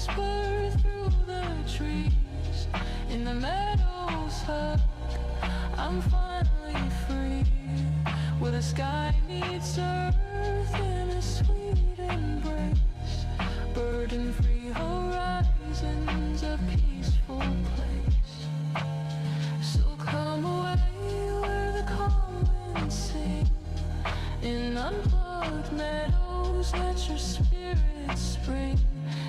whisper through the trees. In the meadows hug, I'm finally free. Where the sky meets earth in a sweet embrace. Burden-free horizons, a peaceful place. So come away where the calm winds sing. In unplugged meadows, let your spirit spring.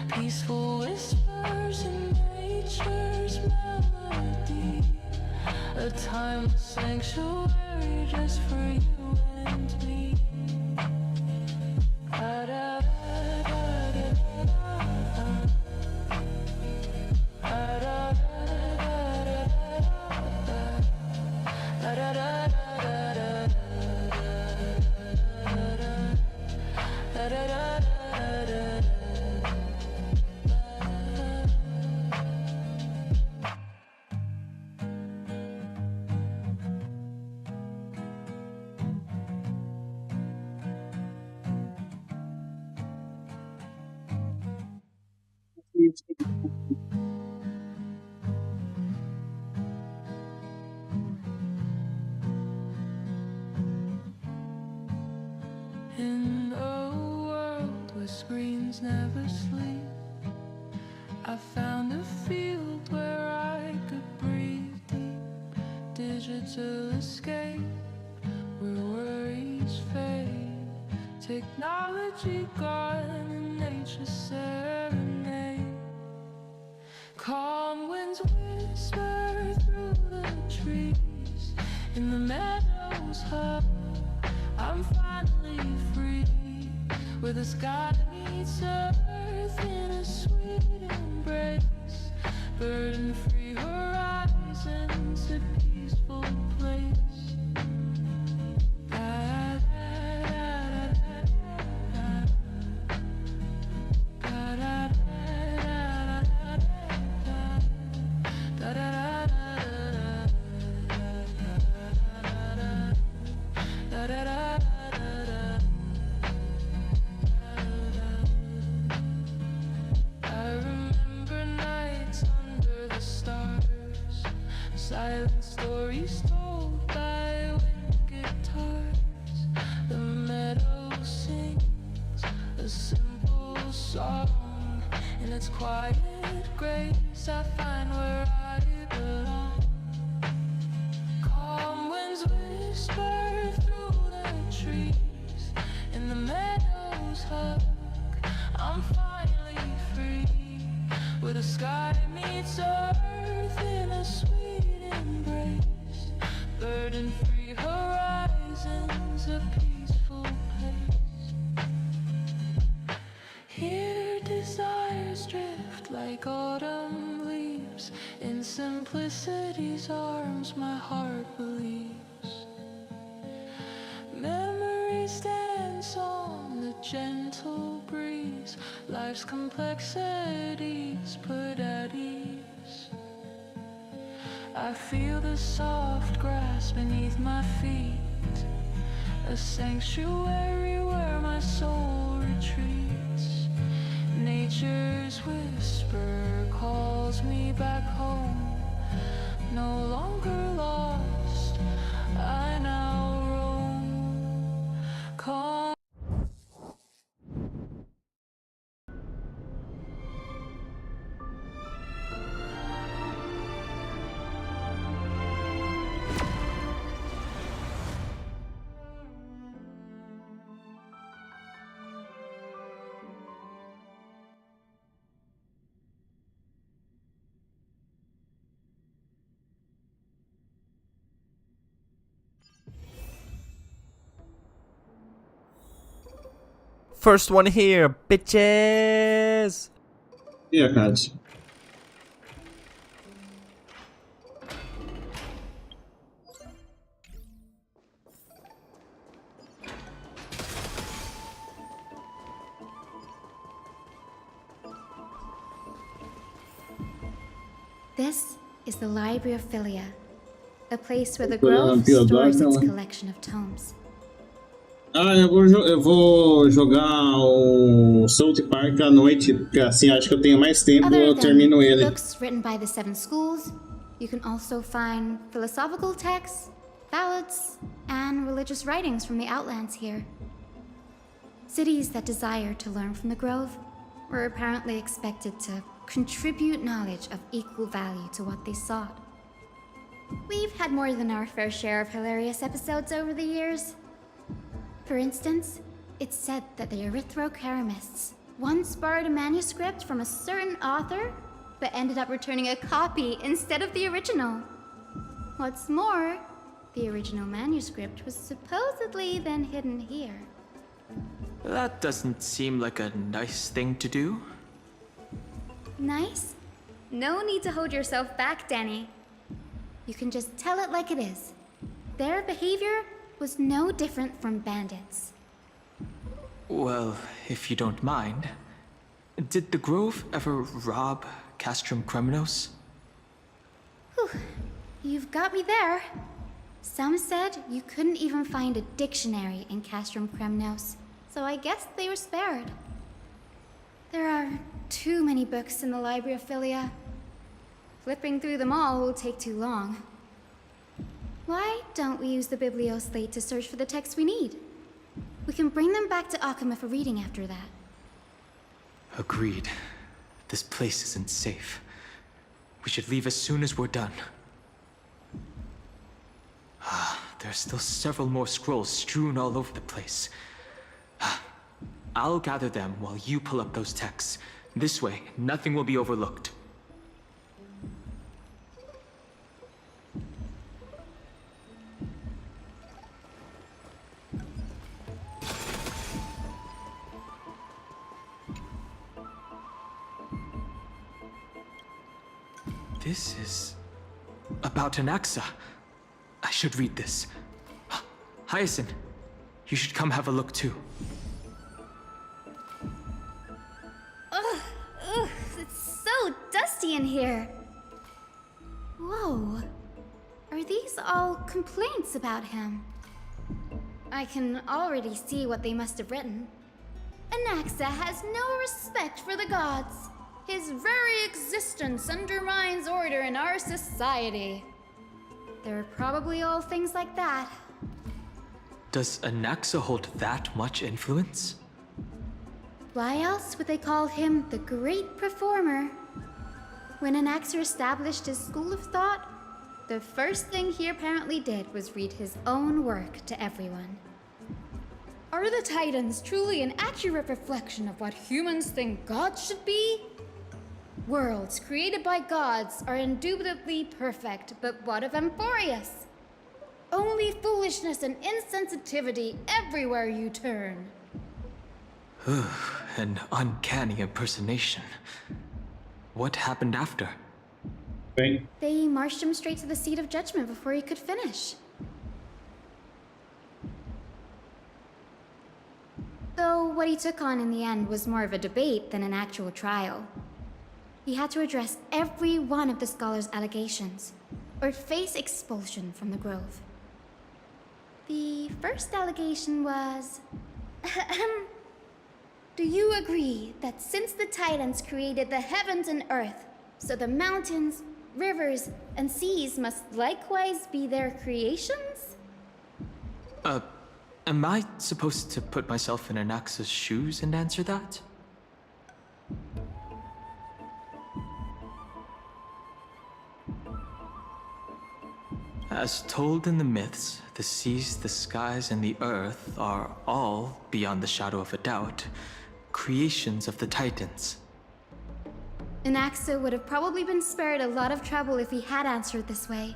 Peaceful whispers in nature's melody. A timeless sanctuary just for you and me. In a world where screens never sleep, I found a field where I could breathe deep. Digital escape, where worries fade. Technology gone and nature serenade. Calm winds whisper through the trees. In the meadows hug, I'm finally free. Where the sky meets earth in a sweet embrace. Burden-free horizons, a peaceful place. Silent stories told by wind guitars. The meadow sings a simple song. In its quiet grace I find where I belong. Calm winds whisper through the trees. In the meadows hug, I'm finally free. Where the sky meets earth in a sweet embrace. Burden-free horizons, a peaceful place. Here desires drift like autumn leaves. In simplicity's arms my heart believes. Memories dance on the gentle breeze. Life's complexities put at ease. I feel the soft grass beneath my feet. A sanctuary where my soul retreats. Nature's whisper calls me back home. No longer lost, I now roam. Calm. First one here, bitches! Yeah, cards. This is the Library of Philia, a place where the Historia grove vampiro stores its dark, collection of tomes. Ah, eu vou jogar o South Park à noite, porque assim acho que eu tenho mais tempo, Other eu than termino ele. books written by the seven schools, you can also find philosophical texts, ballads, and religious writings from the Outlands here. Cities that desire to learn from the Grove were apparently expected to contribute knowledge of equal value to what they sought. We've had more than our fair share of hilarious episodes over the years. For instance, it's said that the Erythrocheramists once borrowed a manuscript from a certain author, but ended up returning a copy instead of the original. What's more, the original manuscript was supposedly then hidden here. That doesn't seem like a nice thing to do. Nice? No need to hold yourself back, Danny. You can just tell it like it is. Their behavior was no different from bandits. Well, if you don't mind, did the Grove ever rob Castrum Kremnos? Whew. You've got me there. Some said you couldn't even find a dictionary in Castrum Kremnos, so I guess they were spared. There are too many books in the Library of Philia. Flipping through them all will take too long. Why don't we use the Biblioslate to search for the texts we need? We can bring them back to Akama for reading after that. Agreed. This place isn't safe. We should leave as soon as we're done. There are still several more scrolls strewn all over the place. I'll gather them while you pull up those texts. This way, nothing will be overlooked. This is about Anaxa. I should read this. Hyacinth, you should come have a look too. Ugh, it's so dusty in here. Whoa. Are these all complaints about him? I can already see what they must have written. Anaxa has no respect for the gods. His very existence undermines order in our society. They're probably all things like that. Does Anaxa hold that much influence? Why else would they call him the Great Performer? When Anaxa established his school of thought, the first thing he apparently did was read his own work to everyone. Are the Titans truly an accurate reflection of what humans think gods should be? Worlds created by gods are indubitably perfect, but what of Ampherous? Only foolishness and insensitivity everywhere you turn. An uncanny impersonation. What happened after? Bem, They marched him straight to the seat of judgment before he could finish. Though what he took on in the end was more of a debate than an actual trial. He had to address every one of the scholar's allegations, or face expulsion from the Grove. The first allegation was... Do you agree that since the Titans created the heavens and earth, so the mountains, rivers, and seas must likewise be their creations? Am I supposed to put myself in Anaxa's shoes and answer that? As told in the myths, the seas, the skies, and the earth are all, beyond the shadow of a doubt, creations of the Titans. Anaxa would have probably been spared a lot of trouble if he had answered this way.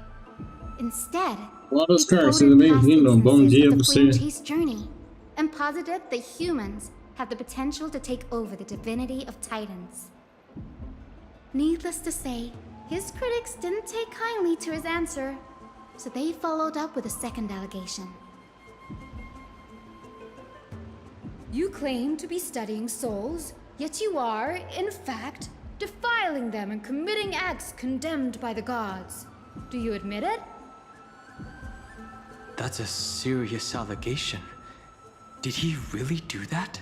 Instead, olá, he Oscar, quoted seja past bem-vindo. Bom instances dia of pra the Flame você. Chase journey, and posited that humans have the potential to take over the divinity of Titans. Needless to say, his critics didn't take kindly to his answer, so they followed up with a second allegation. You claim to be studying souls, yet you are, in fact, defiling them and committing acts condemned by the gods. Do you admit it? That's a serious allegation. Did he really do that?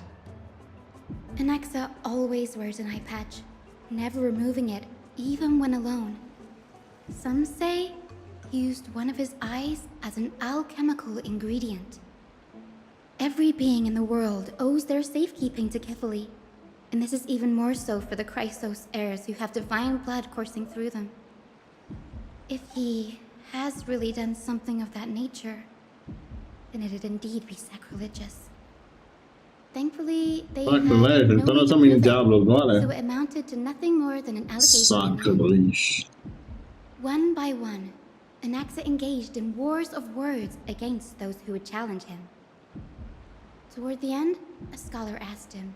Anaxa always wears an eye patch, never removing it, even when alone. Some say he used one of his eyes as an alchemical ingredient. Every being in the world owes their safekeeping to Kifili, and this is even more so for the Chrysos heirs who have divine blood coursing through them. If he has really done something of that nature, then it'd indeed be sacrilegious. Thankfully, they had no way Sacrilégio? Então nós to estamos em prove it, Diablo so agora? it amounted to nothing more than an allegation. Sacrilégio. One by one, Anaxa engaged in wars of words against those who would challenge him. Toward the end, a scholar asked him,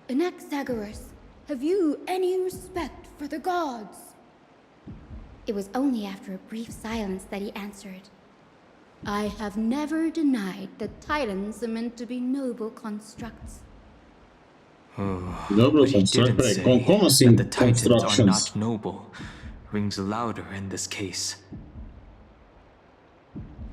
"Anaxagoras, have you any respect for the gods?" It was only after a brief silence that he answered, "I have never denied that titans are meant to be noble constructs." Noble But he construct? didn't Peraí, say como assim that the titans are constructions? not noble. Rings louder in this case.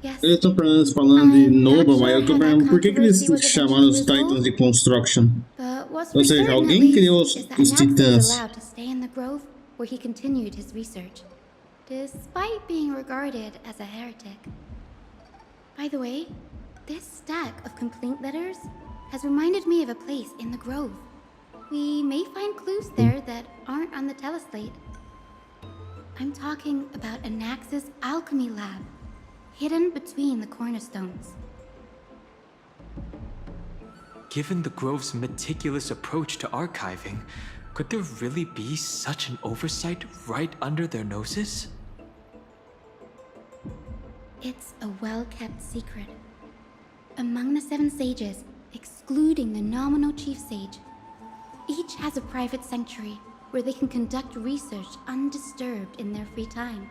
Yes, Eles estão falando de I'm not Noble, sure mas eu tô how that perguntando por que eles controversy was chamaram os eventually Titans de resolved. Construction? but what's Ou for seja, certain, at alguém least, criou is that os Anaxa titãs. was allowed to stay in the grove where he continued his research, despite being regarded as a heretic. By the way, this stack of complaint letters has reminded me of a place in the grove. We may find clues there that aren't on the teleslate. I'm talking about Anaxa's alchemy lab, hidden between the cornerstones. Given the Grove's meticulous approach to archiving, could there really be such an oversight right under their noses? It's a well-kept secret. Among the 7 sages, excluding the nominal chief sage, each has a private sanctuary where they can conduct research undisturbed in their free time.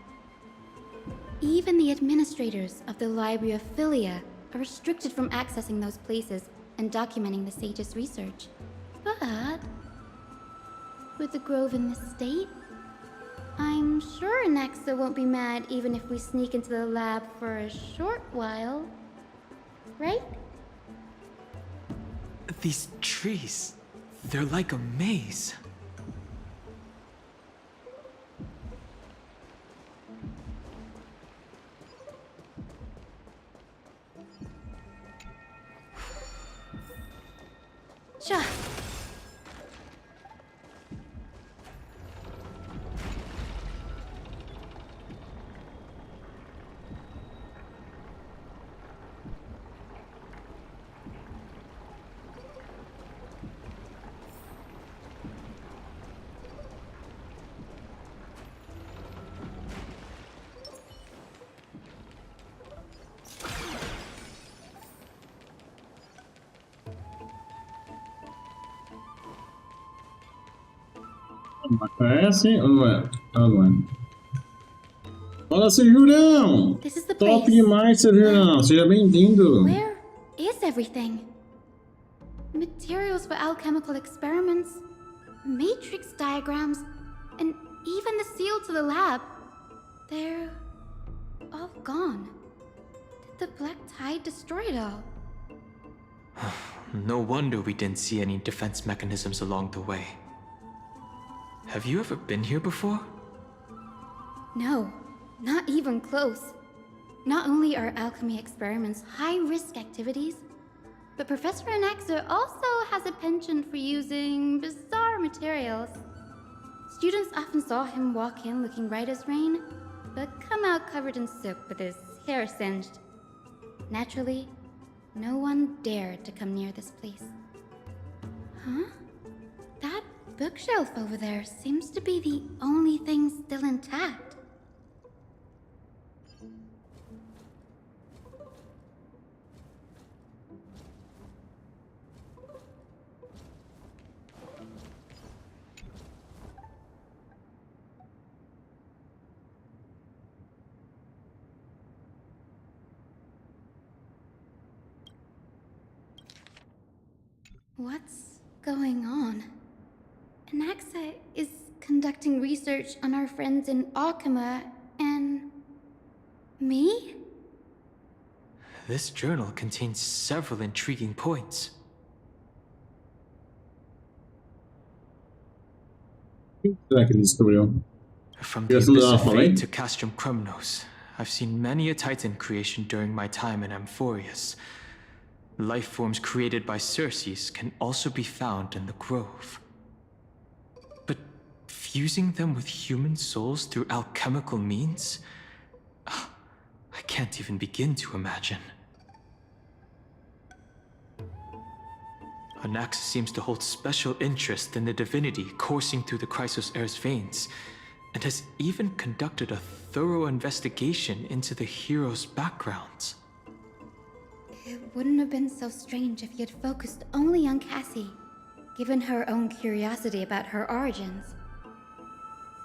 Even the administrators of the Library of Philia are restricted from accessing those places and documenting the sage's research. But with the grove in this state, I'm sure Anaxa won't be mad even if we sneak into the lab for a short while. Right? These trees, they're like a maze. Sure. Parece ou não é? Ah, não é. Fala, seu Jurão! This is the Top place. demais, seu Jurão! Seja bem-vindo! Where is everything? Materials for alchemical experiments, matrix diagrams, and even the seal to the lab. They're all gone. Did the Black Tide destroy it all? No wonder we didn't see any defense mechanisms along the way. Have you ever been here before? No, not even close. Not only are alchemy experiments high-risk activities, but Professor Anaxa also has a penchant for using bizarre materials. Students often saw him walk in looking right as rain, but come out covered in soot with his hair singed. Naturally, no one dared to come near this place. Huh? That bookshelf over there seems to be the only thing still intact. What's going on? Anaxa is conducting research on our friends in Akama and... me? This journal contains several intriguing points. Será que ele descobriu? From the Criação Abyss da of Alpha, Fate hein? to Castrum Crumnos, I've seen many a Titan creation during my time in Ampherous. Life forms created by Circes can also be found in the Grove. But fusing them with human souls through alchemical means? I can't even begin to imagine. Anax seems to hold special interest in the divinity coursing through the Chrysos Heir's veins, and has even conducted a thorough investigation into the heroes' backgrounds. It wouldn't have been so strange if he had focused only on Cassie, given her own curiosity about her origins.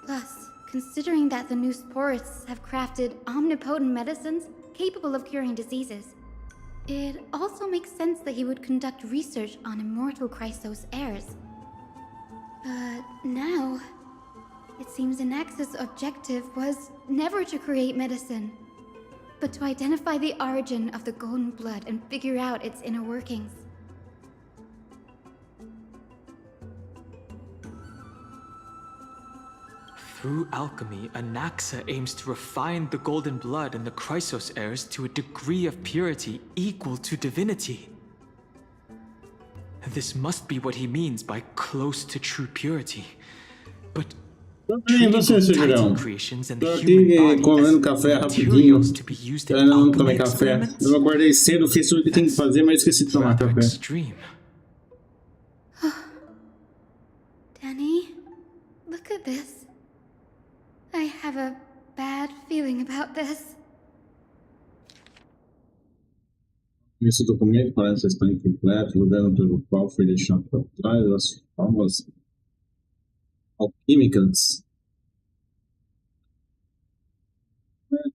Plus, considering that the new sporists have crafted omnipotent medicines capable of curing diseases, it also makes sense that he would conduct research on immortal Chrysos heirs. But now, it seems Anax's objective was never to create medicine, but to identify the origin of the golden blood and figure out its inner workings. Through alchemy, Anaxa aims to refine the golden blood in the Chrysos heirs to a degree of purity equal to divinity. This must be what he means by close to true purity. But E você, seu Julião? creations and Tô the aqui human body comendo as café rapidinho. materials to be used in Eu não alchemy tomei café. experiments? Eu acordei cedo, fiz tudo que tem que fazer, mas esqueci de tomar Rather café. extreme. Danny, look at this. I have a bad feeling about this. Esse documento parece estar incompleto, julgando pelo qual foi deixado para trás as formas alquímicas.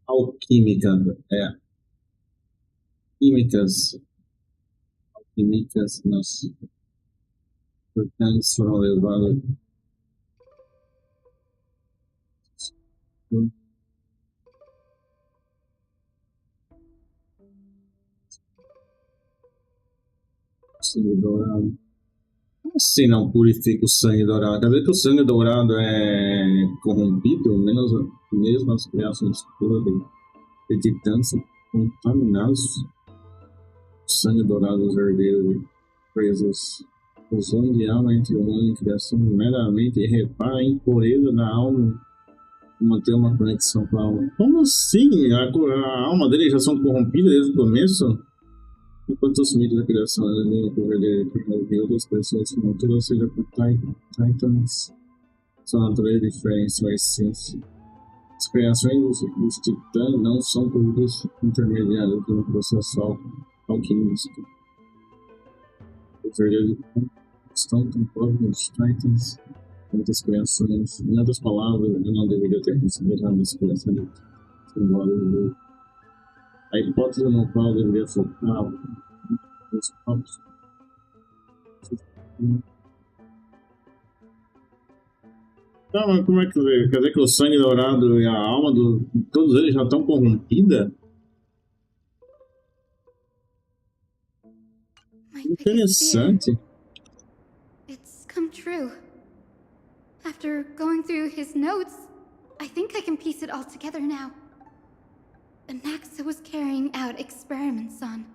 Alquímica, alquímicas, nas portanto foram levadas. Sangue dourado. Como assim não purifica o sangue dourado? Quer dizer que o sangue dourado é corrompido, mesmo as criações de titãs são contaminados. O sangue dourado dos herdeiros presos, usando de alma entre humano e criação, meramente repara a impureza da alma e manter uma conexão com a alma. Como assim? A alma deles já são corrompidas desde o começo? Enquanto os mitos da criação além do verdadeiro e outras pessoas como todas seja por Titans, sua natureza diferente, sua essência. As criações dos titãs não são produtos intermediários de um processo alquímico. Os verdadeiros estão tão próximos dos Titans quanto as criações. Em outras palavras, eu não deveria ter considerado as criações simbólicas. A hipótese no qual deveria focar os próprios. Tá, mas como é que quer dizer que o sangue dourado e a alma de todos eles já estão corrompidas? Interessante. It's come true. After going through his notes, I think I can piece it all together now. Anaxa was carrying out experiments on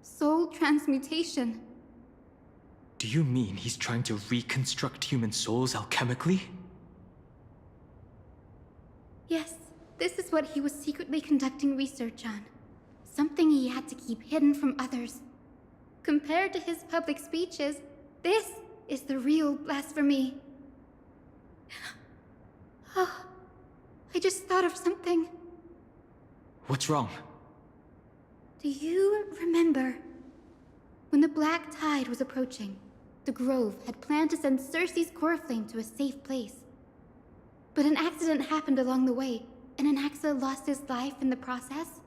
soul transmutation. Do you mean he's trying to reconstruct human souls alchemically? Yes, this is what he was secretly conducting research on. Something he had to keep hidden from others. Compared to his public speeches, this is the real blasphemy. Oh, I just thought of something. What's wrong? Do you remember? When the Black Tide was approaching, the Grove had planned to send Circe's core flame to a safe place. But an accident happened along the way, and Anaxa lost his life in the process?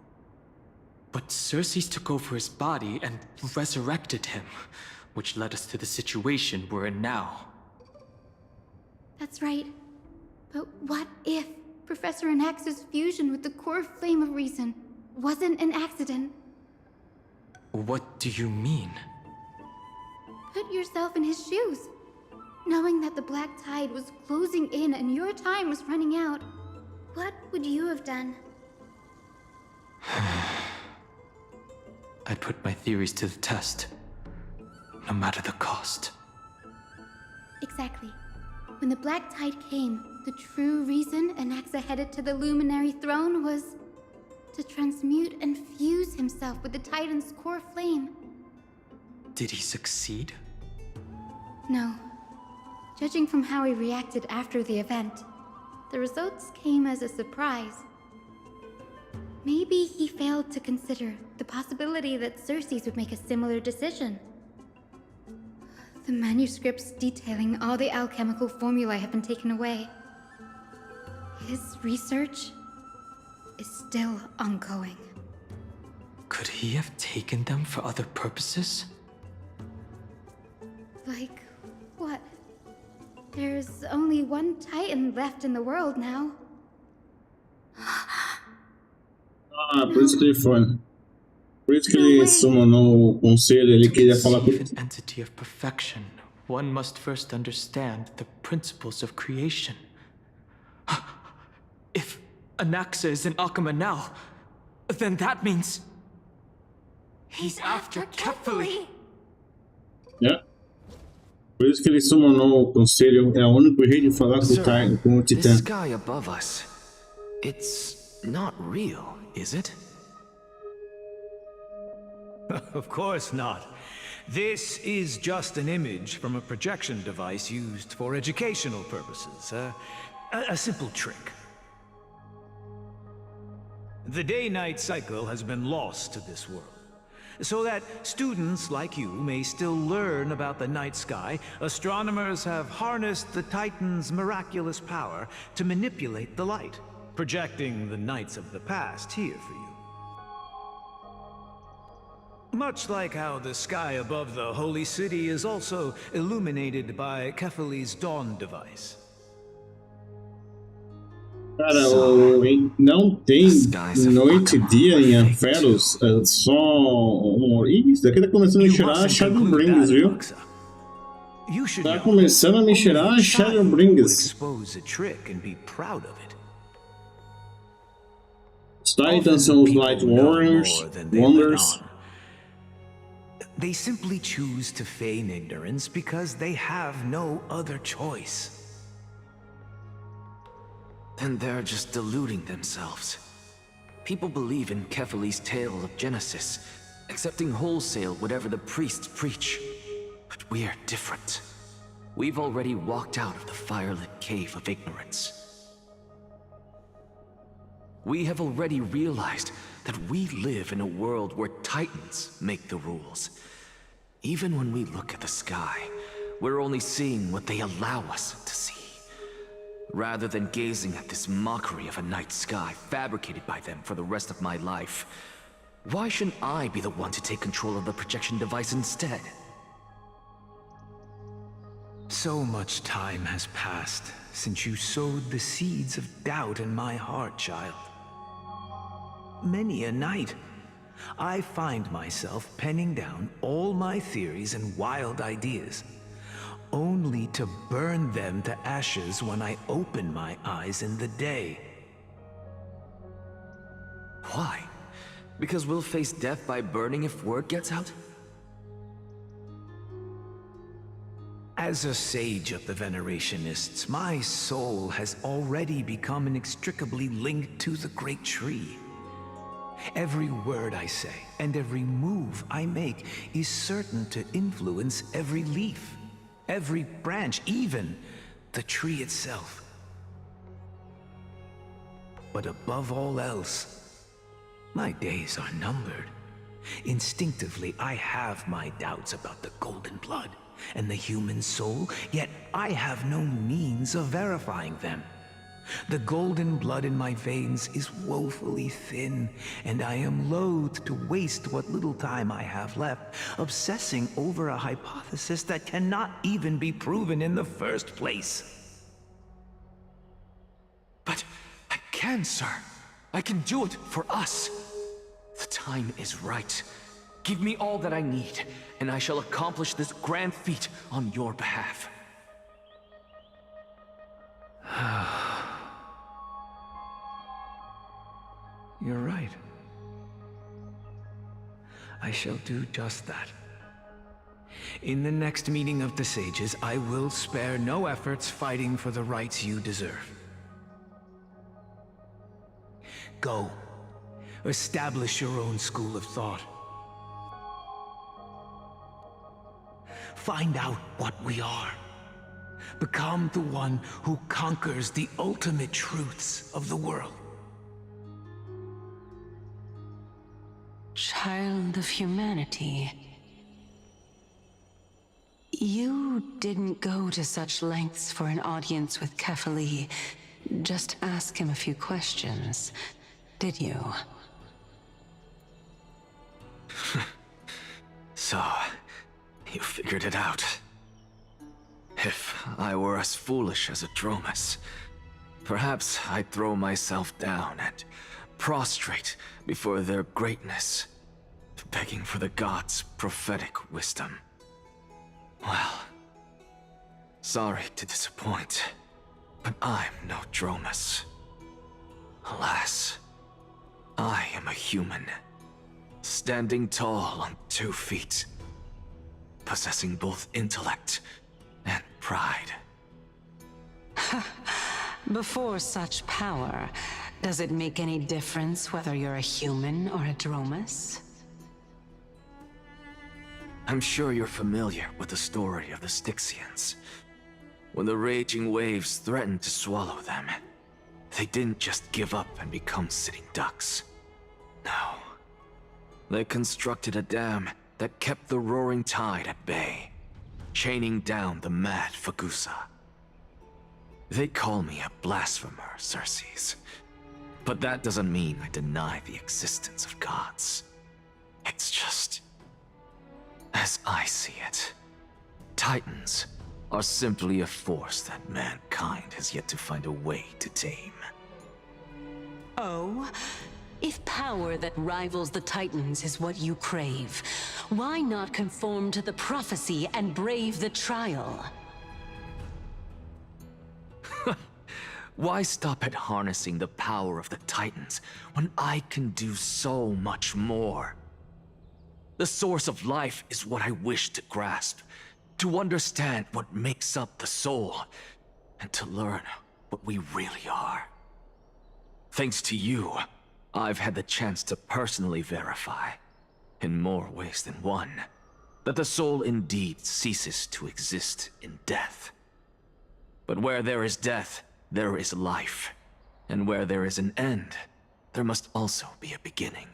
But Circe took over his body and resurrected him, which led us to the situation we're in now. That's right. But what if Professor Anaxa's fusion with the core flame of reason wasn't an accident, What do you mean? Put yourself in his shoes. Knowing that the black tide was closing in and your time was running out, what would you have done? I'd put my theories to the test, no matter the cost. Exactly. When the black tide came, the true reason Anaxa headed to the Luminary Throne was to transmute and fuse himself with the Titan's core flame. Did he succeed? No. Judging from how he reacted after the event, the results came as a surprise. Maybe he failed to consider the possibility that Circes would make a similar decision. The manuscripts detailing all the alchemical formulae have been taken away. His research is still ongoing. Could he have taken them for other purposes? Like what? There's only one Titan left in the world now. Ah, por isso que ele foi. Por isso que ele summonou o conselho, ele queria falar com... An entity of perfection, one must first understand the principles of creation. If Anaxa is in Akama now, then that means... He's after Kefali! É. Por isso que ele summonou o conselho, é o único jeito de falar com o Titã. This sky above us, it's not real, is it? Of course not. This is just an image from a projection device used for educational purposes. A simple trick. The day-night cycle has been lost to this world, so that students like you may still learn about the night sky. Astronomers have harnessed the Titan's miraculous power to manipulate the light, projecting the nights of the past here for you. Much like how the sky above the Holy City is also illuminated by Kefali's dawn device. Cara, não tem noite e dia em Ampherous, é só... Ih, isso daqui tá começando a me cheirar Shadowbringers, viu? Tá começando a me cheirar Shadowbringers. Os Titans são os Light Wonders. They simply choose to feign ignorance because they have no other choice. Then they're just deluding themselves. People believe in Kefali's tale of Genesis, accepting wholesale whatever the priests preach. But we're different. We've already walked out of the firelit cave of ignorance. We have already realized that we live in a world where Titans make the rules. Even when we look at the sky, we're only seeing what they allow us to see. Rather than gazing at this mockery of a night sky fabricated by them for the rest of my life, why shouldn't I be the one to take control of the projection device instead? So much time has passed since you sowed the seeds of doubt in my heart, child. Many a night, I find myself penning down all my theories and wild ideas, only to burn them to ashes when I open my eyes in the day. Why? Because we'll face death by burning if word gets out? As a sage of the Venerationists, my soul has already become inextricably linked to the great tree. Every word I say and every move I make is certain to influence every leaf, every branch, even the tree itself. But above all else, my days are numbered. Instinctively, I have my doubts about the golden blood and the human soul, yet I have no means of verifying them. The golden blood in my veins is woefully thin, and I am loath to waste what little time I have left obsessing over a hypothesis that cannot even be proven in the first place. But I can, sir. I can do it for us. The time is right. Give me all that I need, and I shall accomplish this grand feat on your behalf. You're right. I shall do just that. In the next meeting of the sages, I will spare no efforts fighting for the rights you deserve. Go. Establish your own school of thought. Find out what we are. Become the one who conquers the ultimate truths of the world. Child of humanity. You didn't go to such lengths for an audience with Kefali. Just ask him a few questions, did you? So, you figured it out. If I were as foolish as a Dromus, perhaps I'd throw myself down and prostrate before their greatness, begging for the gods' prophetic wisdom. Well, sorry to disappoint, but I'm no Dromus. Alas, I am a human, standing tall on 2 feet, possessing both intellect and pride. Before such power, does it make any difference whether you're a human or a Dromus? I'm sure you're familiar with the story of the Styxians. When the raging waves threatened to swallow them, they didn't just give up and become sitting ducks. No. They constructed a dam that kept the roaring tide at bay, chaining down the mad Fagusa. They call me a blasphemer, Xerxes. But that doesn't mean I deny the existence of gods. It's just, as I see it, Titans are simply a force that mankind has yet to find a way to tame. Oh? If power that rivals the Titans is what you crave, why not conform to the prophecy and brave the trial? Why stop at harnessing the power of the Titans when I can do so much more? The source of life is what I wish to grasp, to understand what makes up the soul, and to learn what we really are. Thanks to you, I've had the chance to personally verify, in more ways than one, that the soul indeed ceases to exist in death. But where there is death, there is life. And where there is an end, there must also be a beginning.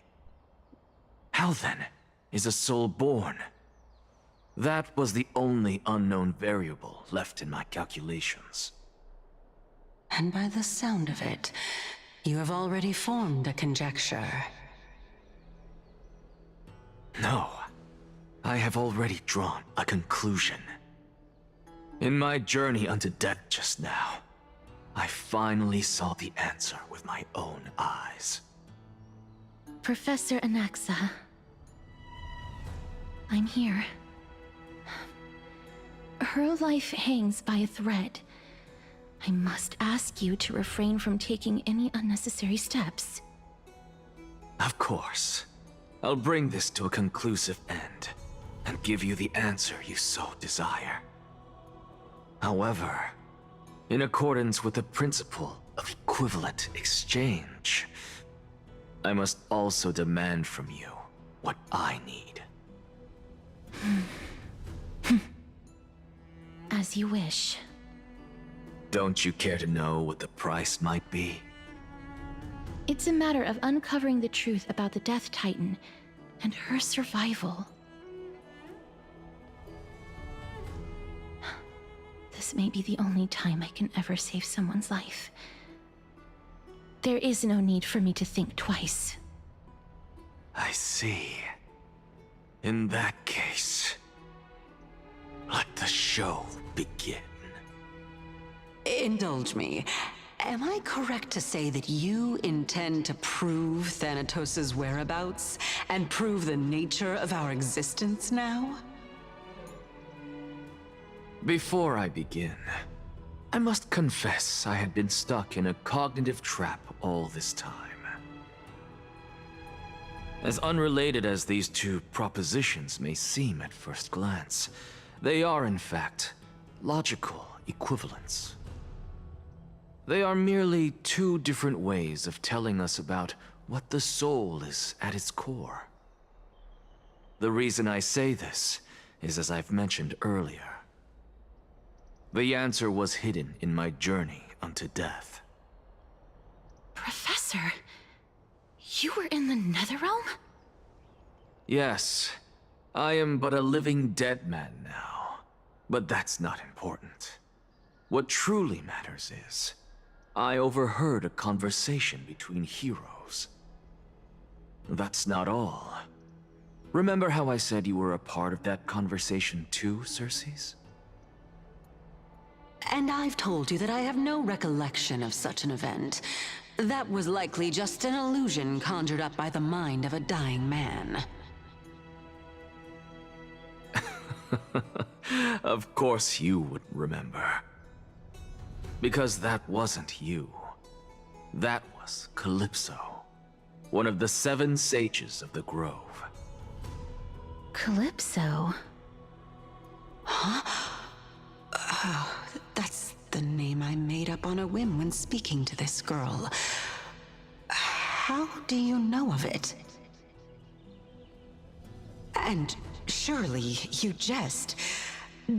How then is a soul born? That was the only unknown variable left in my calculations. And by the sound of it, you have already formed a conjecture. No, I have already drawn a conclusion. In my journey unto death just now, I finally saw the answer with my own eyes. Professor Anaxa, I'm here. Her life hangs by a thread. I must ask you to refrain from taking any unnecessary steps. Of course. I'll bring this to a conclusive end, and give you the answer you so desire. However, in accordance with the principle of equivalent exchange, I must also demand from you what I need. As you wish. Don't you care to know what the price might be? It's a matter of uncovering the truth about the Death Titan and her survival. This may be the only time I can ever save someone's life. There is no need for me to think twice. I see. In that case, let the show begin. Indulge me. Am I correct to say that you intend to prove Thanatos' whereabouts and prove the nature of our existence now? Before I begin, I must confess I had been stuck in a cognitive trap all this time. As unrelated as these two propositions may seem at first glance, they are in fact logical equivalents. They are merely two different ways of telling us about what the soul is at its core. The reason I say this is as I've mentioned earlier. The answer was hidden in my journey unto death. Professor, you were in the Netherrealm? Yes, I am but a living dead man now, but that's not important. What truly matters is, I overheard a conversation between heroes. That's not all. Remember how I said you were a part of that conversation too, Circes? And I've told you that I have no recollection of such an event. That was likely just an illusion conjured up by the mind of a dying man. Of course you would remember. Because that wasn't you. That was Calypso, one of the 7 sages of the Grove. Calypso? Huh? Oh, that's the name I made up on a whim when speaking to this girl. How do you know of it? And surely you jest.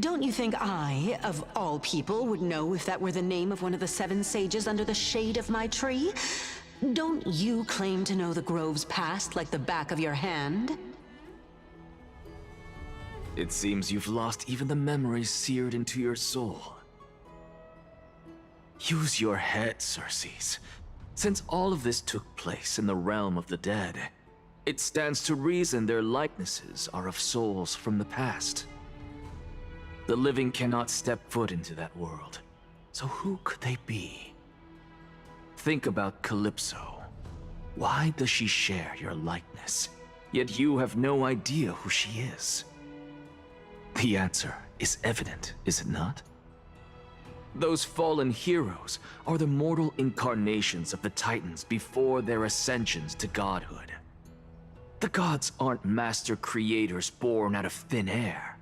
Don't you think I, of all people, would know if that were the name of one of the 7 sages under the shade of my tree? Don't you claim to know the Grove's past like the back of your hand? It seems you've lost even the memories seared into your soul. Use your head, Circes. Since all of this took place in the realm of the dead, it stands to reason their likenesses are of souls from the past. The living cannot step foot into that world, so who could they be? Think about Calypso. Why does she share your likeness, yet you have no idea who she is? The answer is evident, is it not? Those fallen heroes are the mortal incarnations of the Titans before their ascensions to godhood. The gods aren't master creators born out of thin air,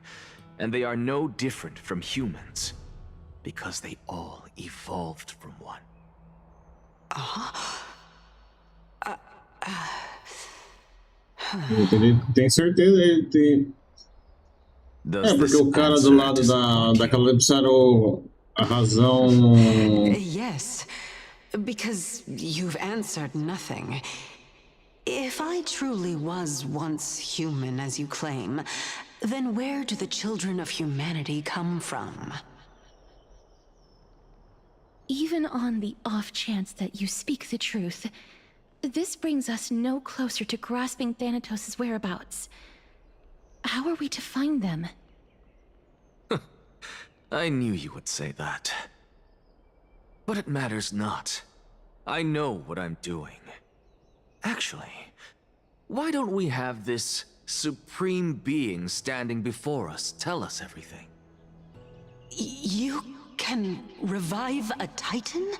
and they are no different from humans, because they all evolved from one. Tem certeza, ele tem... porque o cara do lado da Calypso era a razão... Yes, because you've answered nothing. If I truly was once human, as you claim, then where do the children of humanity come from? Even on the off chance that you speak the truth, this brings us no closer to grasping Thanatos' whereabouts. How are we to find them? I knew you would say that. But it matters not. I know what I'm doing. Actually, why don't we have this supreme being standing before us tell us everything? You can revive a Titan?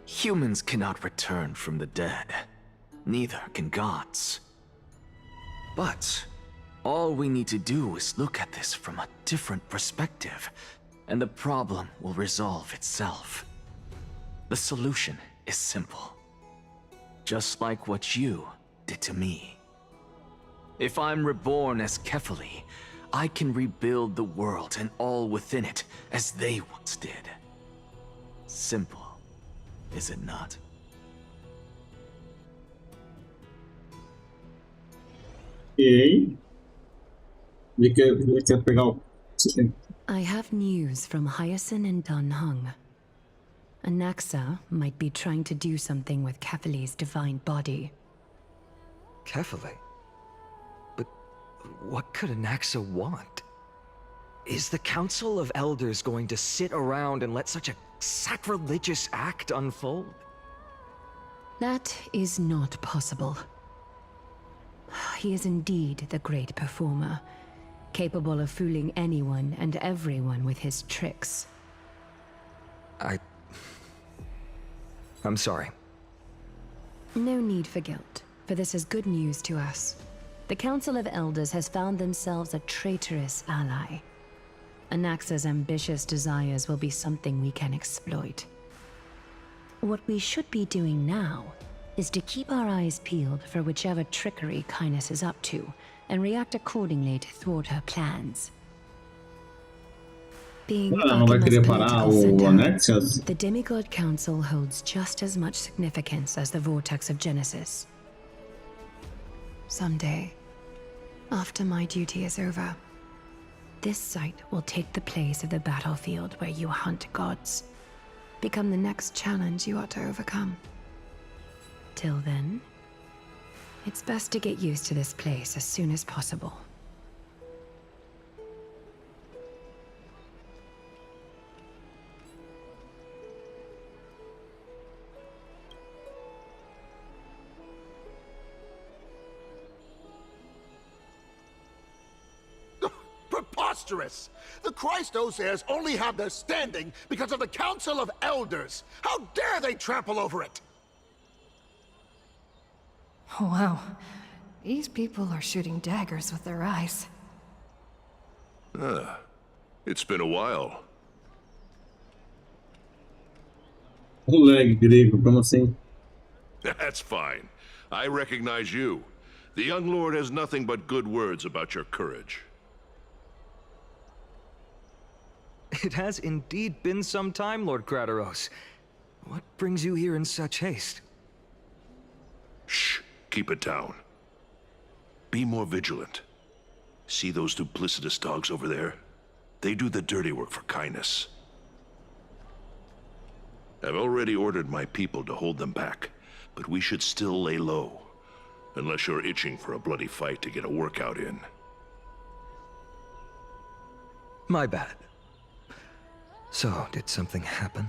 Humans cannot return from the dead. Neither can gods. But all we need to do is look at this from a different perspective, and the problem will resolve itself. The solution is simple. Just like what you did to me. If I'm reborn as Kefali, I can rebuild the world and all within it as they once did. Simple, is it not? E aí? Ele quer pegar o... I have news from Hyacinth and Dan Hung. Anaxa might be trying to do something with Kefali's divine body. Kefali? But what could Anaxa want? Is the Council of Elders going to sit around and let such a sacrilegious act unfold? That is not possible. He is indeed the great performer, capable of fooling anyone and everyone with his tricks. I'm sorry. No need for guilt, for this is good news to us. The Council of Elders has found themselves a traitorous ally. Anaxa's ambitious desires will be something we can exploit. What we should be doing now is to keep our eyes peeled for whichever trickery Kindness is up to, and react accordingly to thwart her plans. Being Ela não vai Akima's querer parar political o center, Anaxias? the Demigod Council holds just as much significance as the Vortex of Genesis. Someday, after my duty is over, this site will take the place of the battlefield where you hunt gods. Become the next challenge you ought to overcome. Till then, it's best to get used to this place as soon as possible. Preposterous! The Christos-heirs only have their standing because of the Council of Elders! How dare they trample over it! Oh, wow. These people are shooting daggers with their eyes. It's been a while. O lag grego, como assim? That's fine. I recognize you. The young lord has nothing but good words about your courage. It has indeed been some time, Lord Crateros. What brings you here in such haste? Shh. Keep it down. Be more vigilant. See those duplicitous dogs over there? They do the dirty work for Kindness. I've already ordered my people to hold them back, but we should still lay low. Unless you're itching for a bloody fight to get a workout in. My bad. So, did something happen?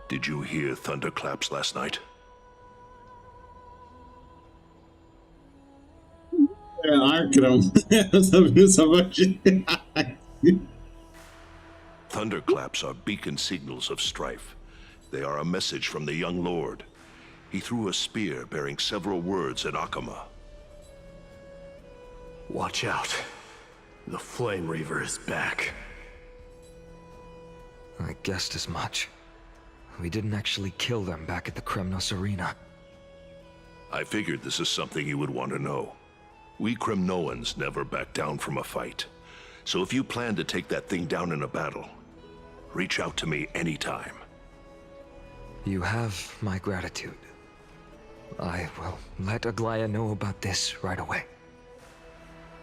Did you hear thunderclaps last night? Arcram. Eu sabia essa batida. Thunderclaps are beacon signals of strife. They are a message from the young lord. He threw a spear bearing several words at Akama. Watch out. The Flame Reaver is back. I guessed as much. We didn't actually kill them back at the Kremnos Arena. I figured this is something you would want to know. We Kremnoans never back down from a fight. So if you plan to take that thing down in a battle, reach out to me anytime. You have my gratitude. I will let Aglaya know about this right away.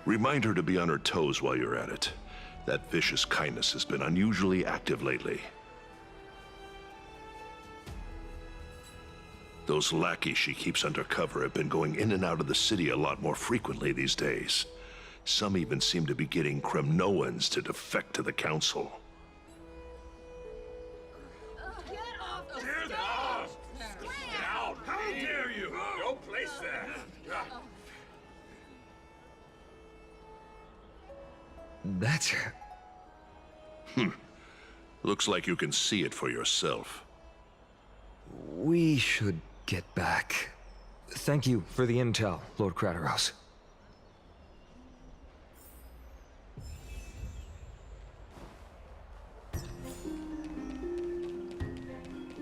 Remind her to be on her toes while you're at it. That vicious Kindness has been unusually active lately. Those lackeys she keeps under cover have been going in and out of the city a lot more frequently these days. Some even seem to be getting Kremnoans to defect to the Council. Get off the stairs! Out! How dare you! No place there! That's it. Looks like you can see it for yourself. We should get back. Thank you for the intel, Lord Crateros.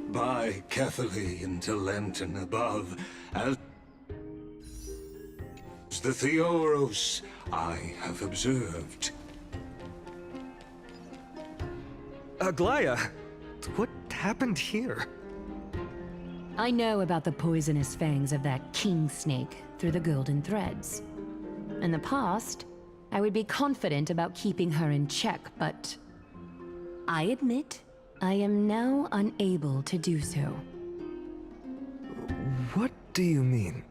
By Catholic to Lenten above, as the Theoros I have observed. Aglaya, what happened here? I know about the poisonous fangs of that king snake through the golden threads. In the past, I would be confident about keeping her in check, but I admit I am now unable to do so. What do you mean?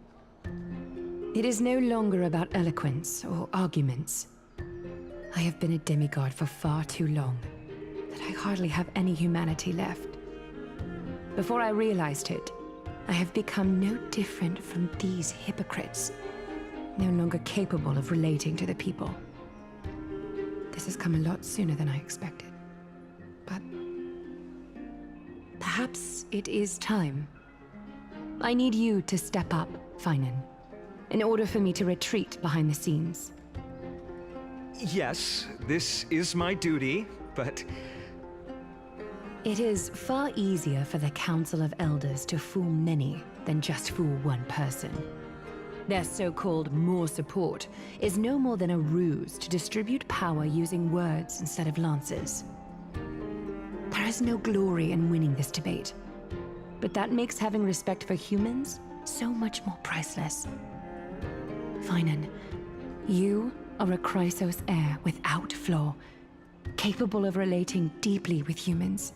It is no longer about eloquence or arguments. I have been a demigod for far too long, that I hardly have any humanity left. Before I realized it, I have become no different from these hypocrites, no longer capable of relating to the people. This has come a lot sooner than I expected. But perhaps it is time. I need you to step up, Finan, in order for me to retreat behind the scenes. Yes, this is my duty, but... It is far easier for the Council of Elders to fool many than just fool one person. Their so-called more support is no more than a ruse to distribute power using words instead of lances. There is no glory in winning this debate, but that makes having respect for humans so much more priceless. Finan, you are a Chrysos heir without flaw, capable of relating deeply with humans.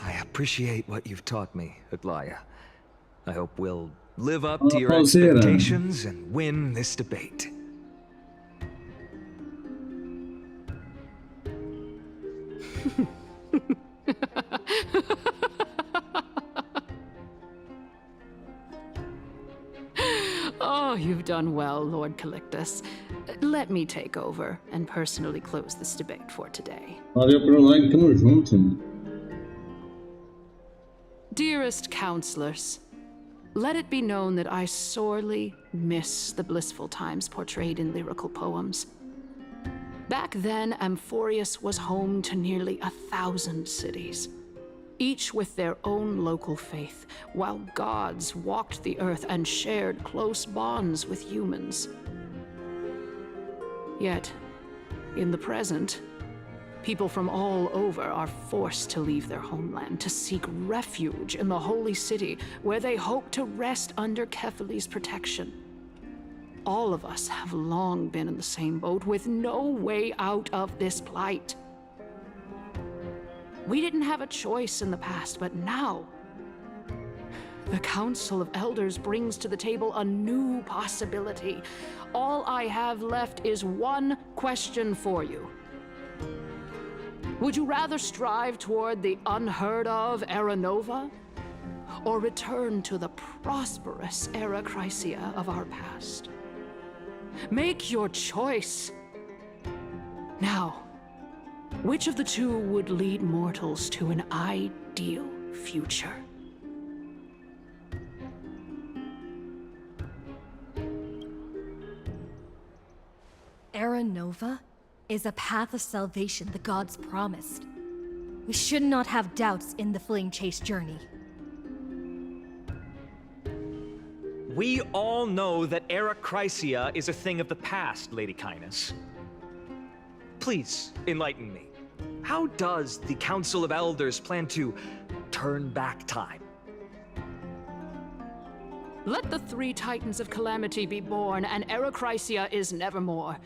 I appreciate what you've taught me, Aglaya. I hope we'll live up to your expectations and win this debate. Oh, you've done well, Lord Calictus. Let me take over and personally close this debate for today. Valeu pelo like, tamo junto. Dearest counselors, let it be known that I sorely miss the blissful times portrayed in lyrical poems. Back then, Ampherous was home to nearly 1,000 cities, each with their own local faith, while gods walked the earth and shared close bonds with humans. Yet, in the present, people from all over are forced to leave their homeland to seek refuge in the holy city, where they hope to rest under Kefali's protection. All of us have long been in the same boat, with no way out of this plight. We didn't have a choice in the past, but now, the Council of Elders brings to the table a new possibility. All I have left is one question for you. Would you rather strive toward the unheard of Era Nova, or return to the prosperous Era Chrysia of our past? Make your choice. Now, which of the two would lead mortals to an ideal future? Era Nova is a path of salvation the gods promised. We should not have doubts in the Flame Chase journey. We all know that Era Chrysia is a thing of the past, Lady Kynus. Please, enlighten me. How does the Council of Elders plan to turn back time? Let the 3 Titans of Calamity be born, and Era Chrysia is nevermore.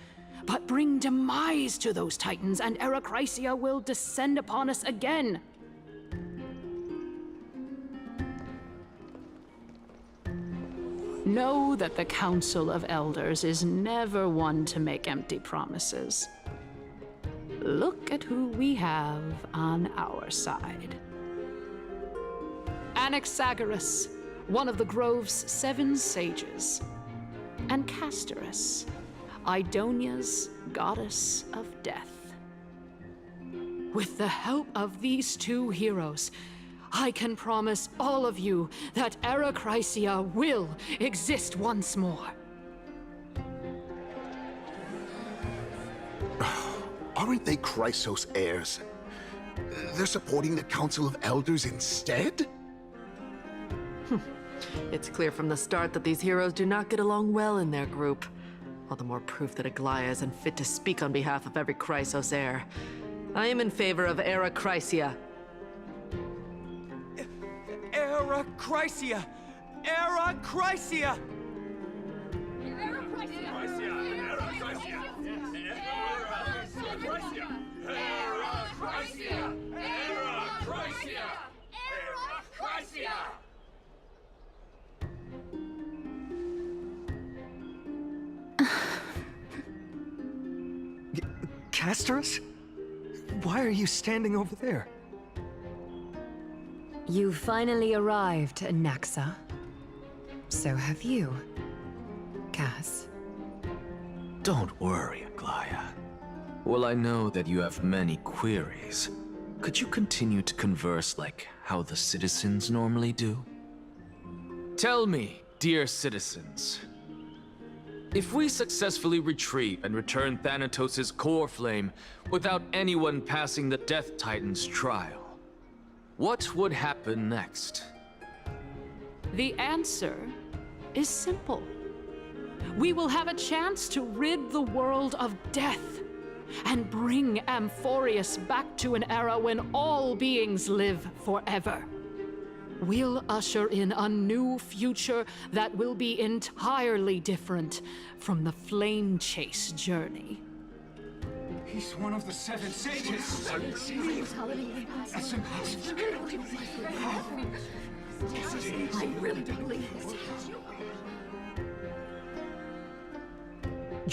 But bring demise to those Titans, and Era Chrysia will descend upon us again. Know that the Council of Elders is never one to make empty promises. Look at who we have on our side. Anaxagoras, one of the Grove's 7 sages, and Castorus, Idonia's goddess of death. With the help of these 2 heroes, I can promise all of you that Era Chrysia will exist once more. Aren't they Chrysos heirs? They're supporting the Council of Elders instead? It's clear from the start that these heroes do not get along well in their group. All the more proof that Aglaya is unfit to speak on behalf of every Chrysos heir. I am in favor of Era Chrysia. Era Chrysia! Era Chrysia! Era Chrysia! Era Chrysia! Era Chrysia! Era Chrysia! Era Chrysia! Castorus? Why are you standing over there? You finally arrived, Anaxa. So have you, Cass. Don't worry, Aglaya. Well, I know that you have many queries. Could you continue to converse like how the citizens normally do? Tell me, dear citizens, if we successfully retrieve and return Thanatos' core flame without anyone passing the Death Titan's trial, what would happen next? The answer is simple. We will have a chance to rid the world of death and bring Ampherous back to an era when all beings live forever. We'll usher in a new future that will be entirely different from the flame chase journey. He's one of the 7 sages. That's impossible. I really believe it.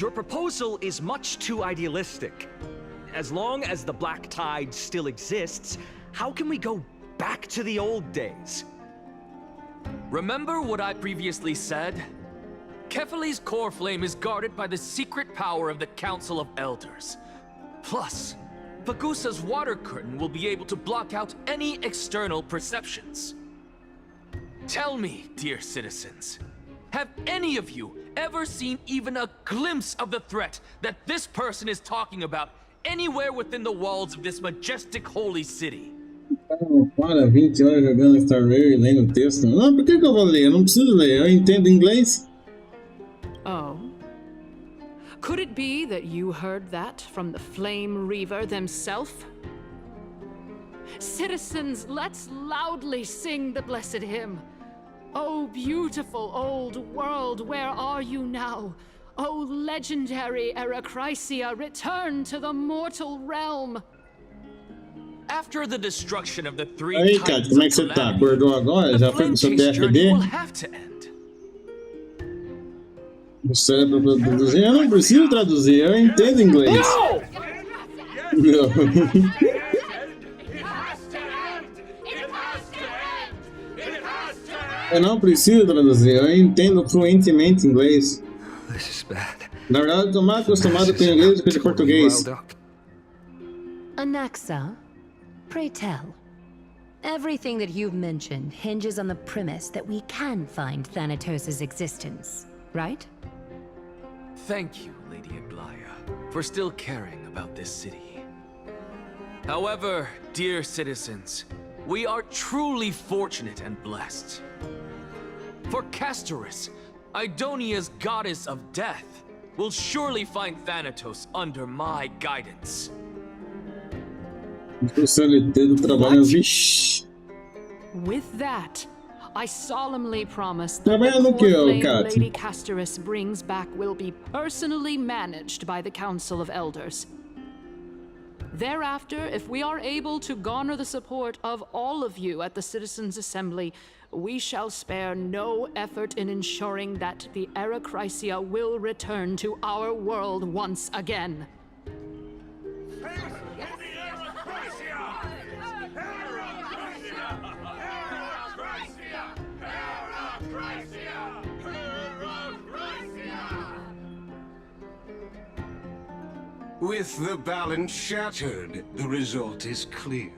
Your proposal is much too idealistic. As long as the Black Tide still exists, how can we go back to the old days? Remember what I previously said? Kefali's core flame is guarded by the secret power of the Council of Elders. Plus, Bagusa's water curtain will be able to block out any external perceptions. Tell me, dear citizens, have any of you ever seen even a glimpse of the threat that this person is talking about anywhere within the walls of this majestic holy city? Para, 20 horas jogando Star Rail e lendo texto. Não, por que eu vou ler? Eu não preciso ler, eu entendo inglês. Oh? Could it be that you heard that from the Flame Reaver themselves? Citizens, let's loudly sing the blessed hymn. Oh, beautiful old world, where are you now? Oh, legendary Erechrysia, return to the mortal realm. After the destruction of the 3 Aí, cara, como é que você tá? Acordou agora? Já foi pro seu TFD? O cérebro pra traduzir? Eu não preciso traduzir, eu entendo inglês. Não! Eu não preciso traduzir, eu entendo fluentemente inglês. Na verdade, eu tô mais acostumado com inglês do que de português. Anaxa, pray tell. Everything that you've mentioned hinges on the premise that we can find Thanatos' existence, right? Thank you, Lady Aglaya, for still caring about this city. However, dear citizens, we are truly fortunate and blessed. For Castorus, Idonia's goddess of death, will surely find Thanatos under my guidance. With that, I solemnly promise that the core flame Lady Castorus brings back will be personally managed by the Council of Elders. Thereafter, if we are able to garner the support of all of you at the Citizens' Assembly, we shall spare no effort in ensuring that the Erechrysia will return to our world once again. With the balance shattered, the result is clear.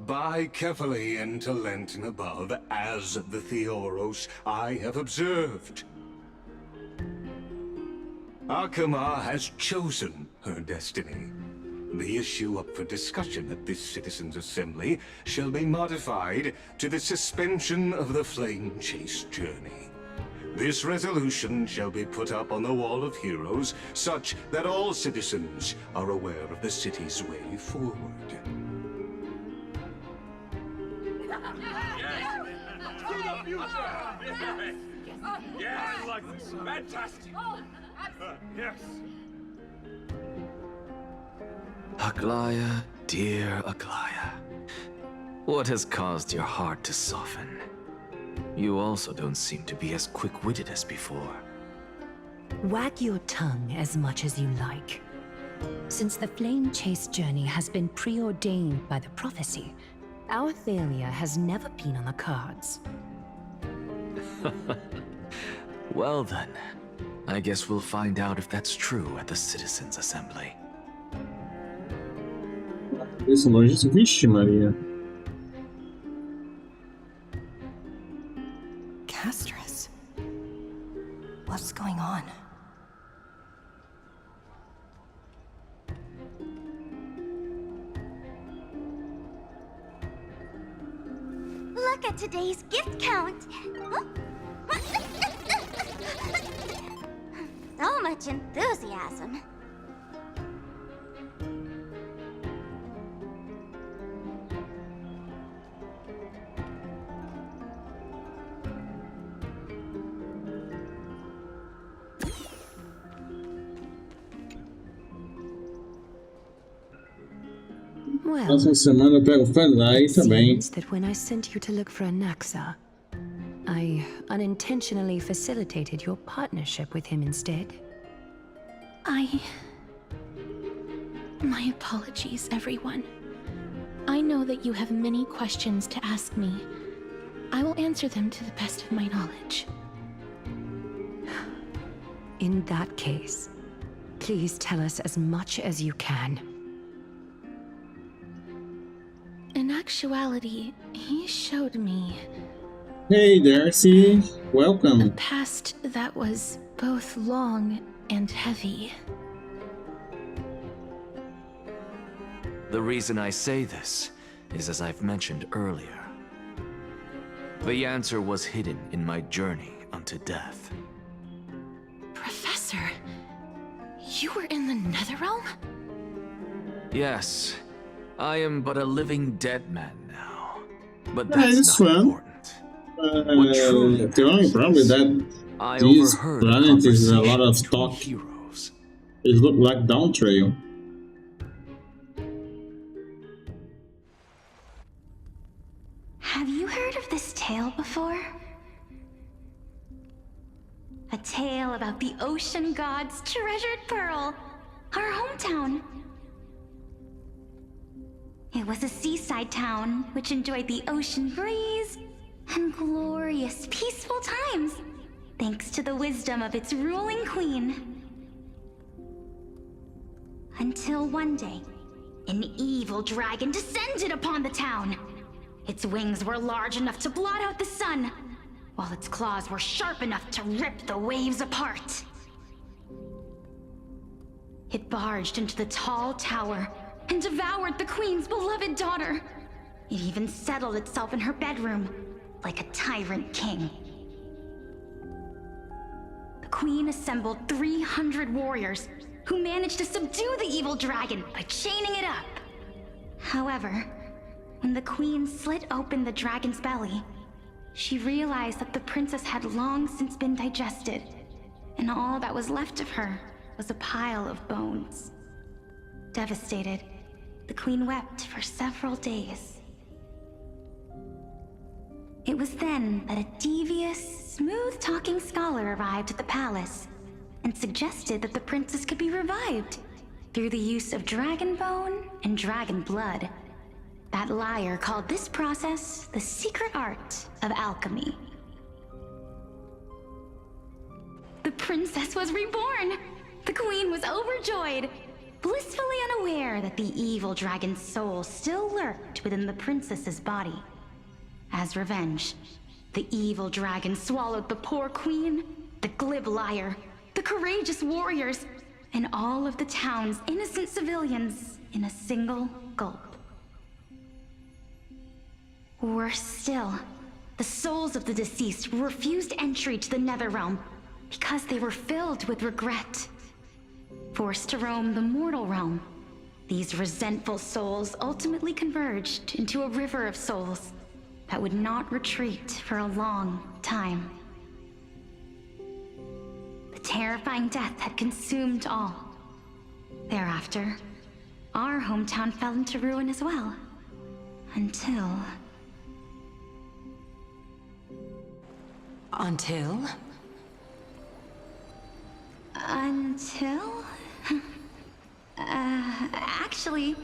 By Kefali and Talentin above, as the Theoros I have observed. Akama has chosen her destiny. The issue up for discussion at this Citizens' Assembly shall be modified to the suspension of the Flame Chase journey. This resolution shall be put up on the Wall of Heroes, such that all citizens are aware of the city's way forward. Yeah, I like this. Fantastic. Yes. Aglaya, dear Aglaya, what has caused your heart to soften? You also don't seem to be as quick-witted as before. Wag your tongue as much as you like. Since the flame chase journey has been preordained by the prophecy, our failure has never been on the cards. Well then, I guess we'll find out if that's true at the Citizens' Assembly. Esse longe, vixe Maria. Castress. What's going on? Look at today's gift count. So much enthusiasm. Well, Essa semana eu pego Fedai também. seems that when I sent you to look for Anaxa, I unintentionally facilitated your partnership with him instead. My apologies, everyone. I know that you have many questions to ask me. I will answer them to the best of my knowledge. In that case, please tell us as much as you can. In actuality, he showed me Hey Darcy, welcome. a past that was both long and heavy. The reason I say this is as I've mentioned earlier. The answer was hidden in my journey unto death. Professor, you were in the Netherrealm? Yes, I am but a living dead man now. But Yeah, that's it's not fun. important. What truly The only problem is that I this overheard a planet is a lot of conversation talk. between heroes. It looks like Down Trail. Have you heard of this tale before? A tale about the ocean god's treasured pearl, our hometown. It was a seaside town which enjoyed the ocean breeze and glorious, peaceful times, thanks to the wisdom of its ruling queen. Until one day, an evil dragon descended upon the town. Its wings were large enough to blot out the sun, while its claws were sharp enough to rip the waves apart. It barged into the tall tower and devoured the queen's beloved daughter. It even settled itself in her bedroom, like a tyrant king. The queen assembled 300 warriors who managed to subdue the evil dragon by chaining it up. However, when the queen slit open the dragon's belly, she realized that the princess had long since been digested, and all that was left of her was a pile of bones. Devastated, the queen wept for several days. It was then that a devious, smooth-talking scholar arrived at the palace and suggested that the princess could be revived through the use of dragon bone and dragon blood. That liar called this process the secret art of alchemy. The princess was reborn! The queen was overjoyed, blissfully unaware that the evil dragon's soul still lurked within the princess's body. As revenge, the evil dragon swallowed the poor queen, the glib liar, the courageous warriors, and all of the town's innocent civilians in a single gulp. Worse still, the souls of the deceased refused entry to the Netherrealm because they were filled with regret. Forced to roam the mortal realm, these resentful souls ultimately converged into a river of souls that would not retreat for a long time. The terrifying death had consumed all. Thereafter, our hometown fell into ruin as well. Until... Until? Actually,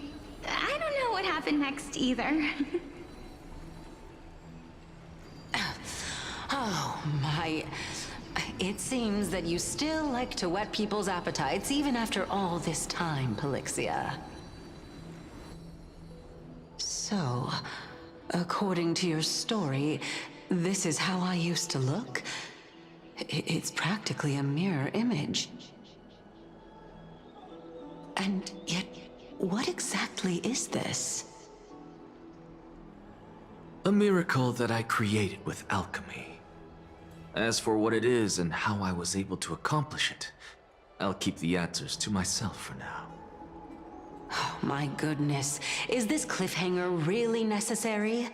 I don't know what happened next either. Oh, my. It seems that you still like to whet people's appetites even after all this time, Pelixia. So, according to your story, this is how I used to look? It's practically a mirror image. And yet, what exactly is this? A miracle that I created with alchemy. As for what it is and how I was able to accomplish it, I'll keep the answers to myself for now. Oh, my goodness. Is this cliffhanger really necessary?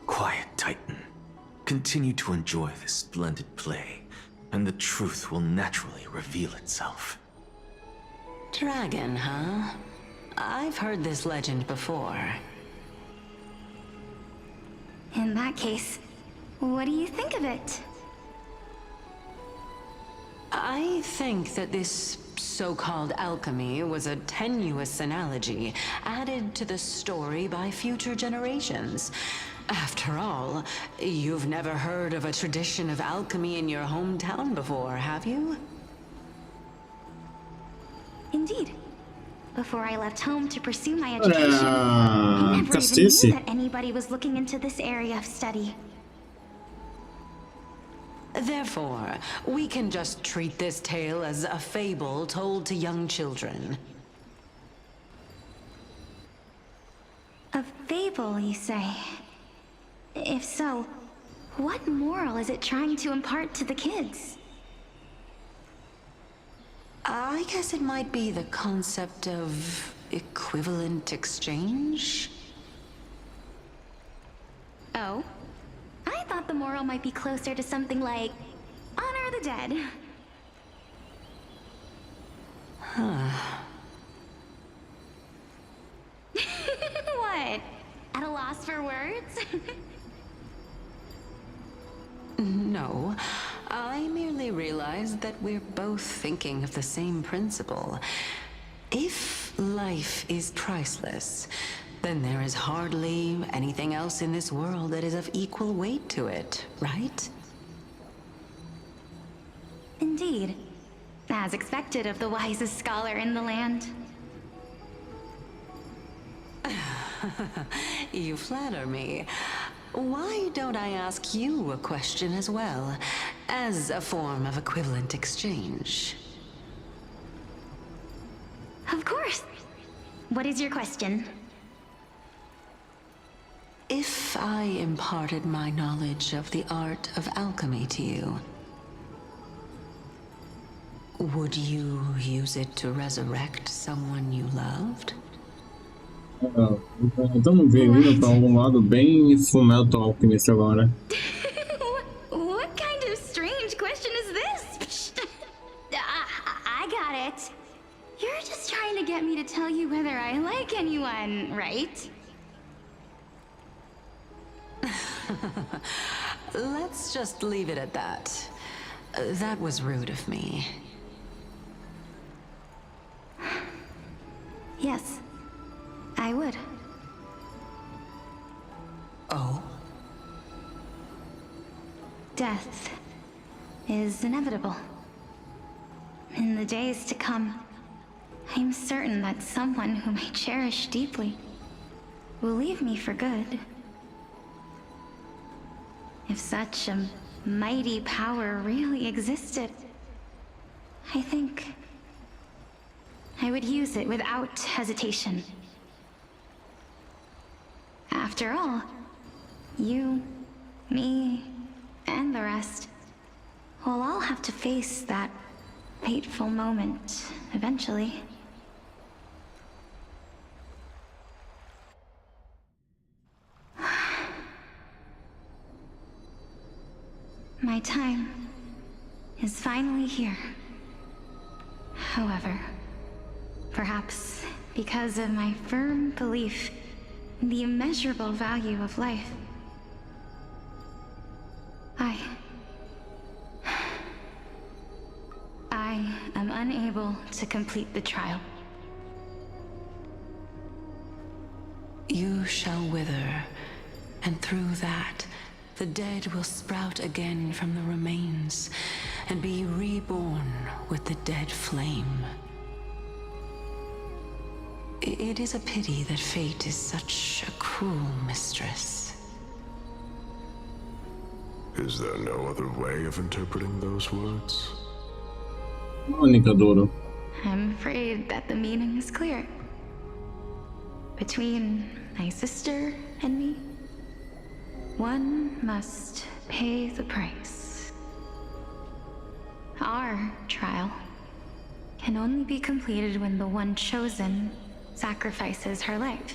Quiet, Titan. Continue to enjoy this splendid play, and the truth will naturally reveal itself. Dragon, huh? I've heard this legend before. In that case, what do you think of it? I think that this so-called alchemy was a tenuous analogy added to the story by future generations. After all, you've never heard of a tradition of alchemy in your hometown before, have you? Indeed. Before I left home to pursue my education, I never even knew that anybody was looking into this area of study. Therefore, we can just treat this tale as a fable told to young children. A fable, you say? If so, what moral is it trying to impart to the kids? I guess it might be the concept of equivalent exchange? Oh? I thought the moral might be closer to something like honor the dead. Huh. What? At a loss for words? No, I merely realized that we're both thinking of the same principle. If life is priceless, then there is hardly anything else in this world that is of equal weight to it, right? Indeed. As expected of the wisest scholar in the land. You flatter me. Why don't I ask you a question as well, as a form of equivalent exchange? Of course. What is your question? If I imparted my knowledge of the art of alchemy to you, would you use it to resurrect someone you loved? Estamos vindo para um lado bem Fullmetal Alchemist agora. What kind of strange question is this? I got it. You're just trying to get me to tell you whether I like anyone, right? Let's just leave it at that. That was rude of me. Yes, I would. Oh? Death is inevitable. In the days to come, I'm certain that someone whom I cherish deeply will leave me for good. If such a mighty power really existed, I think I would use it without hesitation. After all, you, me, and the rest will all have to face that fateful moment eventually. My time is finally here. However, perhaps because of my firm belief in the immeasurable value of life, unable to complete the trial. You shall wither, and through that, the dead will sprout again from the remains, and be reborn with the dead flame. It is a pity that fate is such a cruel mistress. Is there no other way of interpreting those words? I'm afraid that the meaning is clear. Between my sister and me, one must pay the price. Our trial can only be completed when the one chosen sacrifices her life.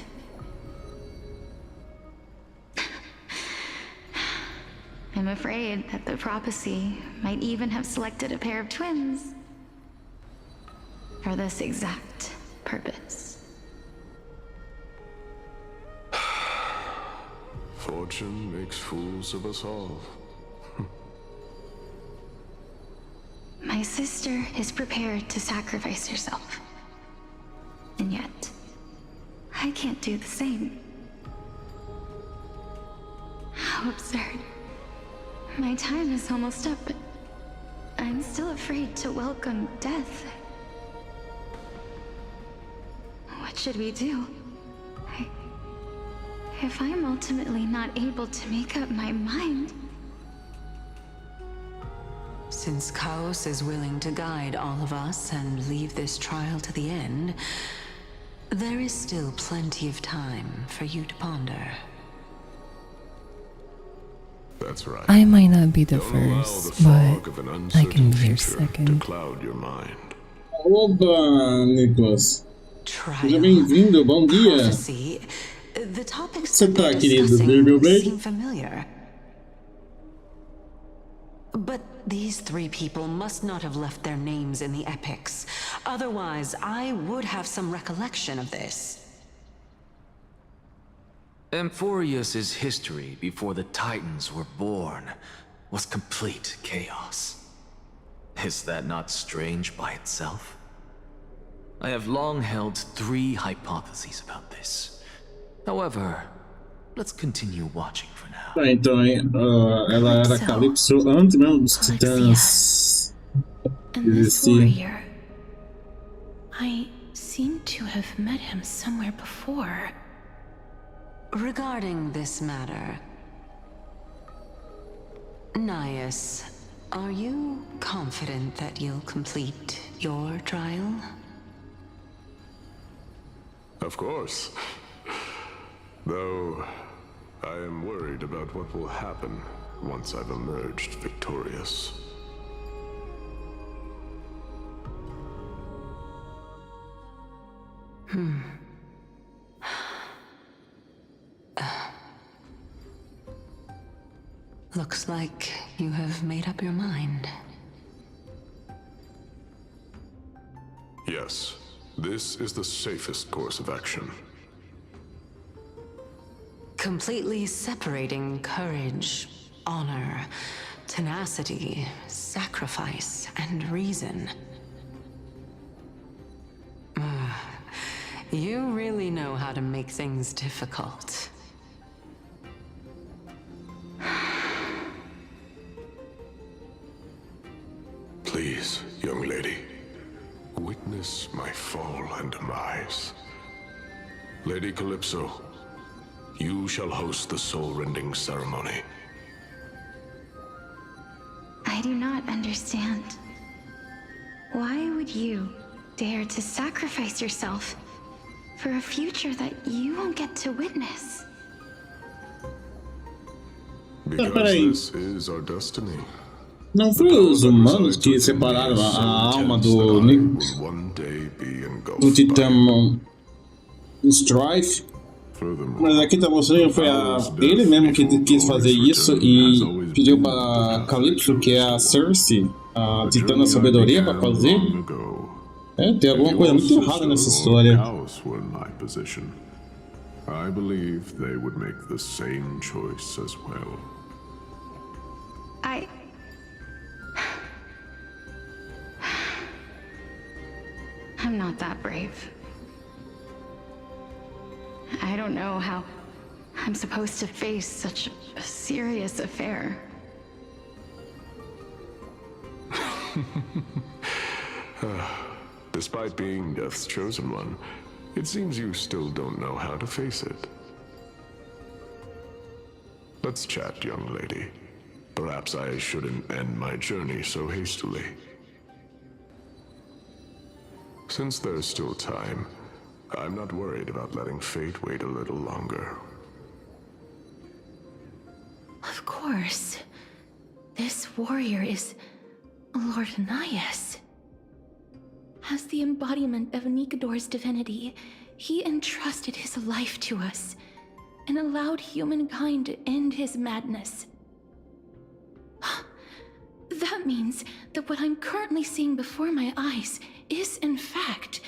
I'm afraid that the prophecy might even have selected a pair of twins for this exact purpose. Fortune makes fools of us all. My sister is prepared to sacrifice herself. And yet, I can't do the same. How absurd. My time is almost up, but I'm still afraid to welcome death. What should we do? If I'm ultimately not able to make up my mind... Since Caos is willing to guide all of us and leave this trial to the end, there is still plenty of time for you to ponder. That's right. I might not be the first, but I can be your second. Cloud your mind. Oba, Nicholas. Seja bem-vindo, bom dia. The topics Você tá, querido? Meu bem? seem familiar. But these three people must not have left their names in the epics. Otherwise, I would have some recollection of this. Ampherous' history before the Titans were born was complete chaos. Is that not strange by itself? I have long held three hypotheses about this. However, let's continue watching for now. Tá, então, ela era Calypso antes mesmo dos Titãs existirem. I seem to have met him somewhere before. Regarding this matter, Nias, are you confident that you'll complete your trial? Of course. Though, I am worried about what will happen once I've emerged victorious. Looks like you have made up your mind. Yes, this is the safest course of action. Completely separating courage, honor, tenacity, sacrifice, and reason. You really know how to make things difficult. Please, young lady, witness my fall and demise. Lady Calypso, you shall host the soul-rending ceremony. I do not understand. Why would you dare to sacrifice yourself for a future that you won't get to witness? Because this is our destiny. Não foi os humanos que separaram a alma do Titã Strife? Mas aqui tá mostrando que foi ele mesmo que quis fazer isso e pediu para Calypso, que é a Cersei, a Titã da Sabedoria, para fazer. Tem alguma coisa muito errada nessa história. I believe they would make the same choice as well. I'm not that brave. I don't know how I'm supposed to face such a serious affair. Despite being Death's chosen one, it seems you still don't know how to face it. Let's chat, young lady. Perhaps I shouldn't end my journey so hastily. Since there's still time, I'm not worried about letting fate wait a little longer. Of course. This warrior is Lord Nias. As the embodiment of Nikador's divinity, he entrusted his life to us and allowed humankind to end his madness. That means that what I'm currently seeing before my eyes is, in fact...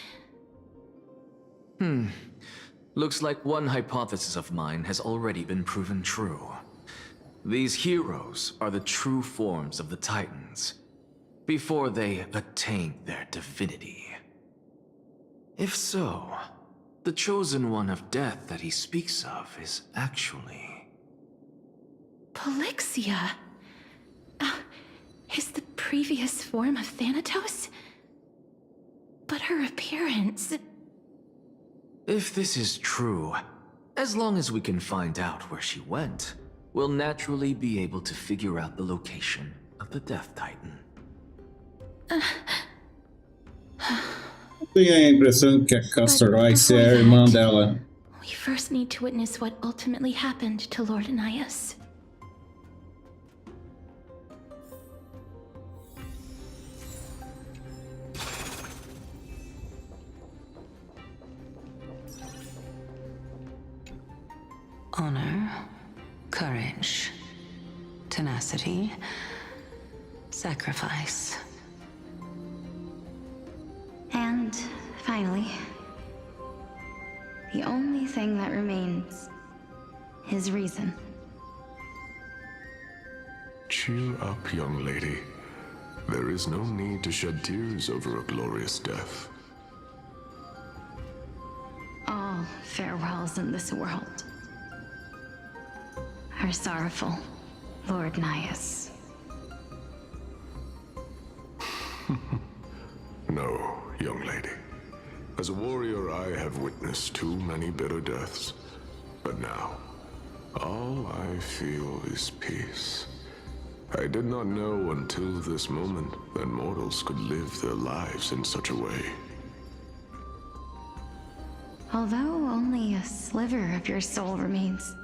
Looks like one hypothesis of mine has already been proven true. These heroes are the true forms of the Titans, before they attained their divinity. If so, the chosen one of death that he speaks of is actually... Polixia? Is the previous form of Thanatos? But her appearance... If this is true, as long as we can find out where she went, we'll naturally be able to figure out the location of the Death Titan. Tenho a impressão que a Castor vai ser a irmã dela. We first need to witness what ultimately happened to Lord Nias. Honor, courage, tenacity, sacrifice. And finally, the only thing that remains is reason. Cheer up, young lady. There is no need to shed tears over a glorious death. All farewells in this world are sorrowful, Lord Nias. No, young lady. As a warrior, I have witnessed too many bitter deaths. But now, all I feel is peace. I did not know until this moment that mortals could live their lives in such a way. Although only a sliver of your soul remains,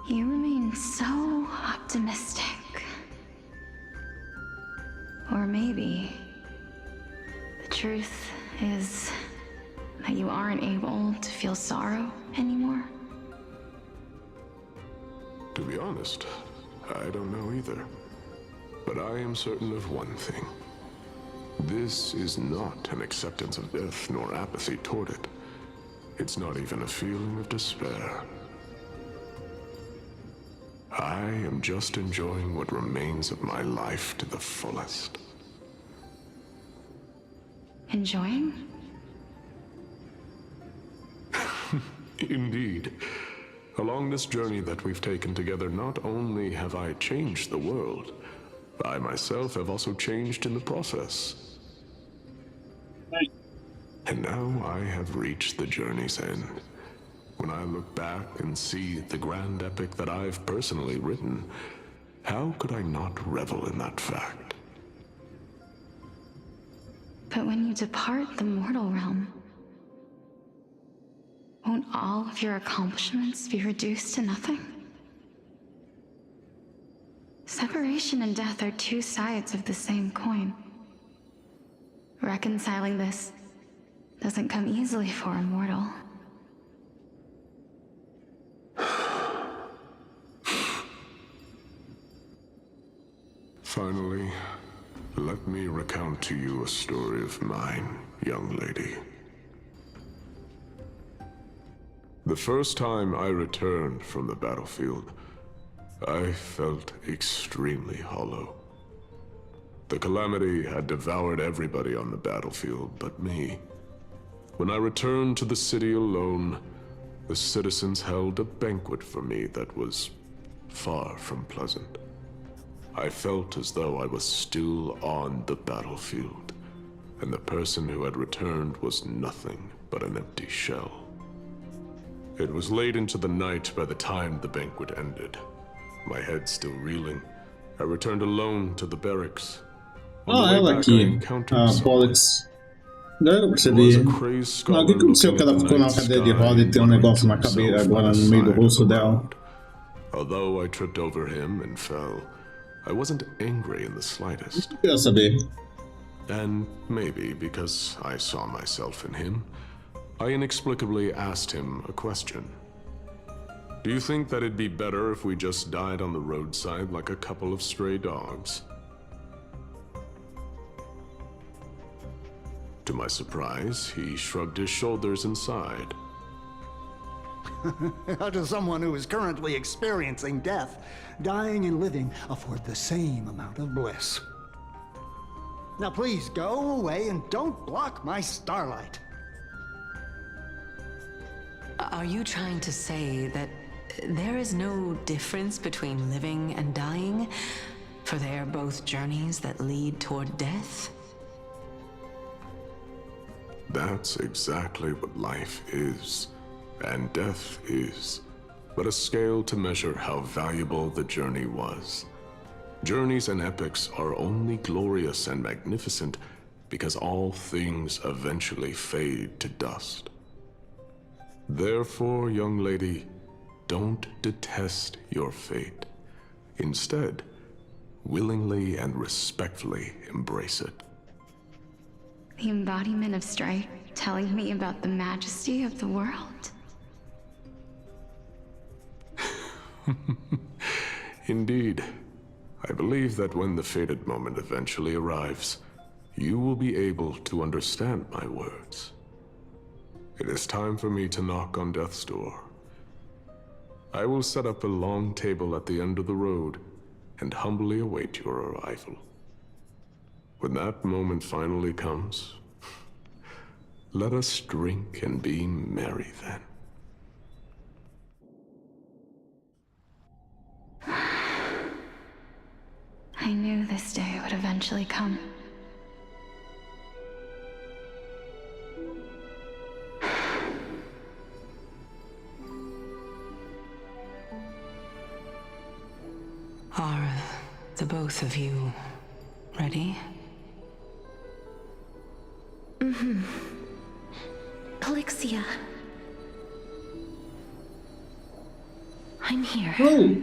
you remain so optimistic. Or maybe the truth is that you aren't able to feel sorrow anymore. To be honest, I don't know either. But I am certain of one thing. This is not an acceptance of death nor apathy toward it. It's not even a feeling of despair. I am just enjoying what remains of my life to the fullest. Enjoying? Indeed. Along this journey that we've taken together, not only have I changed the world, I myself have also changed in the process. And now I have reached the journey's end. When I look back and see the grand epic that I've personally written, how could I not revel in that fact? But when you depart the mortal realm, won't all of your accomplishments be reduced to nothing? Separation and death are two sides of the same coin. Reconciling this doesn't come easily for a mortal. Finally, let me recount to you a story of mine, young lady. The first time I returned from the battlefield, I felt extremely hollow. The calamity had devoured everybody on the battlefield but me. When I returned to the city alone, the citizens held a banquet for me that was far from pleasant. I felt as though I was still on the battlefield, and the person who had returned was nothing but an empty shell. It was late into the night by the time the banquet ended. My head still reeling, I returned alone to the barracks. Ela aqui, a Pollux. Agora eu percebi. Não, o que aconteceu que ela ficou na cadeira de roda e tem um negócio na cabeça agora no meio do rosto dela? Although I tripped over him and fell, I wasn't angry in the slightest. Eu saber. And maybe because I saw myself in him, I inexplicably asked him a question. Do you think that it'd be better if we just died on the roadside like a couple of stray dogs? To my surprise, he shrugged his shoulders and sighed. To someone who is currently experiencing death, dying and living afford the same amount of bliss. Now please go away and don't block my starlight. Are you trying to say that there is no difference between living and dying? For they are both journeys that lead toward death? That's exactly what life is, and death is, but a scale to measure how valuable the journey was. Journeys and epics are only glorious and magnificent because all things eventually fade to dust. Therefore, young lady, don't detest your fate. Instead, willingly and respectfully embrace it. The embodiment of strife telling me about the majesty of the world. Indeed. I believe that when the fated moment eventually arrives, you will be able to understand my words. It is time for me to knock on death's door. I will set up a long table at the end of the road and humbly await your arrival. When that moment finally comes, let us drink and be merry then. I knew this day would eventually come. Are the both of you ready? Mm-hmm. Polixia. I'm here. Oh!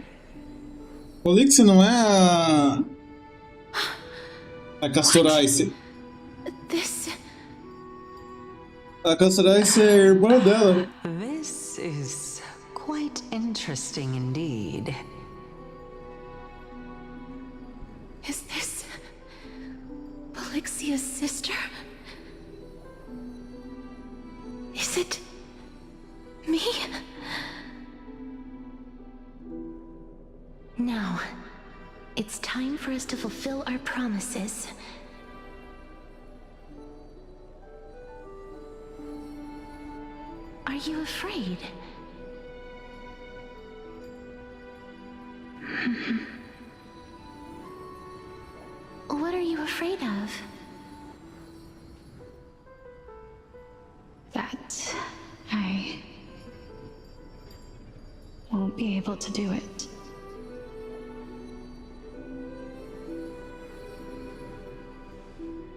Polixia não é a Castorice. This... A Castorice é a irmã dela. This is quite interesting indeed. Is this... Polixia's sister? Is it... me? Now, it's time for us to fulfill our promises. Are you afraid? What are you afraid of? That I won't be able to do it.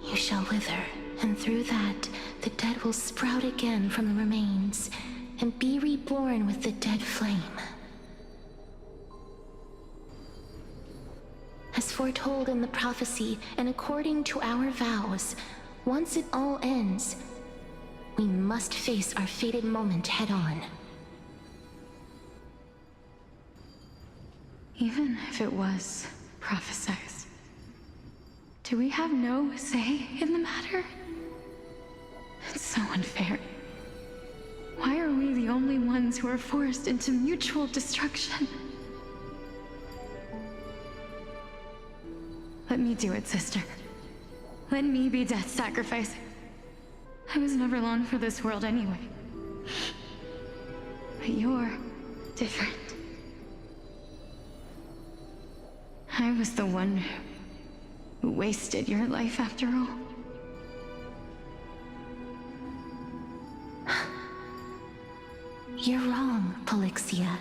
You shall wither, and through that, the dead will sprout again from the remains, and be reborn with the dead flame. As foretold in the prophecy, and according to our vows, once it all ends, we must face our fated moment head-on. Even if it was prophesied, do we have no say in the matter? It's so unfair. Why are we the only ones who are forced into mutual destruction? Let me do it, sister. Let me be death's sacrifice. I was never long for this world anyway. But you're different. I was the one who wasted your life after all. You're wrong, Polixia.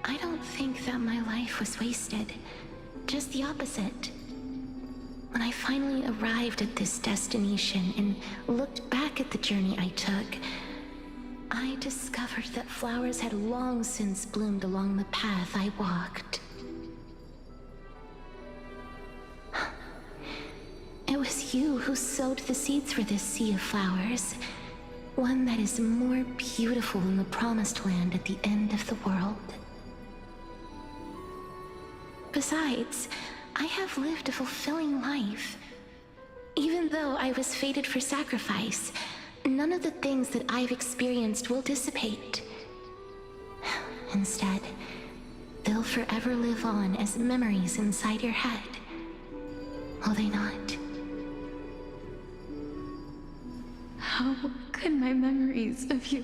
I don't think that my life was wasted. Just the opposite. When I finally arrived at this destination and looked back at the journey I took, I discovered that flowers had long since bloomed along the path I walked. It was you who sowed the seeds for this sea of flowers, one that is more beautiful than the promised land at the end of the world. Besides, I have lived a fulfilling life. Even though I was fated for sacrifice, none of the things that I've experienced will dissipate. Instead, they'll forever live on as memories inside your head. Will they not? How could my memories of you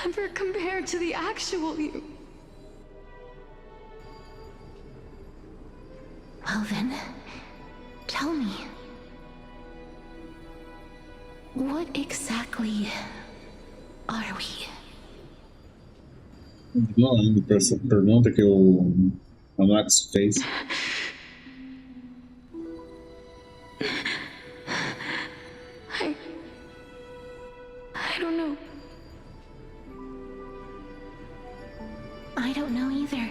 ever compare to the actual you? Well then, tell me. What exactly are we? Não lembro dessa pergunta que o Max fez. I don't know. I don't know either.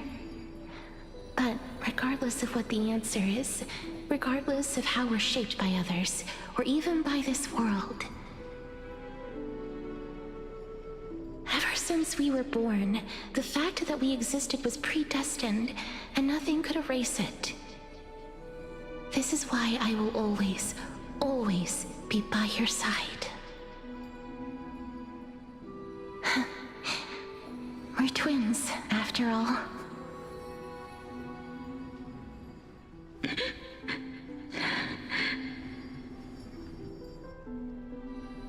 But regardless of what the answer is, regardless of how we're shaped by others, or even by this world, ever since we were born, the fact that we existed was predestined, and nothing could erase it. This is why I will always, always be by your side. We're twins, after all.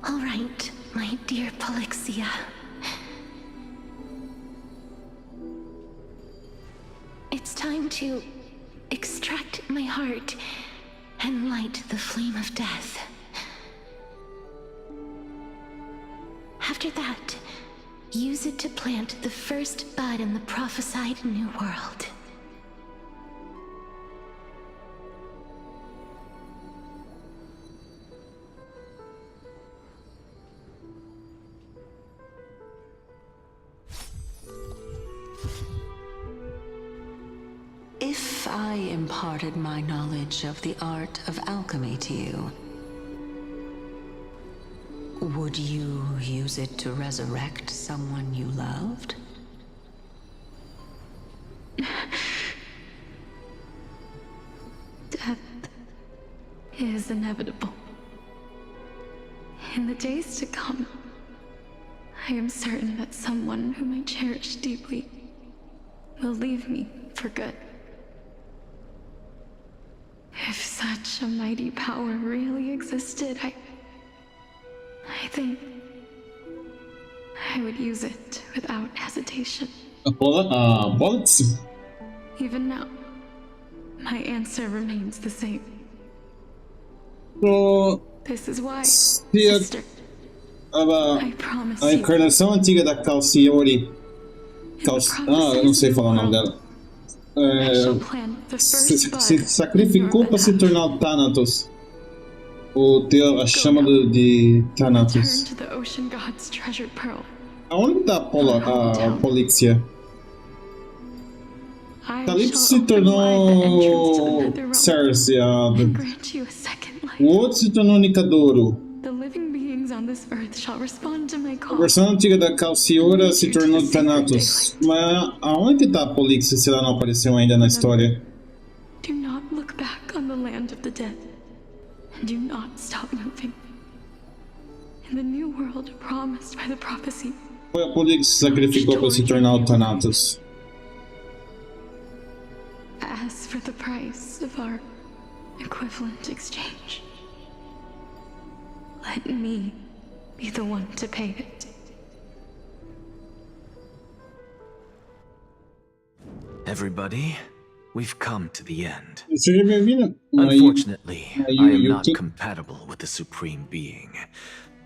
All right, my dear Polixia. It's time to extract my heart and light the flame of death. After that, use it to plant the first bud in the prophesied new world. If I imparted my knowledge of the art of alchemy to you, would you use it to resurrect someone you loved? Death is inevitable. In the days to come, I am certain that someone whom I cherish deeply will leave me for good. If such a mighty power really existed, I think I would use it without hesitation. Even now, my answer remains the same. This is why, sister, I promise a encarnação antiga da Calciori. Eu não sei falar o nome dela. Se sacrificou para se tornar o Thanatos. Ou ter a chama de Thanatos. Aonde está a Polixia? Calypso se tornou Cersei. O outro se tornou Nicadoro. A versão antiga da Calciora se tornou Thanatos. Mas aonde está a Polixia se ela não apareceu ainda na história? Do not look back on the land of the dead. And do not stop moving. In the new world promised by the prophecy. Foi a Polixia que se sacrificou para se tornar o Thanatos. price of our equivalent exchange. Let me be the one to pay it. Everybody, we've come to the end. Seja bem-vindo. Unfortunately, Aí I am eu not tenho- compatible with the Supreme Being,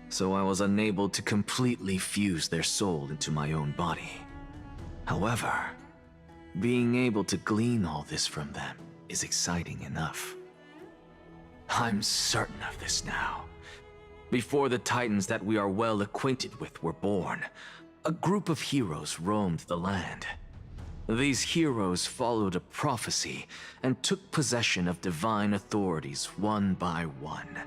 so I was unable to completely fuse their soul into my own body. However, being able to glean all this from them is exciting enough. I'm certain of this now. Before the Titans that we are well acquainted with were born, a group of heroes roamed the land. These heroes followed a prophecy and took possession of divine authorities one by one,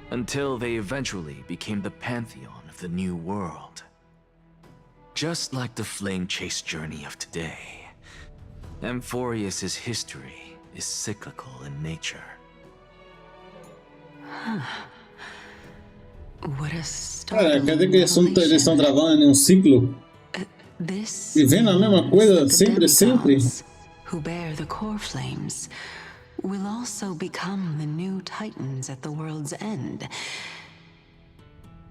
until they eventually became the pantheon of the new world. Just like the flame chase journey of today, Ampherous' history is cyclical in nature. What a Cara, startling quer dizer que eles estão travando em um ciclo? This Vivendo a mesma coisa sempre, sempre? demigods who bear the core flames will also become the new Titans at the world's end,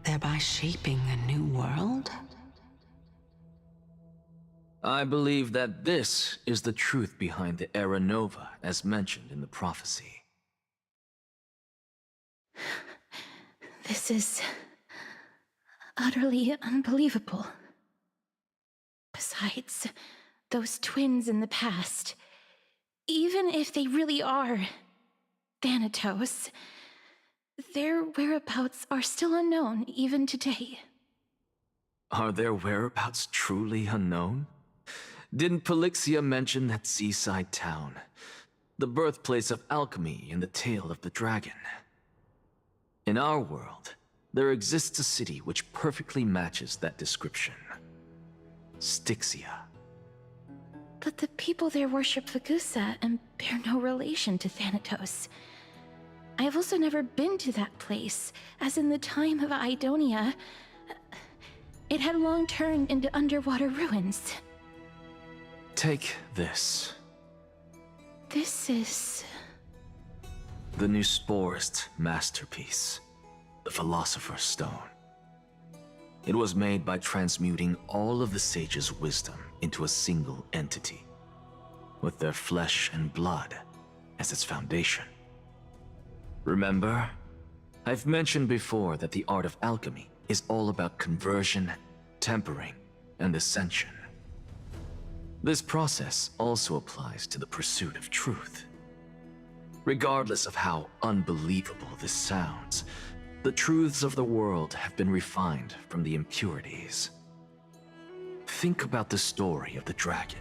thereby shaping a new world? I believe that this is the truth behind the Era Nova as mentioned in the prophecy. This is utterly unbelievable. Besides, those twins in the past, even if they really are Thanatos, their whereabouts are still unknown even today. Are their whereabouts truly unknown? Didn't Polixia mention that seaside town, the birthplace of alchemy and the tale of the dragon? In our world, there exists a city which perfectly matches that description. Styxia. But the people there worship Fagusa and bear no relation to Thanatos. I have also never been to that place, as in the time of Idonia, it had long turned into underwater ruins. Take this. This is... The new Sporist masterpiece, the Philosopher's Stone. It was made by transmuting all of the sages' wisdom into a single entity, with their flesh and blood as its foundation. Remember, I've mentioned before that the art of alchemy is all about conversion, tempering, and ascension. This process also applies to the pursuit of truth. Regardless of how unbelievable this sounds, the truths of the world have been refined from the impurities. Think about the story of the dragon.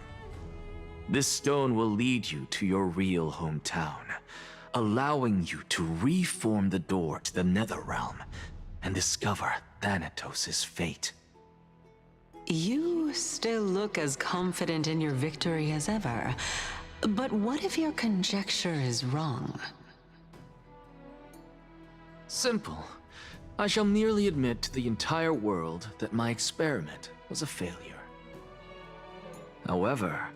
This stone will lead you to your real hometown, allowing you to reform the door to the Netherrealm and discover Thanatos' fate. You still look as confident in your victory as ever. But what if your conjecture is wrong? Simple. I shall merely admit to the entire world that my experiment was a failure. However,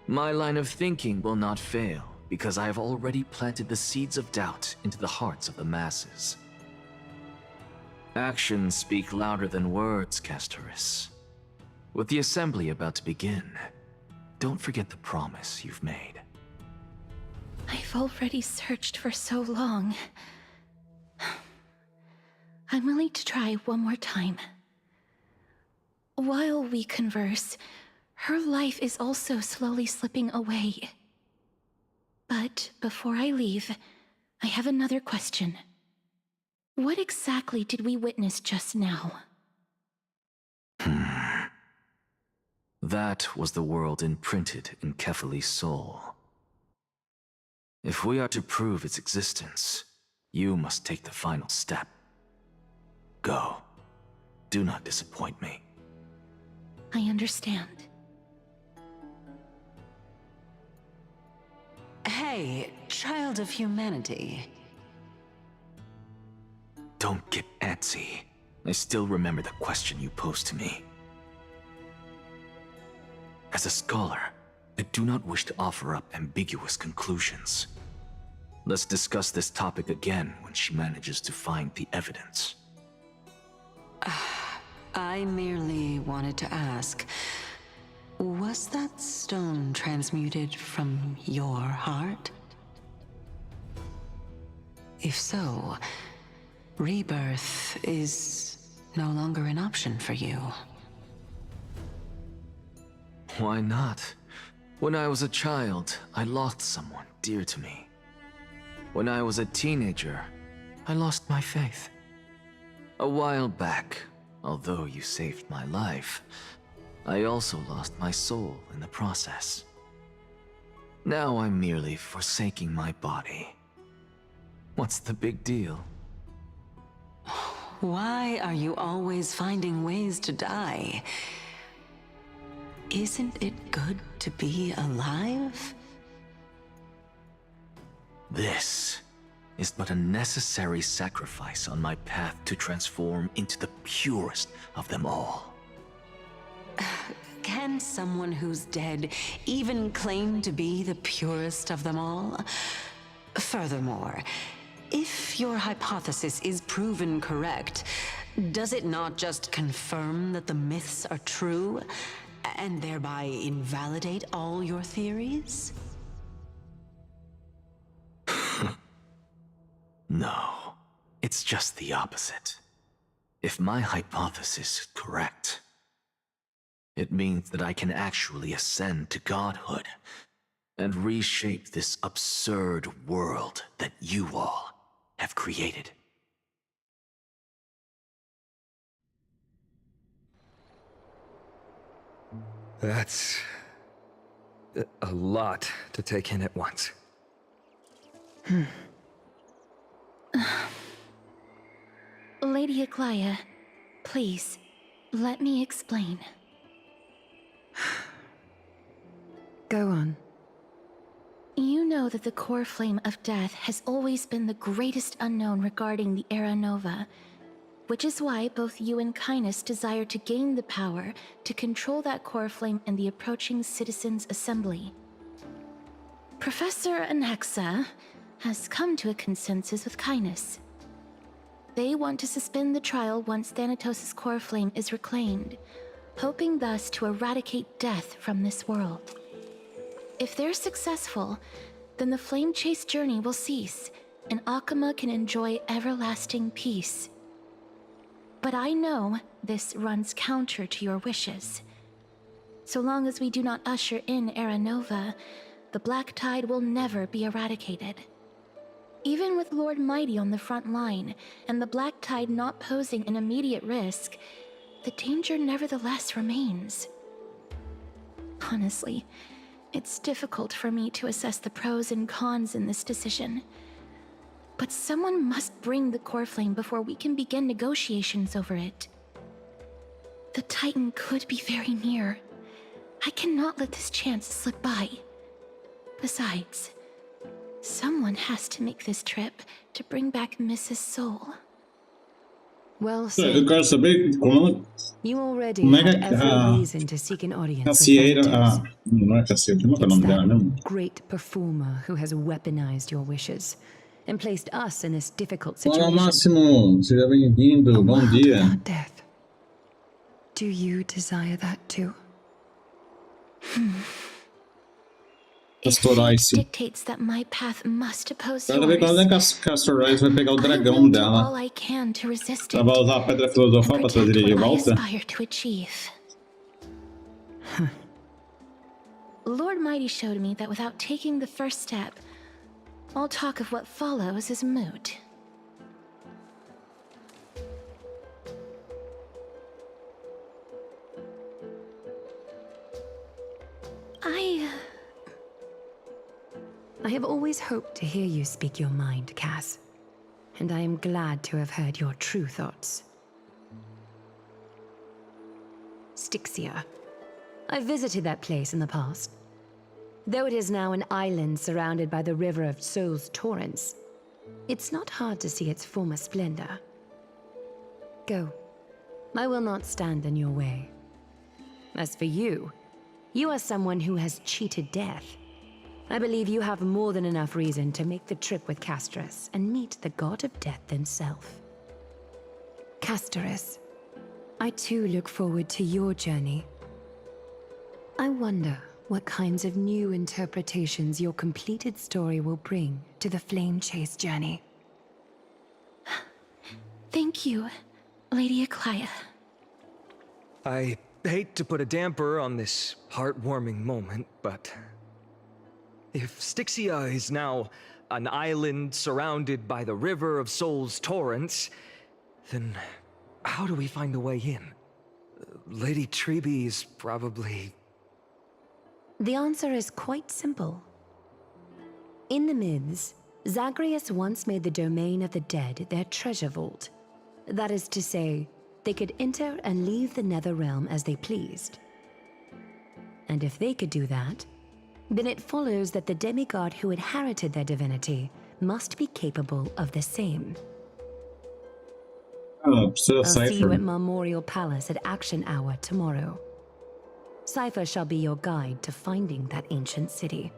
my line of thinking will not fail because I have already planted the seeds of doubt into the hearts of the masses. Actions speak louder than words, Castoris. With the assembly about to begin, don't forget the promise you've made. I've already searched for so long. I'm willing to try one more time. While we converse, her life is also slowly slipping away. But before I leave, I have another question. What exactly did we witness just now? That was the world imprinted in Kefali's soul. If we are to prove its existence, you must take the final step. Go. Do not disappoint me. I understand. Hey, child of humanity. Don't get antsy. I still remember the question you posed to me. As a scholar, I do not wish to offer up ambiguous conclusions. Let's discuss this topic again when she manages to find the evidence. I merely wanted to ask, was that stone transmuted from your heart? If so, rebirth is no longer an option for you. Why not? When I was a child, I lost someone dear to me. When I was a teenager, I lost my faith. A while back, although you saved my life, I also lost my soul in the process. Now I'm merely forsaking my body. What's the big deal? Why are you always finding ways to die? Isn't it good to be alive? This is but a necessary sacrifice on my path to transform into the purest of them all. Can someone who's dead even claim to be the purest of them all? Furthermore, if your hypothesis is proven correct, does it not just confirm that the myths are true, and thereby invalidate all your theories? No, it's just the opposite. If my hypothesis is correct, it means that I can actually ascend to godhood and reshape this absurd world that you all have created. That's a lot to take in at once. Lady Aglaia, please, let me explain. Go on. You know that the core flame of death has always been the greatest unknown regarding the Era Nova, which is why both you and Kindness desire to gain the power to control that core flame in the approaching Citizens' Assembly. Professor Anaxa has come to a consensus with Kindness. They want to suspend the trial once Thanatos' core flame is reclaimed, hoping thus to eradicate death from this world. If they're successful, then the flame chase journey will cease, and Akama can enjoy everlasting peace. But I know this runs counter to your wishes. So long as we do not usher in Era Nova, the Black Tide will never be eradicated. Even with Lord Mighty on the front line, and the Black Tide not posing an immediate risk, the danger nevertheless remains. Honestly, it's difficult for me to assess the pros and cons in this decision. But someone must bring the core flame before we can begin negotiations over it. The Titan could be very near. I cannot let this chance slip by. Besides, someone has to make this trip to bring back Mrs. Soul. Well Eu quero saber como You é had que every reason to seek an audience with Cacieira, Thanatos. não é Cacieira, como é que é o nome dela mesmo? Great performer who has weaponized your wishes and placed us in this difficult Olá, situation. Máximo, seja bem-vindo, bom dia. Death. Do you desire that too? Castor Ice. Dictates that my path must oppose Quero ver quando é que a Castor Ice vai pegar o dragão dela. all I can to resist it. Ela vai usar a pedra filosofal para trazer ele de What I volta? aspire to achieve. Lord Mighty showed me that without taking the first step, all talk of what follows is moot. I have always hoped to hear you speak your mind, Cass. And I am glad to have heard your true thoughts. Styxia. I visited that place in the past. Though it is now an island surrounded by the river of Soul's torrents, it's not hard to see its former splendor. Go. I will not stand in your way. As for you, You are someone who has cheated death. I believe you have more than enough reason to make the trip with Casterus and meet the god of death himself. Casterus, I too look forward to your journey. I wonder what kinds of new interpretations your completed story will bring to the Flame Chase journey. Thank you, Lady Aklia. I hate to put a damper on this heartwarming moment, but if Styxia is now an island surrounded by the River of Souls torrents, then how do we find a way in? Lady Trebe is probably... The answer is quite simple. In the myths, Zagreus once made the domain of the dead their treasure vault. That is to say, they could enter and leave the nether realm as they pleased. And if they could do that, then it follows that the demigod who inherited their divinity must be capable of the same. Oh, so I'll see you at Cypher. Memorial Palace at Action Hour tomorrow. Cypher shall be your guide to finding that ancient city.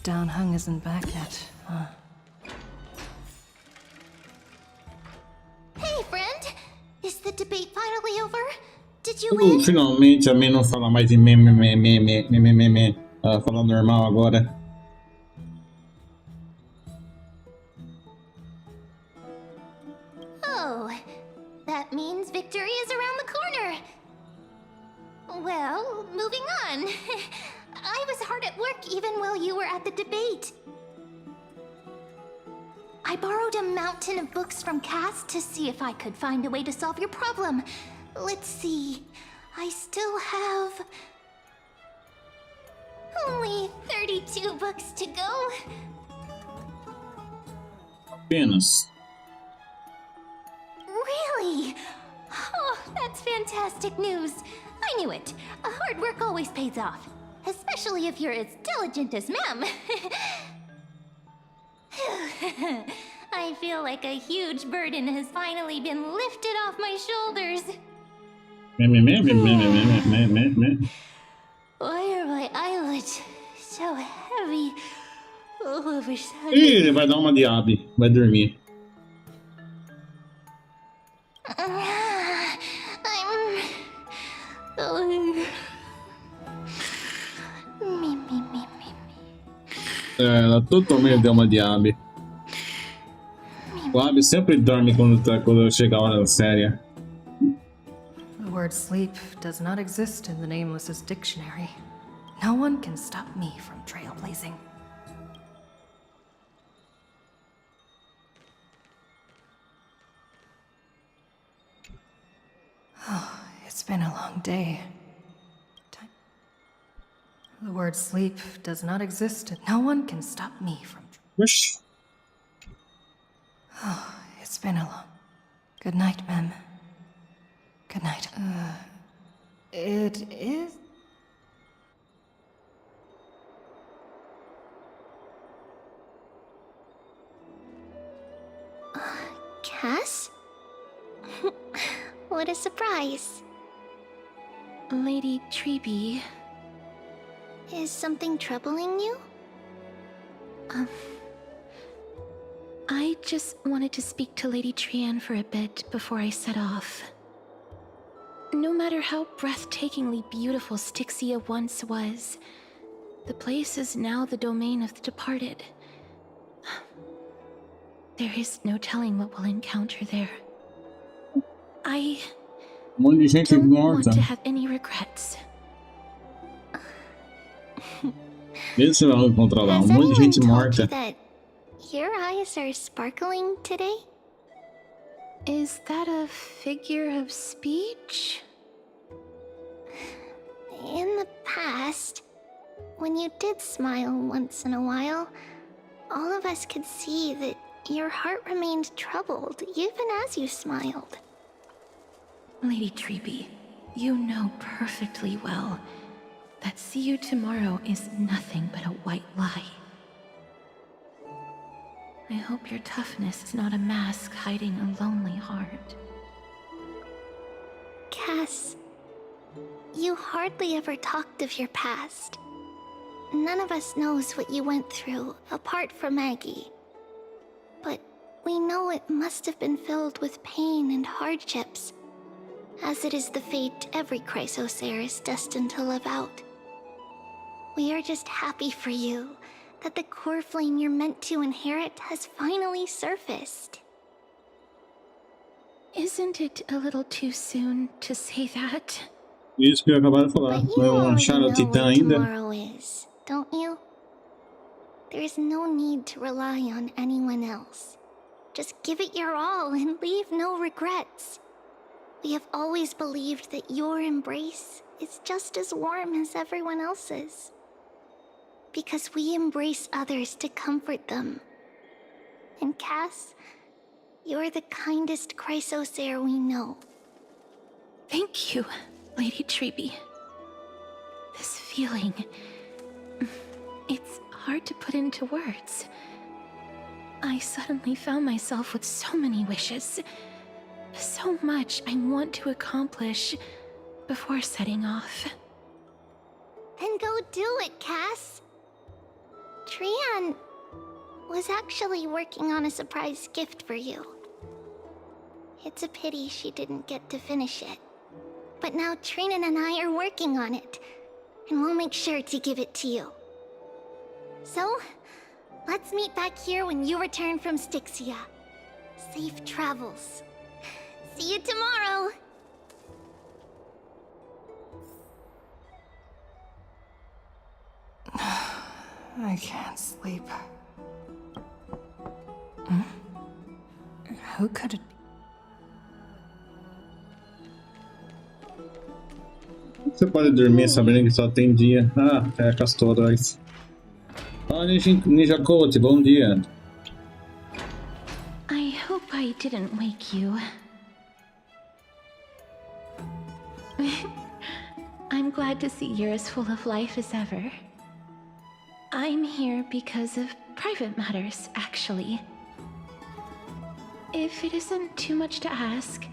Downhung isn't back yet, huh? Hey, friend! Is the debate finally over? Did you win? Finalmente a mim não fala mais de meme. Ela fala normal agora. Oh, that means victory is around the corner. Well, moving on. I was hard at work even while you were at the debate. I borrowed a mountain of books from Cass to see if I could find a way to solve your problem. Let's see. I still have only 32 books to go. Apenas. Really? Oh, that's fantastic news. I knew it. Hard work always pays off. Especially if you're as diligent as Ma'am. I feel like a huge burden has finally been lifted off my shoulders. Why are my eyelids so heavy all of a sudden? Ih, ele vai dar uma de Abby. Vai dormir. Ela totalmente deu uma de Abby. O Abby sempre dorme quando chega a hora séria. The word sleep does not exist in the Nameless's dictionary. No one can stop me from trailblazing. Oh, it's been a long day. The word sleep does not exist. No one can stop me from... Wish. Oh, it's been a long... Good night, Mem. Good night. It is... Cass? What a surprise. Lady Trebe... Is something troubling you? I just wanted to speak to Lady Trian for a bit before I set off. No matter how breathtakingly beautiful Styxia once was, the place is now the domain of the departed. There is no telling what we'll encounter there. I monte de gente don't morta. want to have any regrets. Esse vai encontrar lá, monte de gente morta. That your eyes are sparkling today? Is that a figure of speech? In the past, when you did smile once in a while, all of us could see that your heart remained troubled even as you smiled. Lady Trebe, you know perfectly well that see you tomorrow is nothing but a white lie. I hope your toughness is not a mask hiding a lonely heart. Cass, you hardly ever talked of your past. None of us knows what you went through, apart from Maggie. But we know it must have been filled with pain and hardships, as it is the fate every Chrysos heir is destined to live out. We are just happy for you that the core flame you're meant to inherit has finally surfaced. Isn't it a little too soon to say that? Isso que eu acabei de falar. But you Não already acharam o know Titã what ainda? tomorrow is, don't you? There's no need to rely on anyone else. Just give it your all and leave no regrets. We have always believed that your embrace is just as warm as everyone else's. Because we embrace others to comfort them. And Cass, you're the kindest Chrysos heir we know. Thank you, Lady Treby. This feeling... it's hard to put into words. I suddenly found myself with so many wishes. So much I want to accomplish before setting off. Then go do it, Cass. Trian was actually working on a surprise gift for you. It's a pity she didn't get to finish it. But now Trinan and I are working on it, and we'll make sure to give it to you. So, let's meet back here when you return from Styxia. Safe travels. See you tomorrow! I can't sleep. Hmm? Who could it be? Você pode dormir sabendo que só tem dia. Ah, é Castoróis. Ah, Ninja Coach, bom dia. I hope I didn't wake you. I'm glad to see you're as full of life as ever. I'm here because of private matters, actually. If it isn't too much to ask,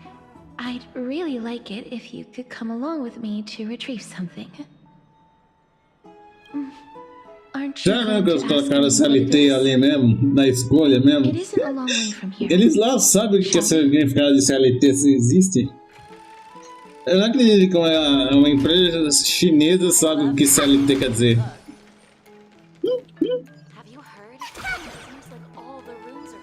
I'd really like it if you could come along with me to retrieve something. Aren't you Já going que to eles ask colocaram me essa what it LT is? ali mesmo, na escolha mesmo? It isn't a long way from here. Eles lá sabem o que é o significado de CLT, se existe. Eu não acredito que uma empresa chinesa sabe o que CLT quer dizer. Have you heard? It seems like all the rooms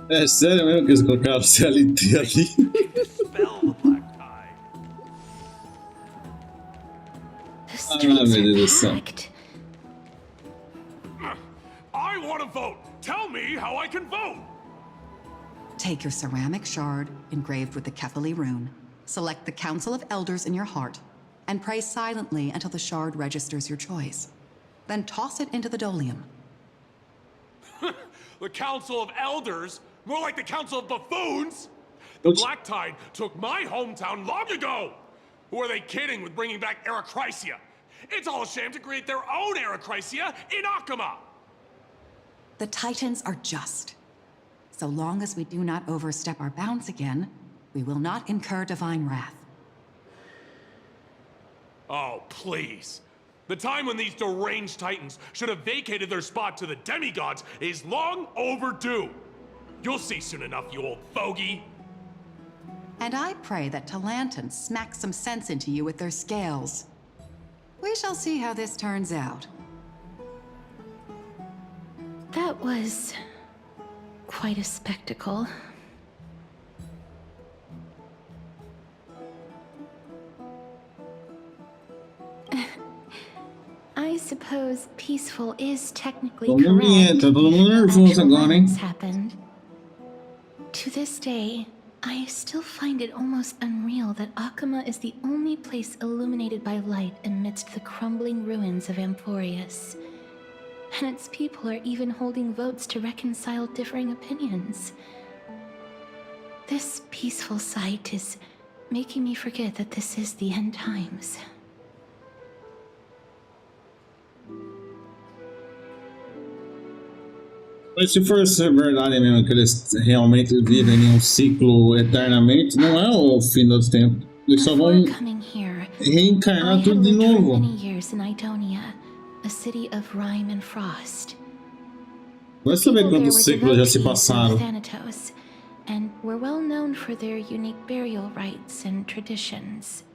are... É sério mesmo que eles colocaram CLT ali? Ah, meu Deus do céu. I want to vote. Tell me how I can vote. Take your ceramic shard engraved with the Kefali rune, select the Council of Elders in your heart, and pray silently until the shard registers your choice. Then toss it into the Dolium. The Council of Elders? More like the Council of Buffoons? The Black Tide took my hometown long ago! Who are they kidding with bringing back Arachrysia? It's all a sham to create their own Arachrysia in Akama! The Titans are just. So long as we do not overstep our bounds again, we will not incur divine wrath. Oh, please. The time when these deranged Titans should have vacated their spot to the demigods is long overdue. You'll see soon enough, you old fogey. And I pray that Talanton smacks some sense into you with their scales. We shall see how this turns out. That was quite a spectacle. I suppose peaceful is technically correct. Todo mundo nervoso agora, hein? Happened. To this day, I still find it almost unreal that Akama is the only place illuminated by light amidst the crumbling ruins of Ampherous. And its people are even holding votes to reconcile differing opinions. This peaceful sight is making me forget that this is the end times. Mas se for ser verdade mesmo que eles realmente vivem em um ciclo eternamente, não é o fim dos tempos. Eles só vão reencarnar tudo de novo. Many years in Idonia, a city of rime and frost. Vai saber quantos ciclos já se passaram. Thanatos, and were well known for their unique burial rites and traditions.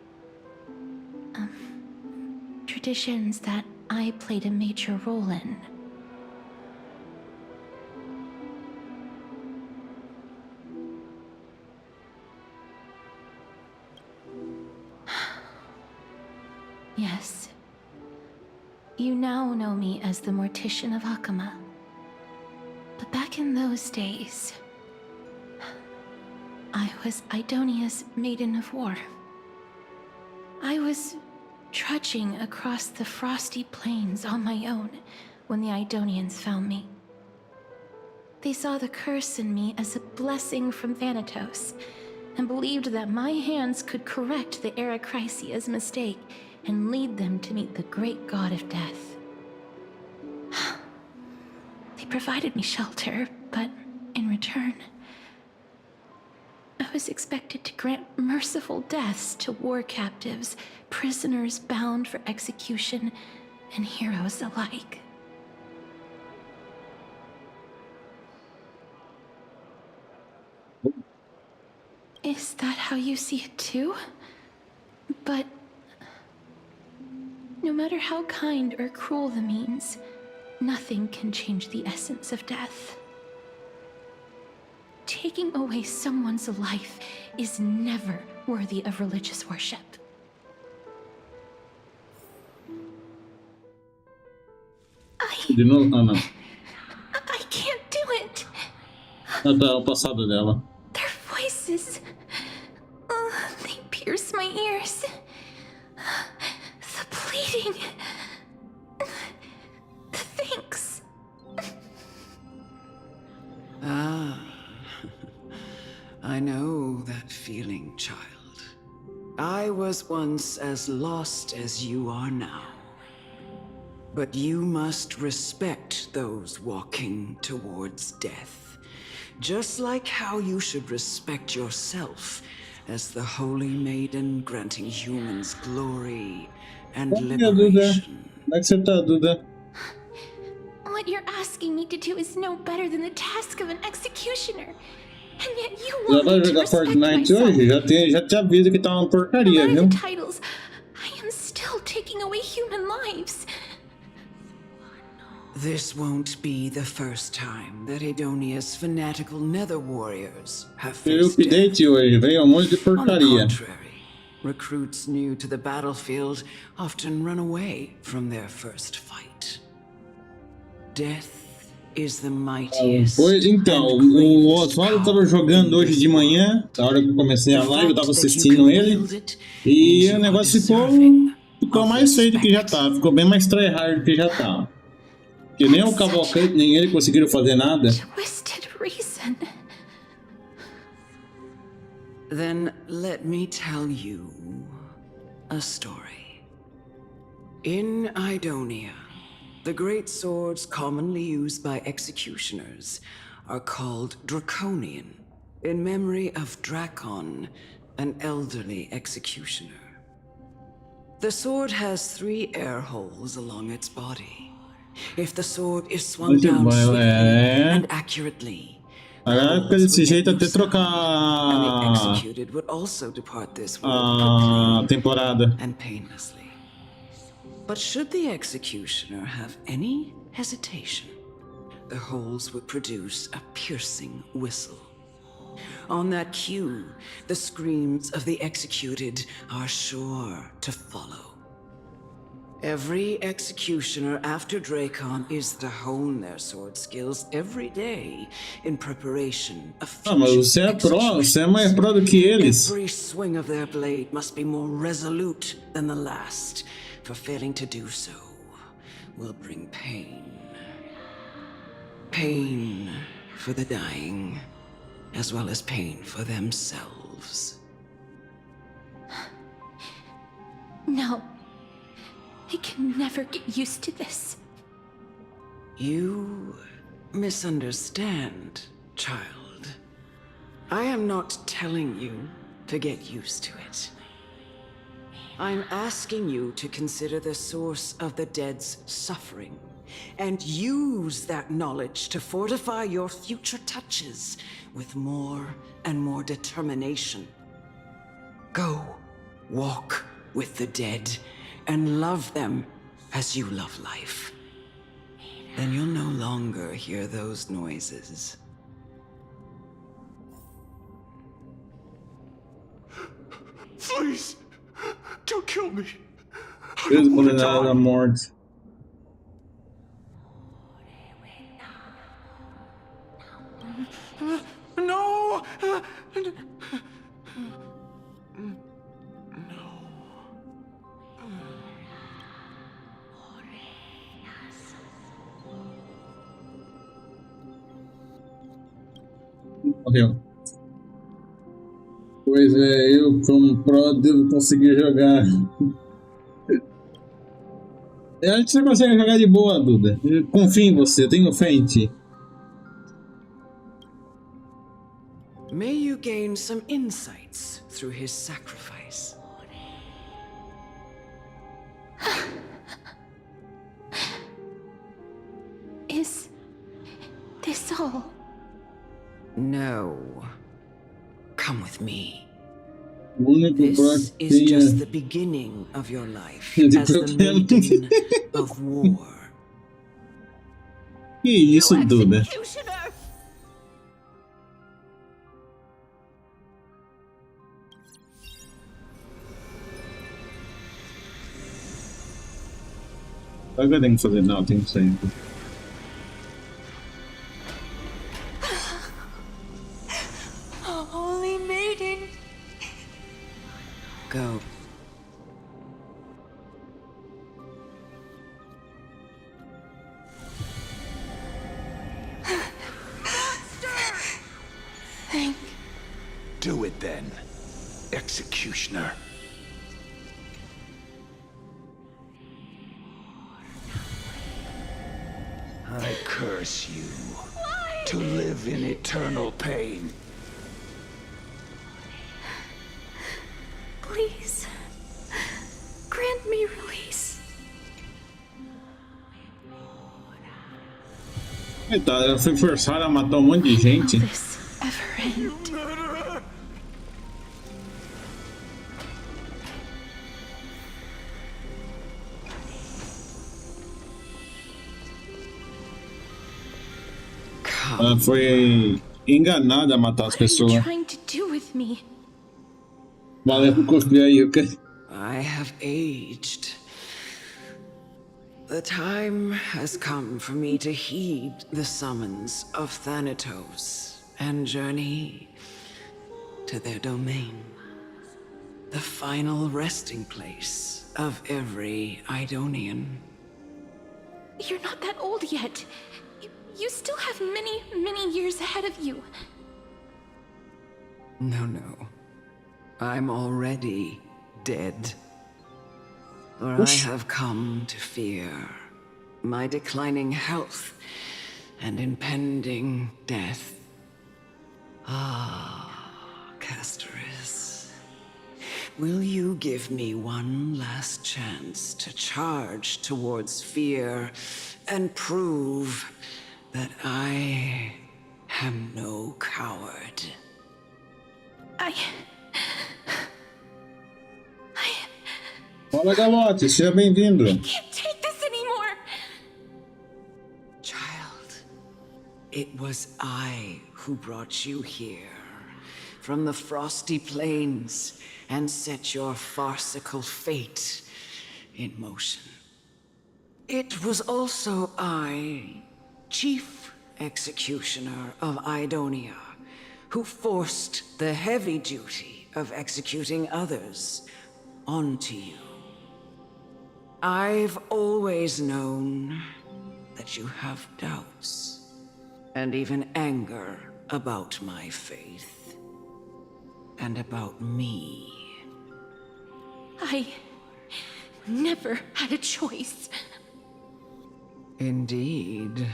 Traditions that I played a major role in. Yes. You now know me as the Mortician of Hakama. But back in those days, I was Idonia's Maiden of War. I was trudging across the frosty plains on my own when the Idonians found me. They saw the curse in me as a blessing from Thanatos, and believed that my hands could correct the Arachrysia's mistake and lead them to meet the great god of death. They provided me shelter, but in return, I was expected to grant merciful deaths to war captives, prisoners bound for execution, and heroes alike. Is that how you see it too? But no matter how kind or cruel the means, nothing can change the essence of death. Taking away someone's life is never worthy of religious worship. De novo? Ah, não. I can't do it. Ah, tá, é o passado dela. Their voices, they pierce my ears. The pleading, the thanks. Ah, I know that feeling, child. I was once as lost as you are now. But you must respect those walking towards death, just like how you should respect yourself as the Holy Maiden granting humans glory and liberation. What you're asking me to do is no better than the task of an executioner. And yet you want me to respect myself. Hoje? Já te aviso que tá uma porcaria, viu? The titles, I am still taking away human lives. This won't be the first time that Idonia's fanatical nether warriors have faced death. Hoje, veio um monte de porcaria. On the contrary, recruits new to the battlefield often run away from their first fight. Death is the mightiest. Pois então, o Osvaldo estava jogando hoje de manhã, na hora que eu comecei a live, eu estava assistindo ele, e o negócio ficou mais feio do que já tá, ficou bem mais tryhard do que já tá. Que nem o Cavalcante, nem ele conseguiram fazer nada. Twisted reason. Then let me tell you a story. In Idonia, the great swords commonly used by executioners are called Draconian, in memory of Drakon, an elderly executioner. The sword has 3 air holes along its body. If the sword is swung down swiftly and accurately, agora desse jeito até trocar a temporada. And painlessly. But should the executioner have any hesitation, the holes would produce a piercing whistle. On that cue, the screams of the executed are sure to follow. Every executioner after Drakon is to hone their sword skills every day in preparation of future mas você é pro, você é mais pro do que eles. Every swing of their blade must be more resolute than the last, for failing to do so will bring pain. Pain for the dying, as well as pain for themselves. No. I can never get used to this. You misunderstand, child. I am not telling you to get used to it. I'm asking you to consider the source of the dead's suffering, and use that knowledge to fortify your future touches with more and more determination. Go, walk with the dead, and love them as you love life. Then you'll no longer hear those noises. Please, don't kill me. Deus condenado à morte. No! Morreu. Pois é, eu como pro devo conseguir jogar. A gente só consegue jogar de boa, Duda. Eu confio em você, eu tenho fé em ti. May you gain some insights through his sacrifice. Is this all? No. Come with me. This is just the beginning of your life as the maiden of war. Que isso, Duda? Sabe o que eu tenho que fazer? Não, eu tenho que sair. Holy maiden. Go. Do it then, executioner. I curse you to live in eternal pain. Please, grant me release. Coitada, ela foi forçada a matar um monte de gente. Ever end? Ela foi enganada a matar as pessoas. Trying to do with me? Valeu por confiar aí, ok? I have aged. The time has come for me to heed the summons of Thanatos and journey to their domain. The final resting place of every Idonian. You're not that old yet. You still have many, many years ahead of you. No. I'm already dead. For I have come to fear my declining health and impending death. Ah, Castoris. Will you give me one last chance to charge towards fear and prove that I am no coward? Fala, Galote, seja bem-vindo. Can't take this anymore. Child, it was I who brought you here from the frosty plains and set your farcical fate in motion. It was also I, Chief Executioner of Idonia, who forced the heavy duty of executing others onto you. I've always known that you have doubts and even anger about my faith and about me. never had a choice. Indeed.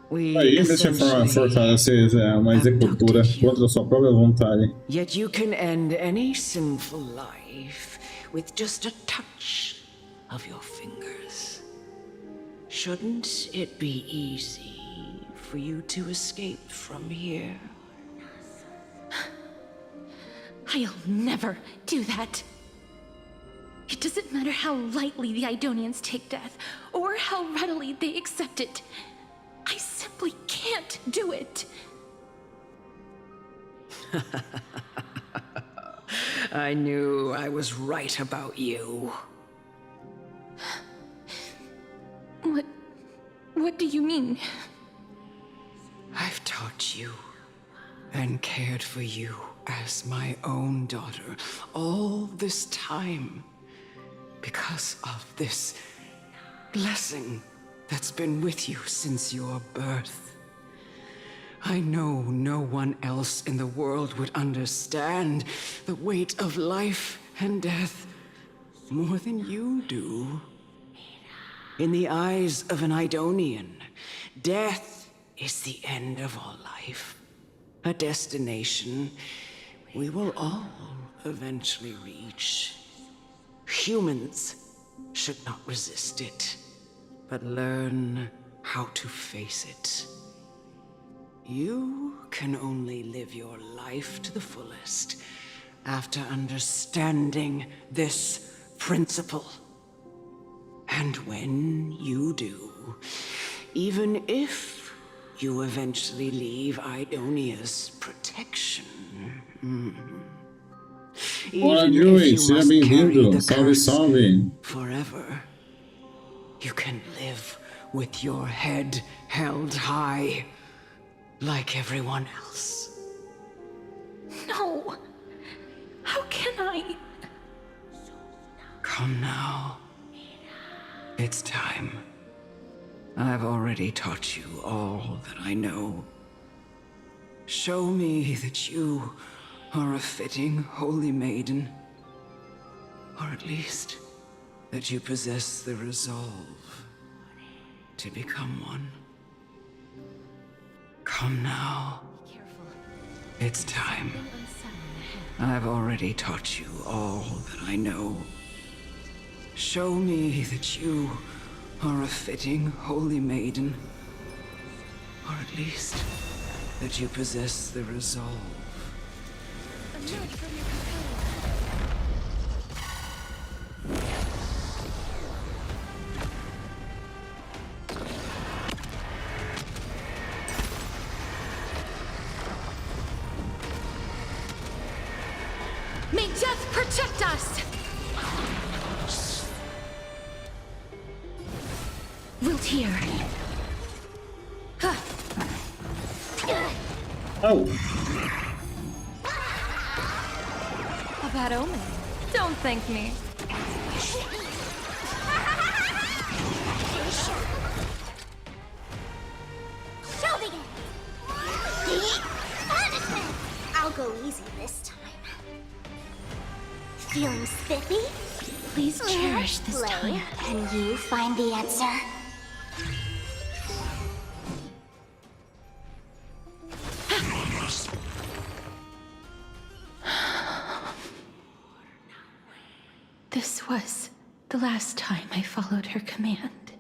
We Aí, deixa eu fortalecer uma executora contra sua própria vontade. Yet you can end any sinful life with just a touch of your fingers. Shouldn't it be easy for you to escape from here? I'll never do that. It doesn't matter how lightly the Idonians take death, or how readily they accept it. I simply can't do it. I knew I was right about you. What do you mean? I've taught you and cared for you as my own daughter all this time because of this blessing that's been with you since your birth. I know no one else in the world would understand the weight of life and death more than you do. In the eyes of an Idonian, death is the end of all life. A destination we will all eventually reach. Humans should not resist it, but learn how to face it. You can only live your life to the fullest after understanding this principle. And when you do, even if you eventually leave Idonia's protection, Olá, Joey, seja bem-vindo. Salve, salve. Forever, you can live with your head held high, like everyone else. No! How can I? Come now. It's time. I've already taught you all that I know. Show me that you are a fitting holy maiden. Or at least, that you possess the resolve to become one. Come now. It's time. I've already taught you all that I know. Show me that you are a fitting holy maiden. Or at least, that you possess the resolve to... May death protect us! Wilt hear. Oh. A bad omen. Don't thank me. Show begin. I'll go easy this time. Feeling spiffy? Please cherish this Play, time. and you find the answer. This was the last time I followed her command.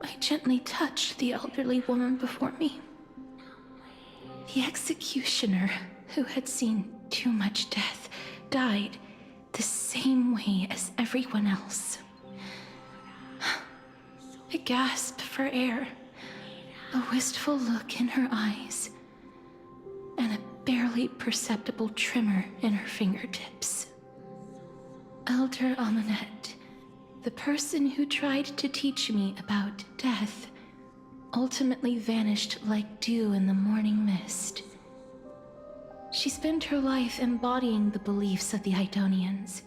I gently touched the elderly woman before me. The executioner, who had seen too much death, died the same way as everyone else. I gasped for air, a wistful look in her eyes, and a barely perceptible tremor in her fingertips. Elder Amunet, the person who tried to teach me about death, ultimately vanished like dew in the morning mist. She spent her life embodying the beliefs of the Idonians,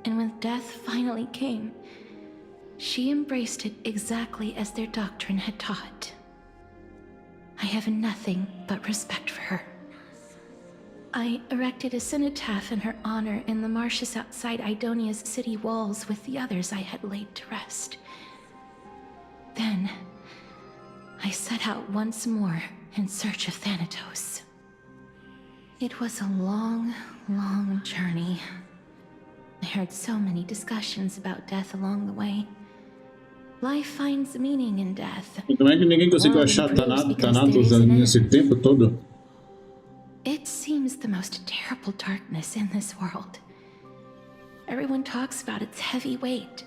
and when death finally came, she embraced it exactly as their doctrine had taught. I have nothing but respect for her. I erected a cenotaph in her honor in the marshes outside Idonia's city walls with the others I had laid to rest. Then, I set out once more in search of Thanatos. It was a long, long journey. I heard so many discussions about death along the way. Life finds meaning in death. Como é que ninguém conseguiu achar Thanatos nesse tempo todo? It seems the most terrible darkness in this world. Everyone talks about its heavy weight.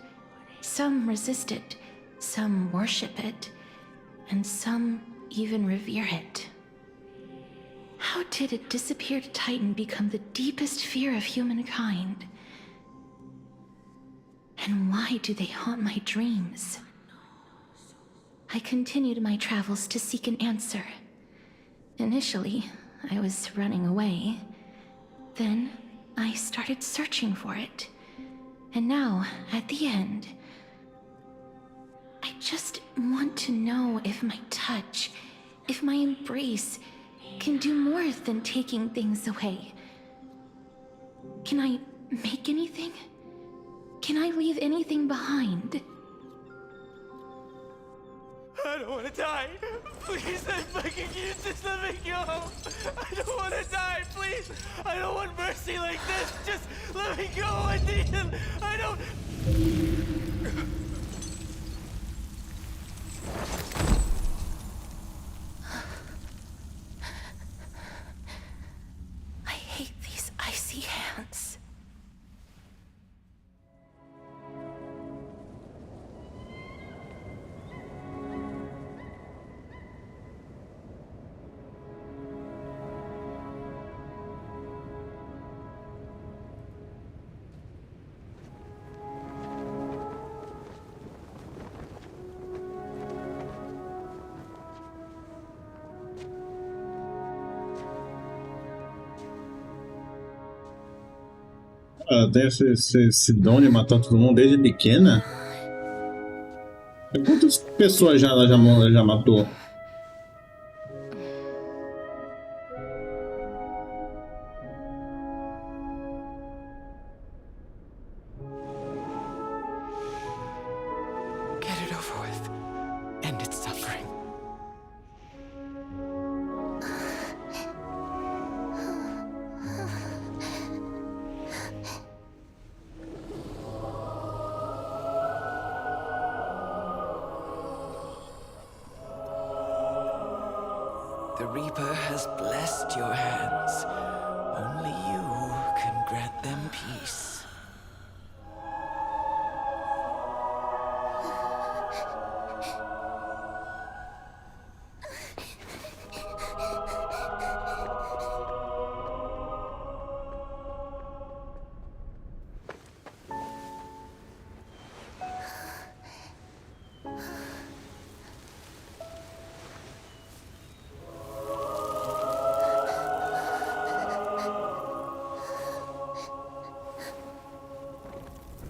Some resist it, some worship it, and some even revere it. How did a disappeared Titan become the deepest fear of humankind? And why do they haunt my dreams? I continued my travels to seek an answer. Initially, I was running away. Then, I started searching for it. And now, at the end, I just want to know if my touch, if my embrace, can do more than taking things away. Can I make anything? Can I leave anything behind? I don't want to die. Please, I'm begging you, just let me go. I don't want to die, please. I don't want mercy like this. Just let me go, I don't... I hate these icy hands. Ela tem esse dom de matar todo mundo desde pequena? Quantas pessoas ela já matou? Get it over with. End its suffering. The Reaper has blessed your hands. Only you can grant them peace.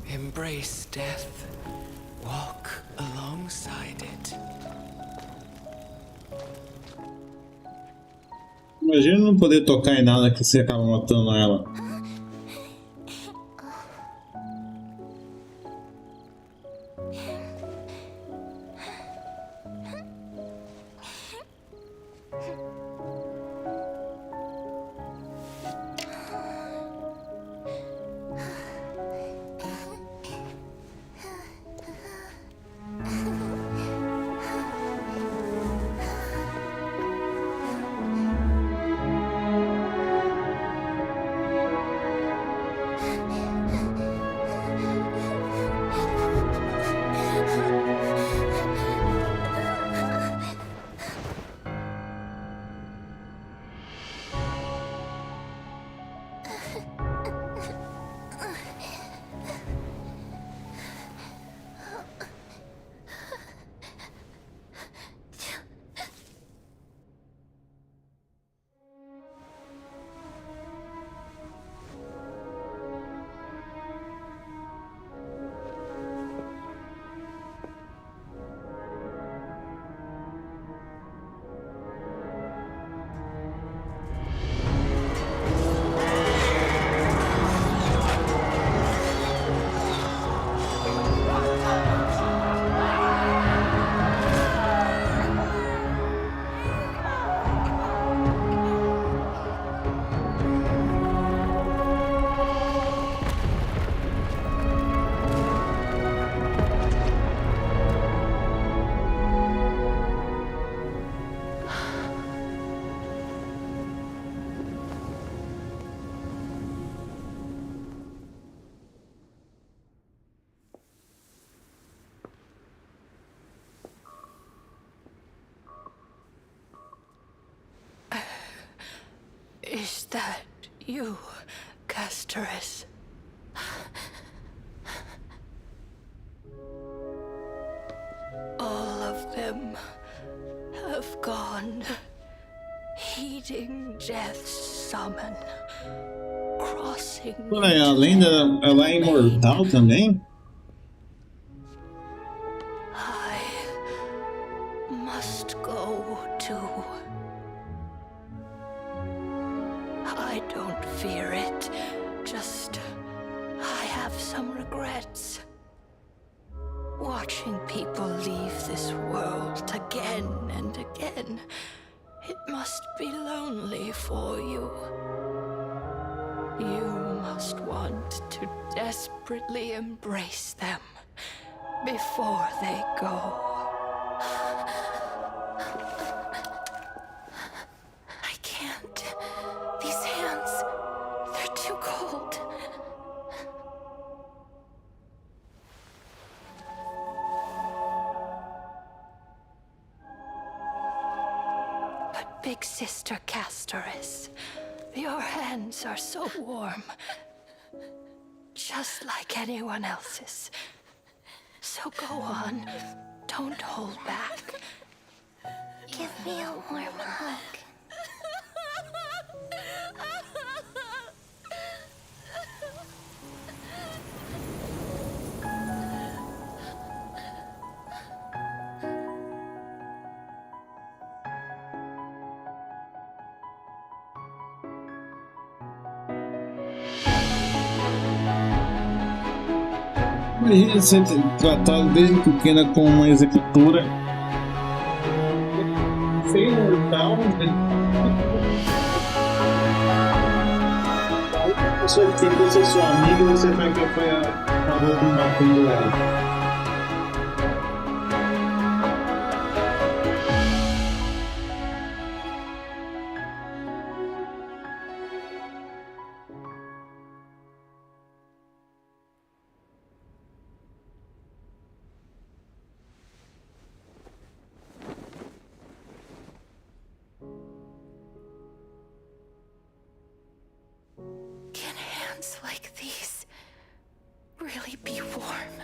Embrace death. Walk alongside it. Imagina não poder tocar em nada que você acaba matando ela. Is that you, Casterus? All of them have gone, heeding death's summon, crossing. Peraí, a lenda ela é imortal também? I must go too. I don't fear it, just I have some regrets. Watching people leave this world again and again, it must be lonely for you. You must want to desperately embrace them before they go. I can't. These hands, they're too cold. But Big Sister Casterus, your hands are so warm. Just like anyone else's. So go on. Don't hold back. Give me a warm hug. Imagina ser tratado desde pequena como uma executora. Ser imortal. A pessoa que tem que ser sua amiga, você vai que foi acabou combatendo ela. Can hands like these really be warm?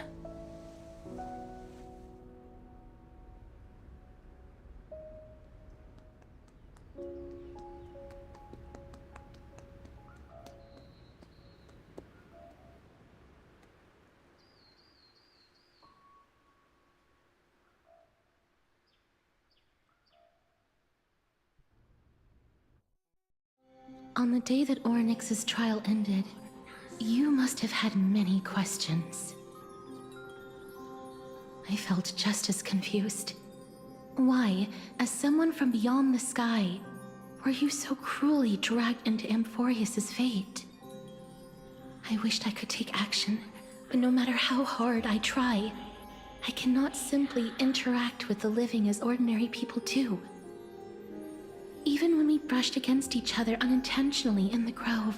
On the day that Orynyx's trial ended, you must have had many questions. I felt just as confused. Why, as someone from beyond the sky, were you so cruelly dragged into Ampherous's fate? I wished I could take action, but no matter how hard I try, I cannot simply interact with the living as ordinary people do. Even when we brushed against each other unintentionally in the grove,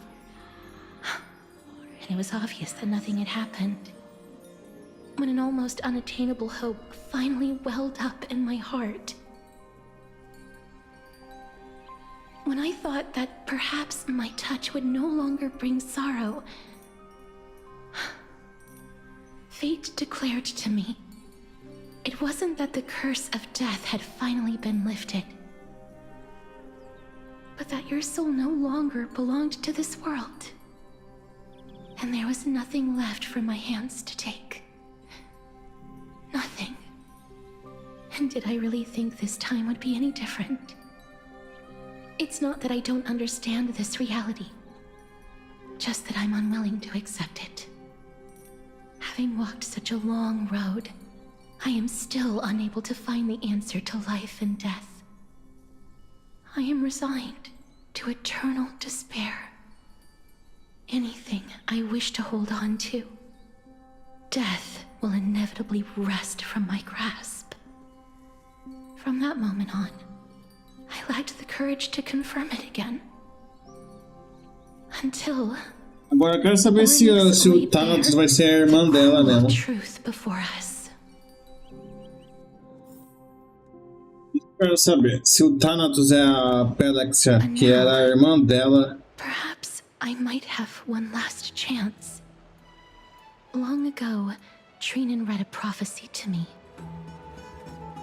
and it was obvious that nothing had happened. When an almost unattainable hope finally welled up in my heart. When I thought that perhaps my touch would no longer bring sorrow, fate declared to me, it wasn't that the curse of death had finally been lifted, but that your soul no longer belonged to this world. And there was nothing left for my hands to take. Nothing. And did I really think this time would be any different? It's not that I don't understand this reality, just that I'm unwilling to accept it. Having walked such a long road, I am still unable to find the answer to life and death. I am resigned to eternal despair. Anything I wish to hold on to, death will inevitably wrest from my grasp. From that moment on, I lacked the courage to confirm it again. Until... Agora eu quero saber se o Thanatos vai ser a irmã dela mesmo. Truth before us. Quero saber se o Thanatos é a Pelexia, que era a irmã dela. Perhaps I might have one last chance. Long ago, Trinan read a prophecy to me.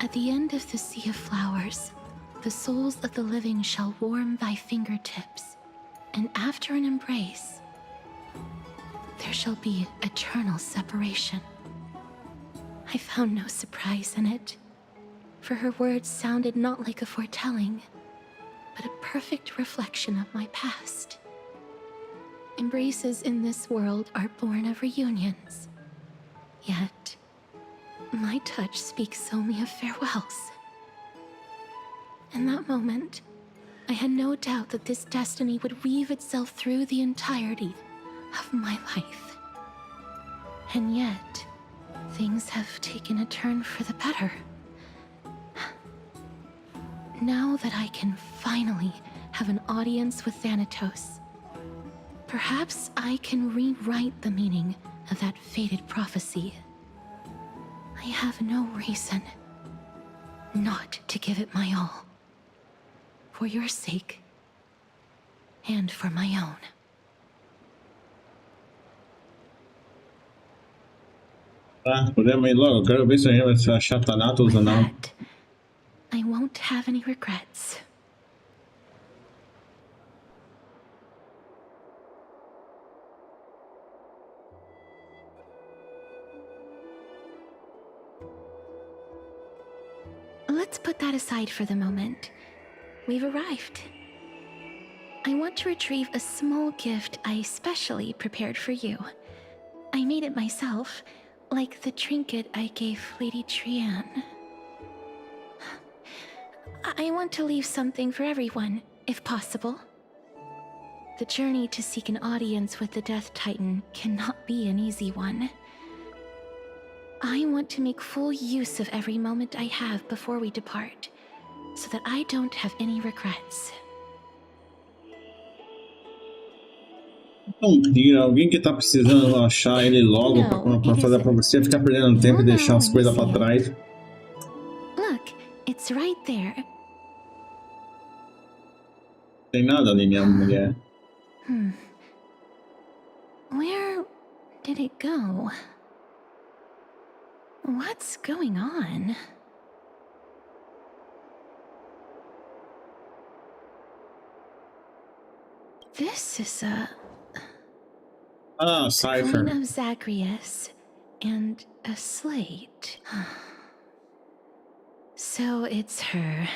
At the end of the Sea of Flowers, the souls of the living shall warm thy fingertips, and after an embrace, there shall be eternal separation. I found no surprise in it, for her words sounded not like a foretelling, but a perfect reflection of my past. Embraces in this world are born of reunions. Yet, my touch speaks only of farewells. In that moment, I had no doubt that this destiny would weave itself through the entirety of my life. And yet, things have taken a turn for the better. Now that I can finally have an audience with Thanatos, perhaps I can rewrite the meaning of that fated prophecy. I have no reason not to give it my all. For your sake, and for my own. Tá, podemos ir logo. Eu quero ver se a gente vai achar Thanatos ou não. I won't have any regrets. Let's put that aside for the moment. We've arrived. I want to retrieve a small gift I specially prepared for you. I made it myself, like the trinket I gave Lady Trian. I want to leave something for everyone, if possible. The journey to seek an audience with the Death Titan cannot be an easy one. I want to make full use of every moment I have before we depart, so that I don't have any regrets. Então, alguém que tá precisando achar ele logo pra fazer a profecia, ficar perdendo tempo e deixar as coisas pra trás. Look, it's right there. Tem nada ali, minha mulher. Where did it go? What's going on? This is a cipher. coin of Zagreus and a slate. So it's her.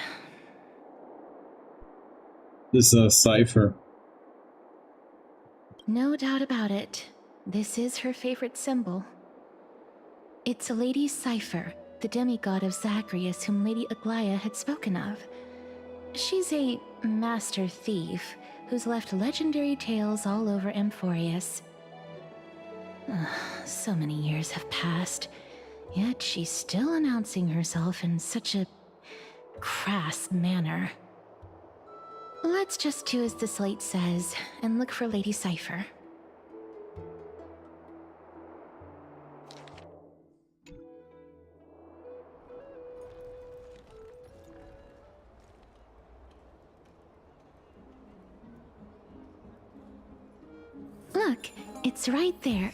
This is a cipher. No doubt about it. This is her favorite symbol. It's a lady's cipher, the demigod of Zagreus whom Lady Aglaia had spoken of. She's a master thief who's left legendary tales all over Ampherous. So many years have passed, yet she's still announcing herself in such a crass manner. Let's just do as the slate says and look for Lady Cipher. Look, it's right there.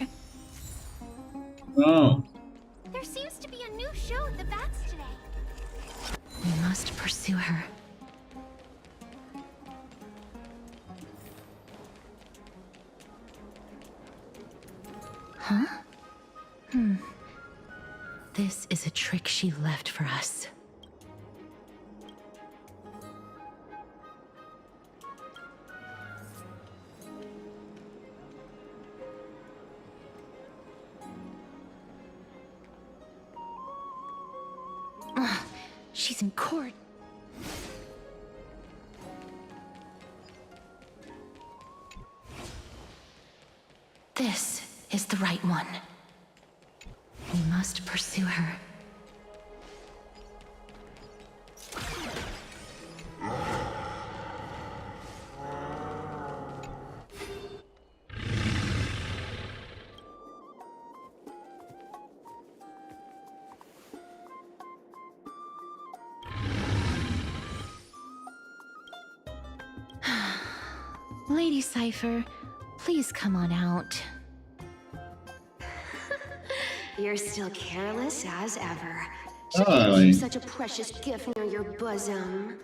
Oh. There seems to be a new show at the Bats today. We must pursue her. Huh? This is a trick she left for us. She's in court. This is the right one. We must pursue her. Lady Cypher, please come on out. You're still careless as ever. Should give you such a precious gift near your bosom.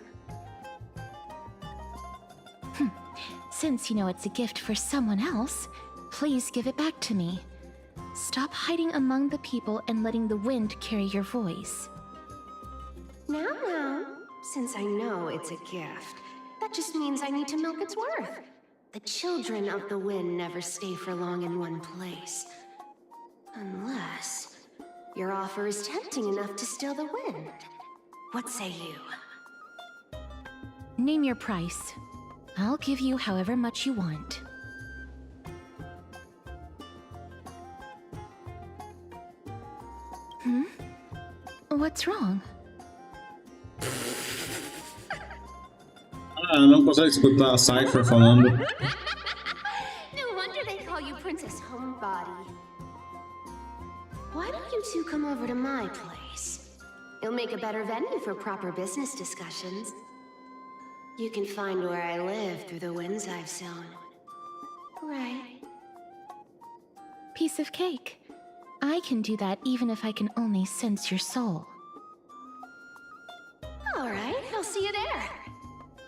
Since you know it's a gift for someone else, please give it back to me. Stop hiding among the people and letting the wind carry your voice. Now, since I know it's a gift, that just means I need to milk its worth. The children of the wind never stay for long in one place. Unless your offer is tempting enough to still the wind. What say you? Name your price. I'll give you however much you want. What's wrong? Não consegue escutar a Cypher falando. No wonder they call you Princess Homebody. Why don't you two come over to my place? It'll make a better venue for proper business discussions. You can find where I live through the winds I've sown. Right. Piece of cake. I can do that even if I can only sense your soul. All right, I'll see you there.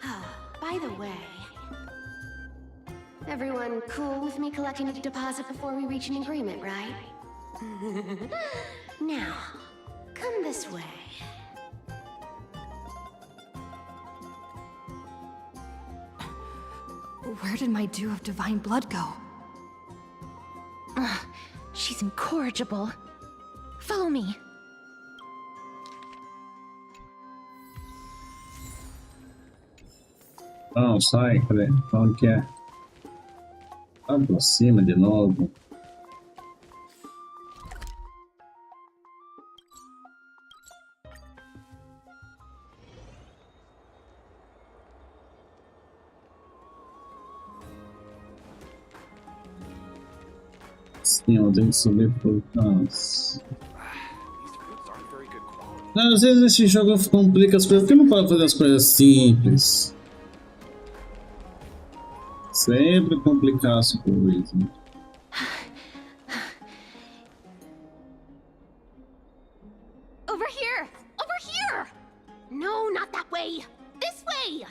Oh, by the way, everyone cool with me collecting a deposit before we reach an agreement, right? Now, come this way. Where did my dew of divine blood go? She's incorrigible. Follow me. Não, sai, cadê? Onde que é? Lá pra cima de novo. Sim, eu tenho que subir por trás. Não, às vezes esse jogo complica as coisas. Por que não pode fazer as coisas simples? Sempre complicar as coisas. Over here! Over here! No, not that way! This way!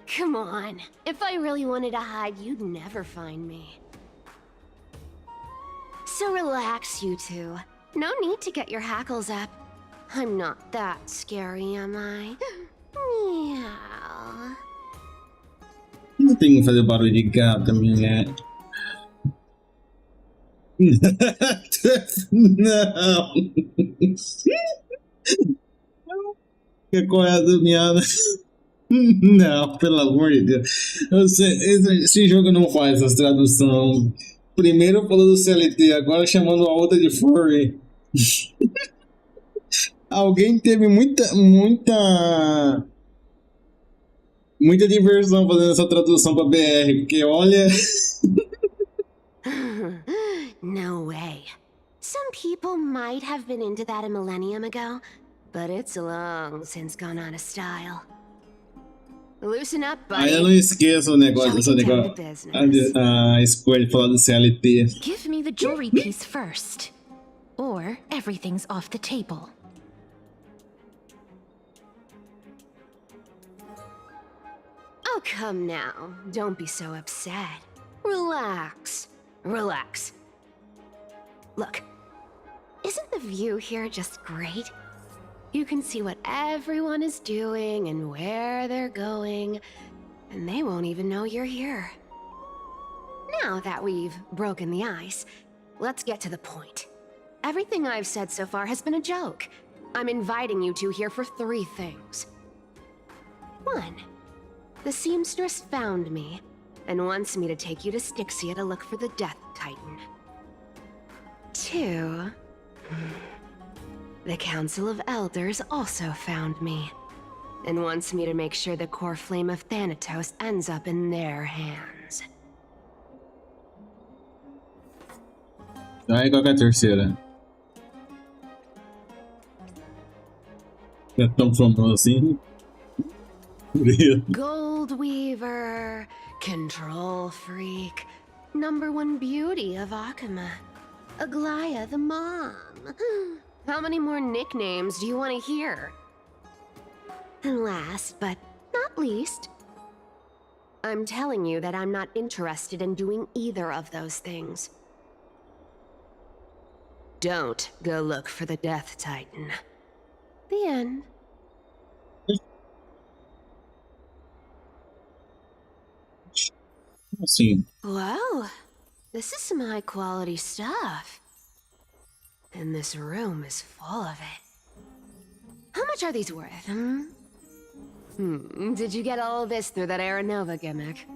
Come on. If I really wanted to hide, you'd never find me. So relax, you two. No need to get your hackles up. I'm not that scary, am I? Meow. Não tem que fazer barulho de gato, mulher. Não. Que correndo, minha. Não, pelo amor de Deus. Esse jogo não faz essas traduções. Primeiro falou do CLT, agora chamando a outra de furry. Alguém teve muita diversão fazendo essa tradução para BR, porque olha. No way. Some people might have been into that a millennium ago, but it's long since gone out of style. Loosen up, buddy. Aí eu não esqueço o negócio, a escolha de falar do CLT. Give me the jewelry piece first, or everything's off the table. Oh, come now. Don't be so upset. Relax. Relax. Look, isn't the view here just great? You can see what everyone is doing and where they're going, and they won't even know you're here. Now that we've broken the ice, let's get to the point. Everything I've said so far has been a joke. I'm inviting you two here for 3 things. 1. The seamstress found me and wants me to take you to Styxia to look for the Death Titan. 2. The Council of Elders also found me and wants me to make sure the core flame of Thanatos ends up in their hands. Aí qual que é a terceira? É tão famoso assim? Gold weaver, control freak, #1 beauty of Akuma, Aglaya the mom. How many more nicknames do you want to hear? And last but not least, I'm telling you that I'm not interested in doing either of those things. Don't go look for the Death Titan. The end. Assim. Wow, this is some high-quality stuff. And this room is full of it. How much are these worth, Did you get all this through that Aranova gimmick?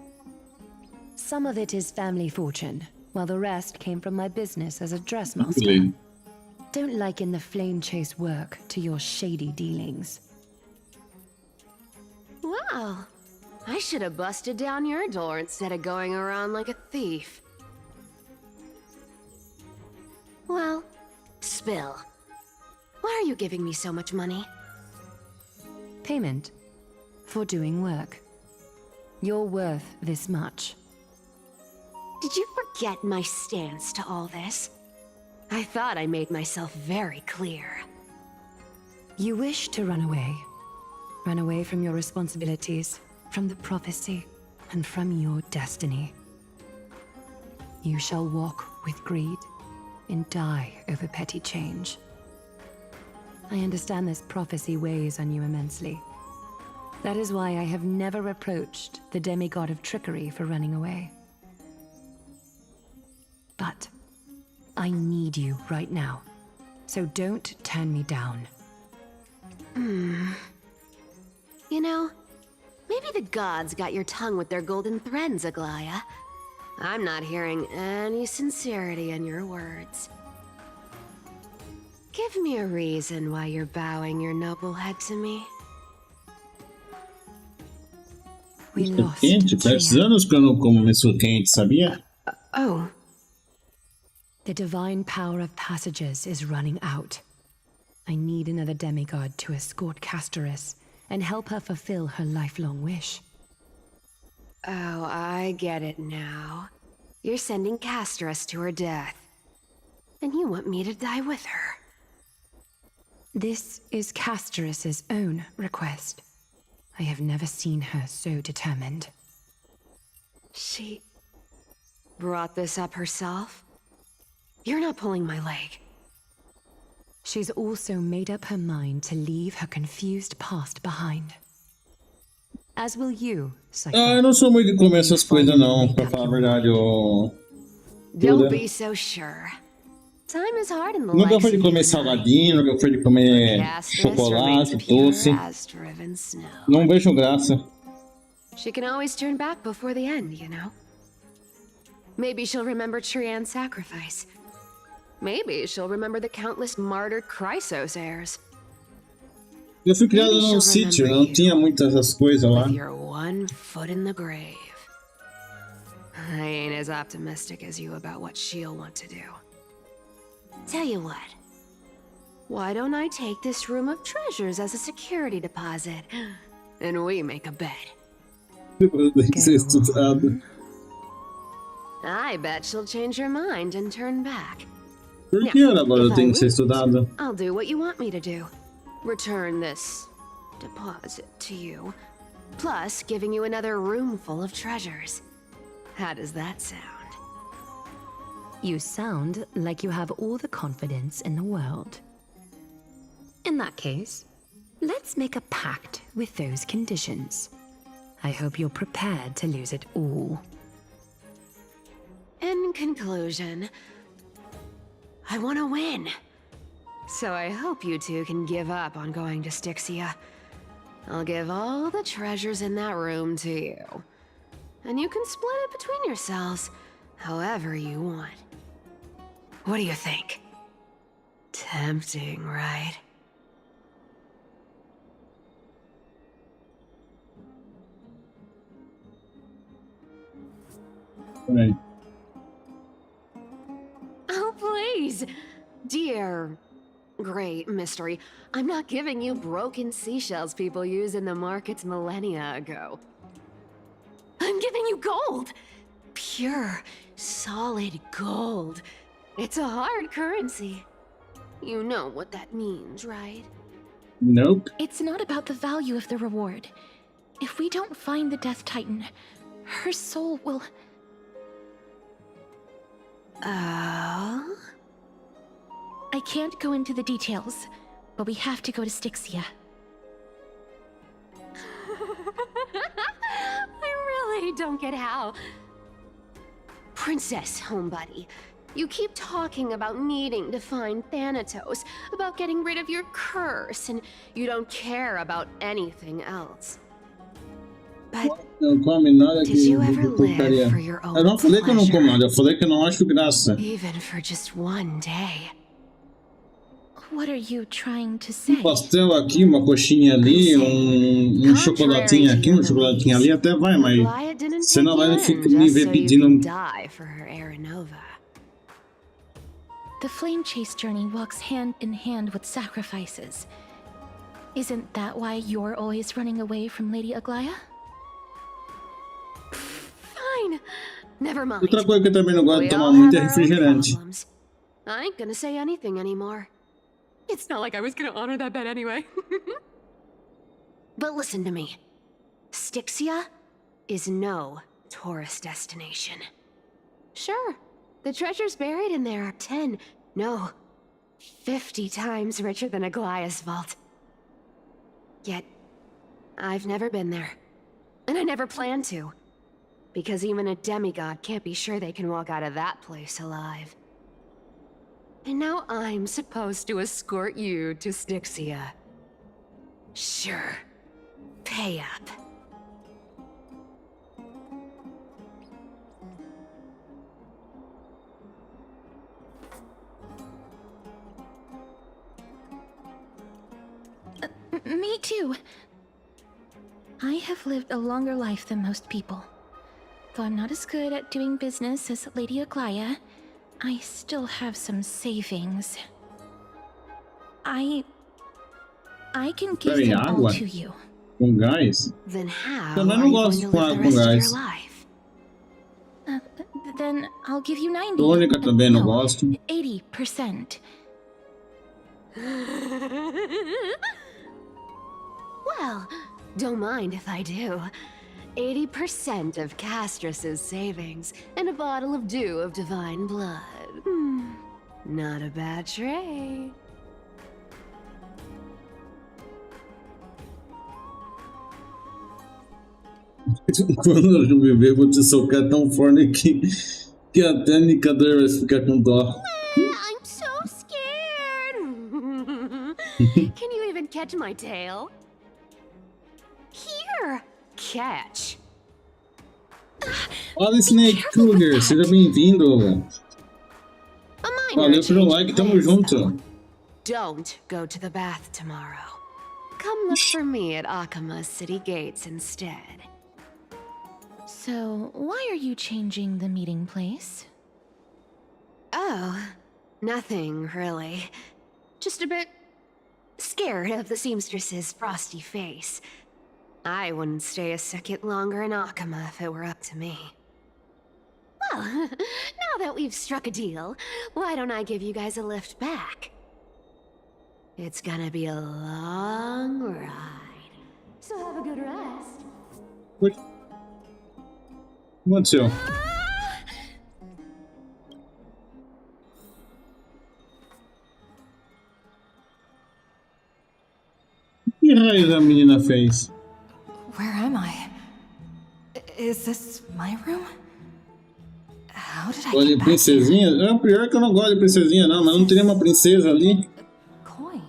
Some of it is family fortune, while the rest came from my business as a dressmaster. Don't liken the flame chase work to your shady dealings. Wow. I should have busted down your door instead of going around like a thief. Well, spill. Why are you giving me so much money? Payment for doing work. You're worth this much. Did you forget my stance to all this? I thought I made myself very clear. You wish to run away. Run away from your responsibilities, from the prophecy, and from your destiny. You shall walk with greed and die over petty change. I understand this prophecy weighs on you immensely. That is why I have never approached the demigod of trickery for running away. But I need you right now, so don't turn me down. You know, maybe the gods got your tongue with their golden threads, Aglaya. I'm not hearing any sincerity in your words. Give me a reason why you're bowing your noble head to me. Quente? Faz anos que eu não como miso quente, sabia? Oh. The divine power of passages is running out. I need another demigod to escort Casterus and help her fulfill her lifelong wish. Oh, I get it now. You're sending Casterus to her death. And you want me to die with her. This is Casterus's own request. I have never seen her so determined. She brought this up herself? You're not pulling my leg. She's also made up her mind to leave her confused past behind. As will you, Psycho. Eu não sou muito de comer essas coisas não, pra falar a verdade. Don't be so sure. Time is hard in the Nunca foi de comer salgadinho, nunca foi de comer chocolate, doce. Não vejo graça. She can always turn back before the end, you know? Maybe she'll remember Trian's sacrifice. Maybe she'll remember the countless martyred Chrysos heirs. Eu fui criado num sítio, não tinha muitas essas coisas lá. With your one foot in the grave. I ain't as optimistic as you about what she'll want to do. Tell you what. Why don't I take this room of treasures as a security deposit? And we make a bet. Tem que ser estudado. I bet she'll change her mind and turn back. Por que agora tem que ser estudado? I'll do what you want me to do. Return this deposit to you, plus giving you another room full of treasures. How does that sound? You sound like you have all the confidence in the world. In that case, let's make a pact with those conditions. I hope you're prepared to lose it all. In conclusion, I want to win. So I hope you two can give up on going to Styxia. I'll give all the treasures in that room to you. And you can split it between yourselves however you want. What do you think? Tempting, right? Right. Oh, please! Dear Great mystery. I'm not giving you broken seashells people use in the markets millennia ago. I'm giving you gold! Pure, solid gold. It's a hard currency. You know what that means, right? Nope. It's not about the value of the reward. If we don't find the Death Titan, her soul will... Oh? I can't go into the details, but we have to go to Styxia. I really don't get how. Princess, homebuddy, you keep talking about needing to find Thanatos, about getting rid of your curse, and you don't care about anything else. But Não come nada did que you ever live for your own Eu não falei que eu não como nada, eu falei que eu não acho graça. Even for just one day. What are you trying to say? Pastel aqui, uma coxinha ali, um chocolatinho aqui, um chocolatinho ali, até vai, mas você não vai me ver pedindo. The flame chase journey walks hand in hand with sacrifices. Isn't that why you're always running away from Lady Aglaya? Fine. Never mind. Outra coisa que eu também não gosto de tomar muito é refrigerante. I ain't gonna say anything anymore. It's not like I was gonna honor that bet anyway. But listen to me. Styxia is no tourist destination. Sure, the treasures buried in there are 10, no, 50 times richer than Aglaya's vault. Yet, I've never been there. And I never plan to. Because even a demigod can't be sure they can walk out of that place alive. And now I'm supposed to escort you to Styxia. Sure. Pay up. Me too. I have lived a longer life than most people. Though I'm not as good at doing business as Lady Aglaya, I still have some savings. I can give them all to you. Com gás? Then how Também are não you gosto going de to live falar the com rest of gás. your life? Then I'll give you 90. Tônica também não gosto. 80%. Well, don't mind if I do. 80% of Castrus's savings and a bottle of dew of divine blood. Not a bad trade. Quando eu viver, vou te socar tão forte que até a indicador vai ficar com dó. I'm so scared. Can you even catch my tail? Here, catch. Olha, Snake Cougar, seja bem-vindo. Valeu pelo like, tamo junto. Don't go to the bath tomorrow. Come look for me at Akama's city gates instead. So, why are you changing the meeting place? Oh, nothing really. Just a bit scared of the seamstress's frosty face. I wouldn't stay a second longer in Akama if it were up to me. Well, now that we've struck a deal, why don't I give you guys a lift back? It's gonna be a long ride, so have a good rest. O que aconteceu? Que raio a menina fez? Where am I? Is this my room? How did I Olha, get back princesinha? É o pior que eu não gosto de princesinha, não, mas não teria uma princesa ali. Coin.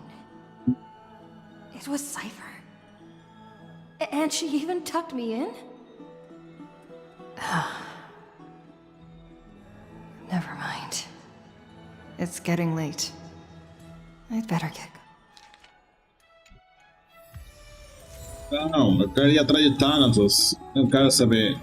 It was Cypher. And she even tucked me in? Never mind. It's getting late. I'd better get Não, eu quero ir atrás de Thanatos. Eu quero saber.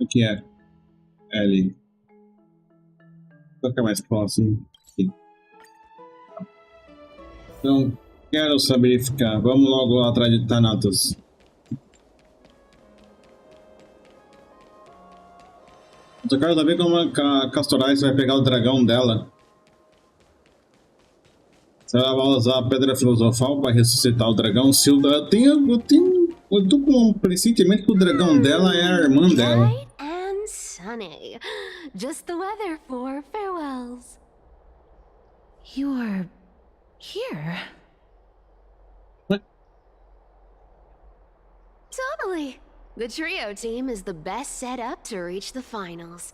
O que é? L. Vou ficar mais próximo. Aqui. Então, quero saber ficar. Vamos logo atrás de Thanatos. Eu quero saber como a Castorais vai pegar o dragão dela. Se ela vai usar a pedra filosofal para ressuscitar o dragão, se o eu tô com um pressentimento que o dragão dela é a irmã dela. Bright and sunny. Just the weather for farewells. You're here. What? Totally. The trio team is the best set up to reach the finals.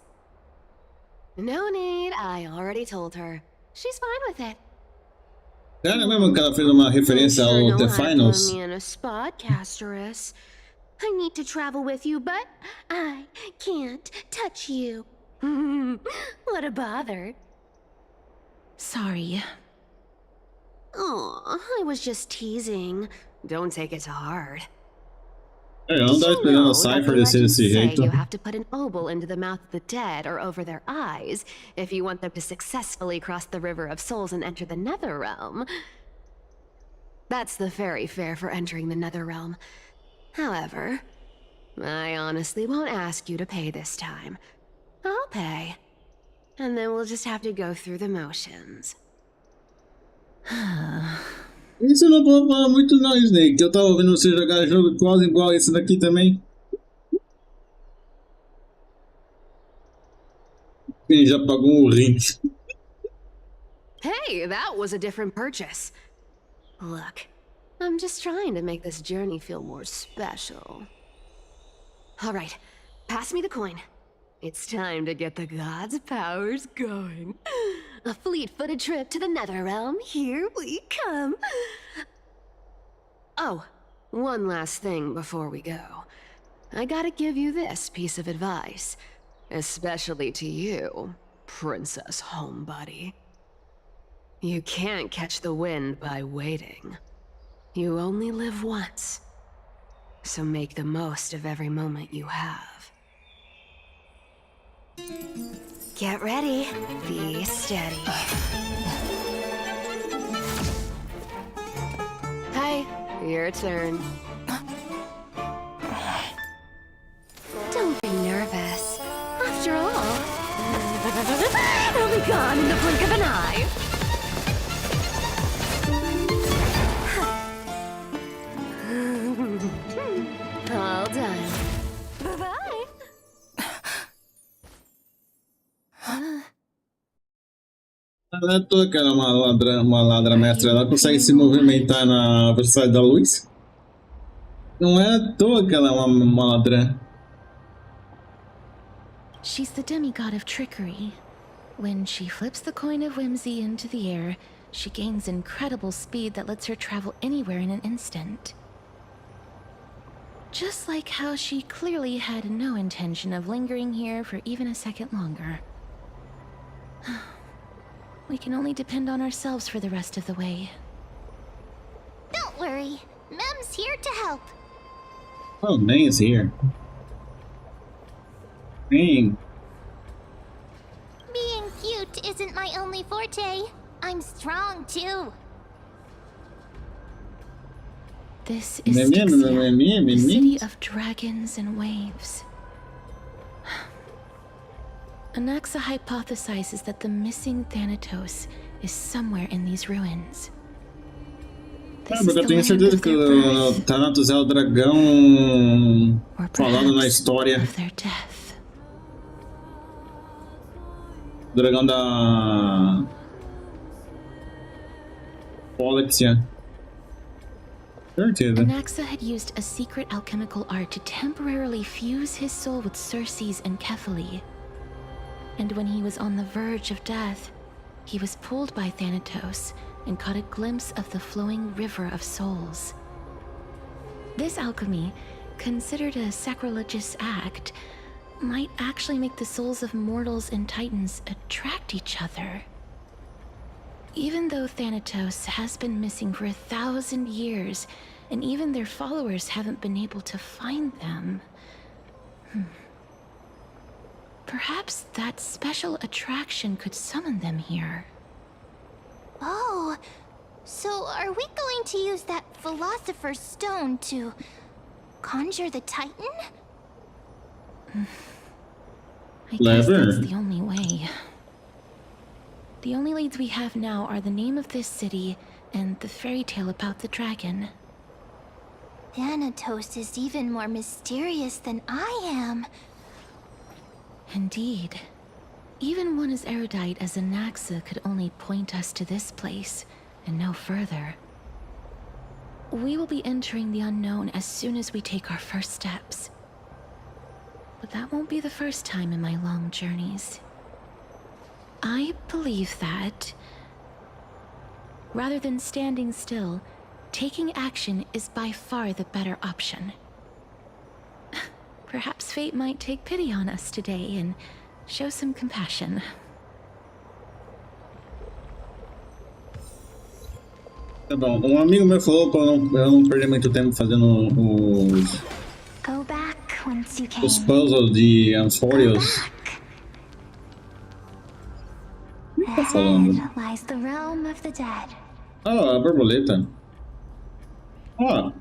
No need, I already told her. She's fine with it. Era mesmo que ela fez uma referência ao The Finals? Me in a spot, Casterus. I need to travel with you, but I can't touch you. What a bother. Sorry. Aw, I was just teasing. Don't take it to heart. Eu não tava esperando a Cypher descer desse jeito. You have to put an obol into the mouth of the dead or over their eyes if you want them to successfully cross the River of Souls and enter the Netherrealm. That's the fairy fare for entering the Netherrealm. However, I honestly won't ask you to pay this time. I'll pay. And then we'll just have to go through the motions. Isso eu não vou falar muito não, Snake. Eu tava vendo você jogar jogo quase igual esse daqui também. Quem já pagou um rim. Hey, that was a different purchase. Look, I'm just trying to make this journey feel more special. All right, pass me the coin. It's time to get the gods' powers going. A fleet-footed trip to the Netherrealm. Here we come. Oh, one last thing before we go. I gotta give you this piece of advice. Especially to you, Princess Homebody. You can't catch the wind by waiting. You only live once. So make the most of every moment you have. Get ready. Be steady. Hi, your turn. Don't be nervous. After all, it'll be gone in the blink of an eye. All done. Bye-bye. Não é à toa que ela é uma ladra mestra, ela consegue se movimentar na velocidade da luz. Não é à toa que ela é uma ladrã. She's the demigod of trickery. When she flips the coin of whimsy into the air, she gains incredible speed that lets her travel anywhere in an instant. Just like how she clearly had no intention of lingering here for even a second longer. We can only depend on ourselves for the rest of the way. Don't worry. Mem's here to help. Oh, May is here. May. Being cute isn't my only forte. I'm strong too. This is Styxia, the city of dragons and waves. Anaxa hypothesizes that the missing Thanatos is somewhere in these ruins. Porque eu tenho certeza que o Thanatos é o dragão falado na história. O dragão da Polexia. Certeza. Anaxa had used a secret alchemical art to temporarily fuse his soul with Circe's and Kephae. And when he was on the verge of death, he was pulled by Thanatos and caught a glimpse of the flowing river of souls. This alchemy, considered a sacrilegious act, might actually make the souls of mortals and titans attract each other. Even though Thanatos has been missing for 1,000 years, and even their followers haven't been able to find them. Perhaps that special attraction could summon them here. Oh, so are we going to use that Philosopher's Stone to conjure the Titan? I guess that's the only way. The only leads we have now are the name of this city and the fairy tale about the dragon. Thanatos is even more mysterious than I am. Indeed. Even one as erudite as Anaxa could only point us to this place, and no further. We will be entering the unknown as soon as we take our first steps. But that won't be the first time in my long journeys. I believe that, rather than standing still, taking action is by far the better option. Perhaps fate might take pity on us today and show some compassion. Tá bom, um amigo meu falou pra eu não perder muito tempo fazendo Go back once you can. os puzzles de Ampherous. O que tá falando? Ahead lies the realm of the dead. Ah, a borboleta. Ah.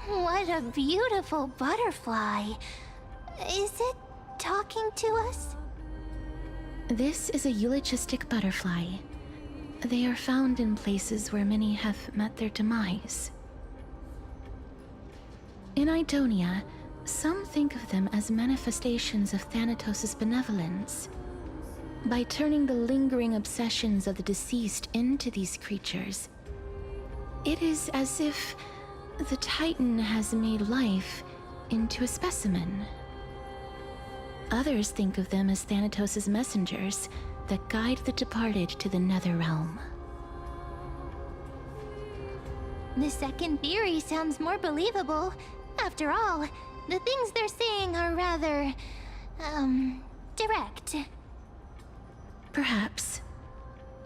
What a beautiful butterfly. Is it talking to us? This is a eulogistic butterfly. They are found in places where many have met their demise. In Idonia, some think of them as manifestations of Thanatos' benevolence. By turning the lingering obsessions of the deceased into these creatures, it is as if the Titan has made life into a specimen. Others think of them as Thanatos' messengers that guide the departed to the nether realm. The second theory sounds more believable. After all, the things they're saying are rather, direct. Perhaps.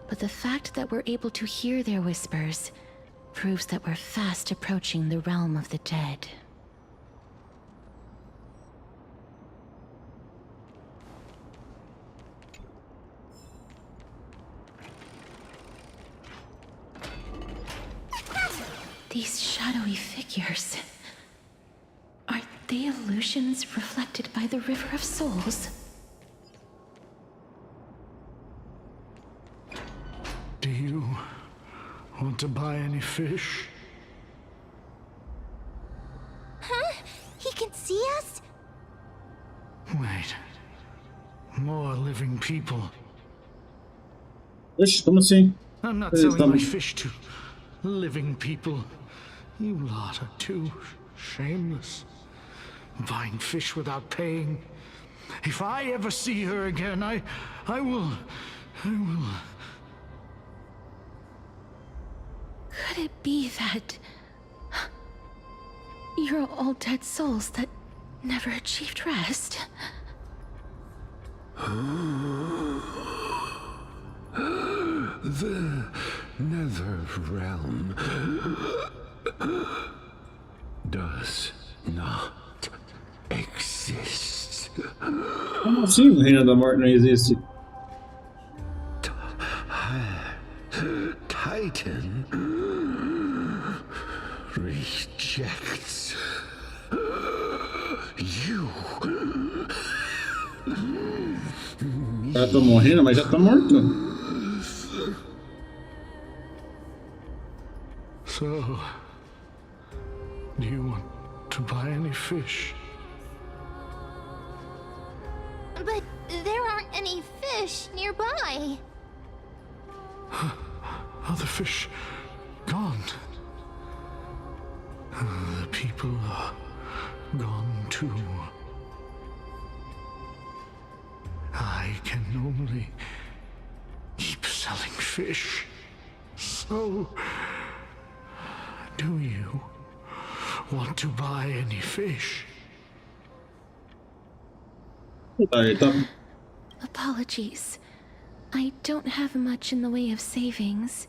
But the fact that we're able to hear their whispers proves that we're fast approaching the realm of the dead. These shadowy figures... are they illusions reflected by the River of Souls? Do you want to buy any fish? Huh? He can see us? Wait. More living people. Ixi, como assim? I'm not selling my fish to living people. You lot are too shameless. Buying fish without paying. If I ever see her again, I will... Could it be that... you're all dead souls that never achieved rest? The nether realm does not exist. Como assim o Reino da Morte não existe? Titan rejects you. Eu tô morrendo, mas já tô morto. So, do you want to buy any fish? But there aren't any fish nearby. Are the fish gone? The people are gone too. I can only keep selling fish. So, do you want to buy any fish? Apologies. I don't have much in the way of savings,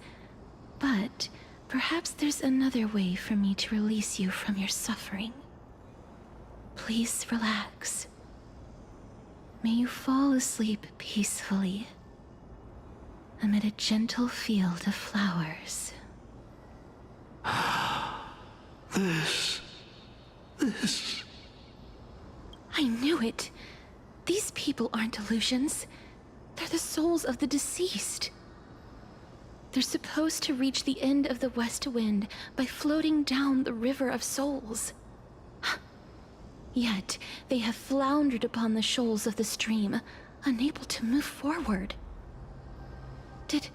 but perhaps there's another way for me to release you from your suffering. Please relax. May you fall asleep peacefully amid a gentle field of flowers. This. I knew it. These people aren't illusions. They're the souls of the deceased. They're supposed to reach the end of the west wind by floating down the river of souls. Yet, they have floundered upon the shoals of the stream, unable to move forward. Did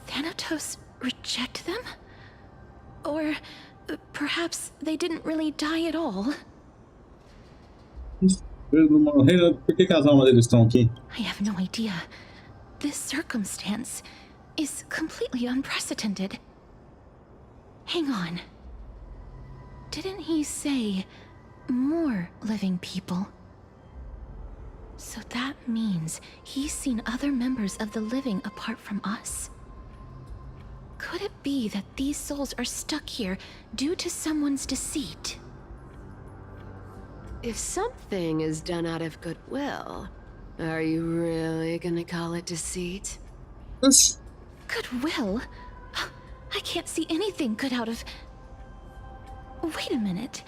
Thanatos reject them? Or perhaps they didn't really die at all? Por que as almas deles estão aqui? I have no idea. This circumstance is completely unprecedented. Hang on. Didn't he say more living people? So that means he's seen other members of the living apart from us? Could it be that these souls are stuck here due to someone's deceit? If something is done out of goodwill, are you really gonna call it deceit? Goodwill? I can't see anything good out of... Wait a minute.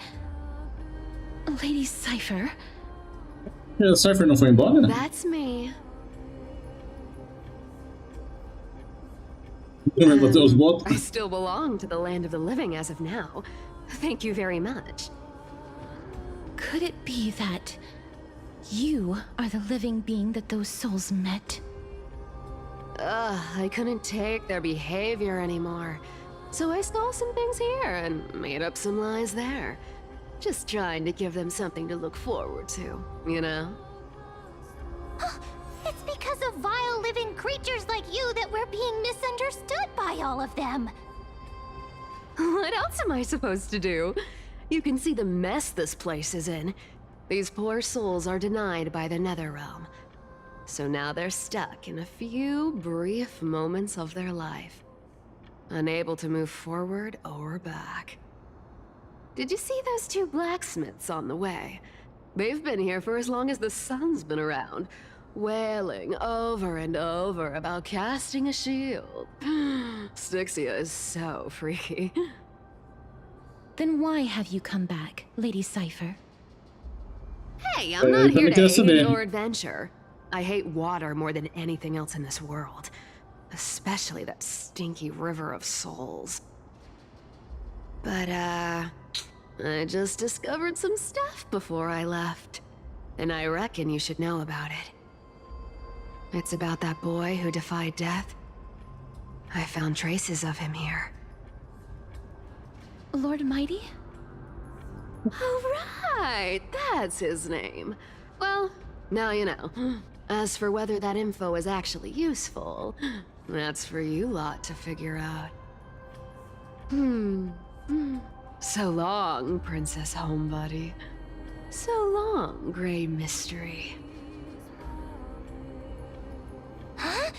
Lady Cypher? A Cypher não foi embora? That's me. I still belong to the land of the living as of now. Thank you very much. Could it be that you are the living being that those souls met? I couldn't take their behavior anymore. So I stole some things here and made up some lies there. Just trying to give them something to look forward to, you know? It's because of vile living creatures like you that we're being misunderstood by all of them. What else am I supposed to do? You can see the mess this place is in. These poor souls are denied by the Netherrealm. So now they're stuck in a few brief moments of their life. Unable to move forward or back. Did you see those two blacksmiths on the way? They've been here for as long as the sun's been around, wailing over and over about casting a shield. Styxia is so freaky. Then why have you come back, Lady Cypher? Hey, I'm not here to hate your adventure. I hate water more than anything else in this world. Especially that stinky river of souls. But, I just discovered some stuff before I left. And I reckon you should know about it. It's about that boy who defied death. I found traces of him here. Lord Mighty? Oh, right! That's his name. Well, now you know. As for whether that info is actually useful, that's for you lot to figure out. So long, Princess Homebody. So long, Grey Mystery. Huh?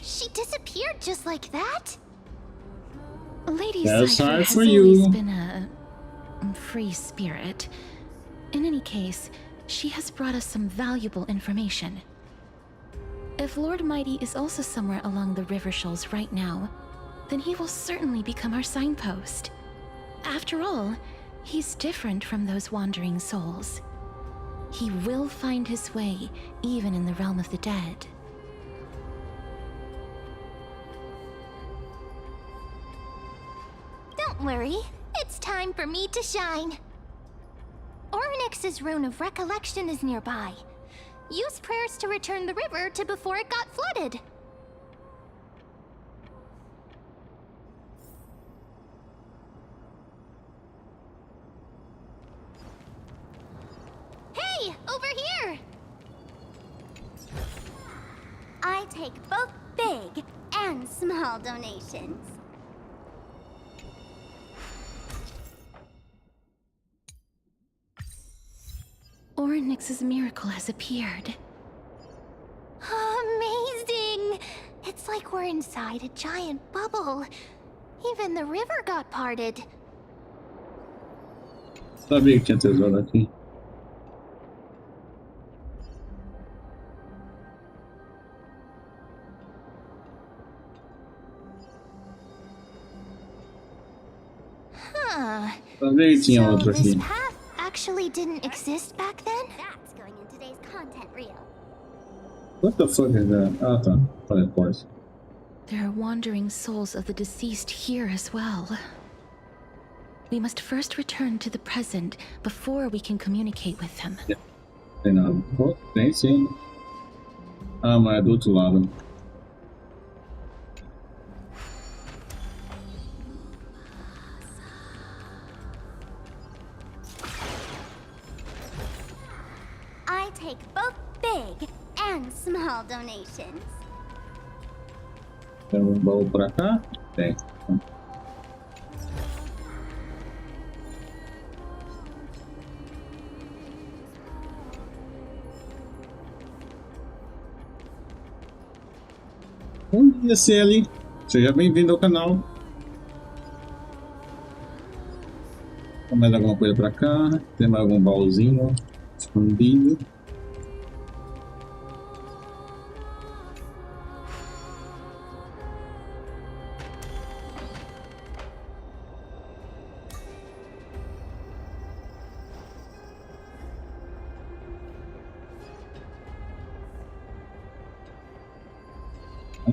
She disappeared just like that? Lady That's Cypher hard has for always you. been a free spirit. In any case, she has brought us some valuable information. If Lord Mighty is also somewhere along the river shoals right now, then he will certainly become our signpost. After all, he's different from those wandering souls. He will find his way, even in the realm of the dead. Don't worry, it's time for me to shine. Ornyx's rune of recollection is nearby. Use prayers to return the river to before it got flooded. Hey, over here! I take both big and small donations. Ornyx's miracle has appeared. Amazing! It's like we're inside a giant bubble. Even the river got parted. Sabia que tinha tesouro aqui. ver que tinha outro this aqui. path actually didn't exist back then? That's going in today's content reel. What the fuck is that? Ah, tá. Teleport. There are wandering souls of the deceased here as well. We must first return to the present before we can communicate with them. Yeah. Tem nada. Oh, tem sim. Ah, mas é do outro lado. I take both big and small donations. Tem um baú pra cá? Tem. Bom dia, Sally. Seja bem-vindo ao canal. Tem mais alguma coisa pra cá? Tem mais algum baúzinho escondido?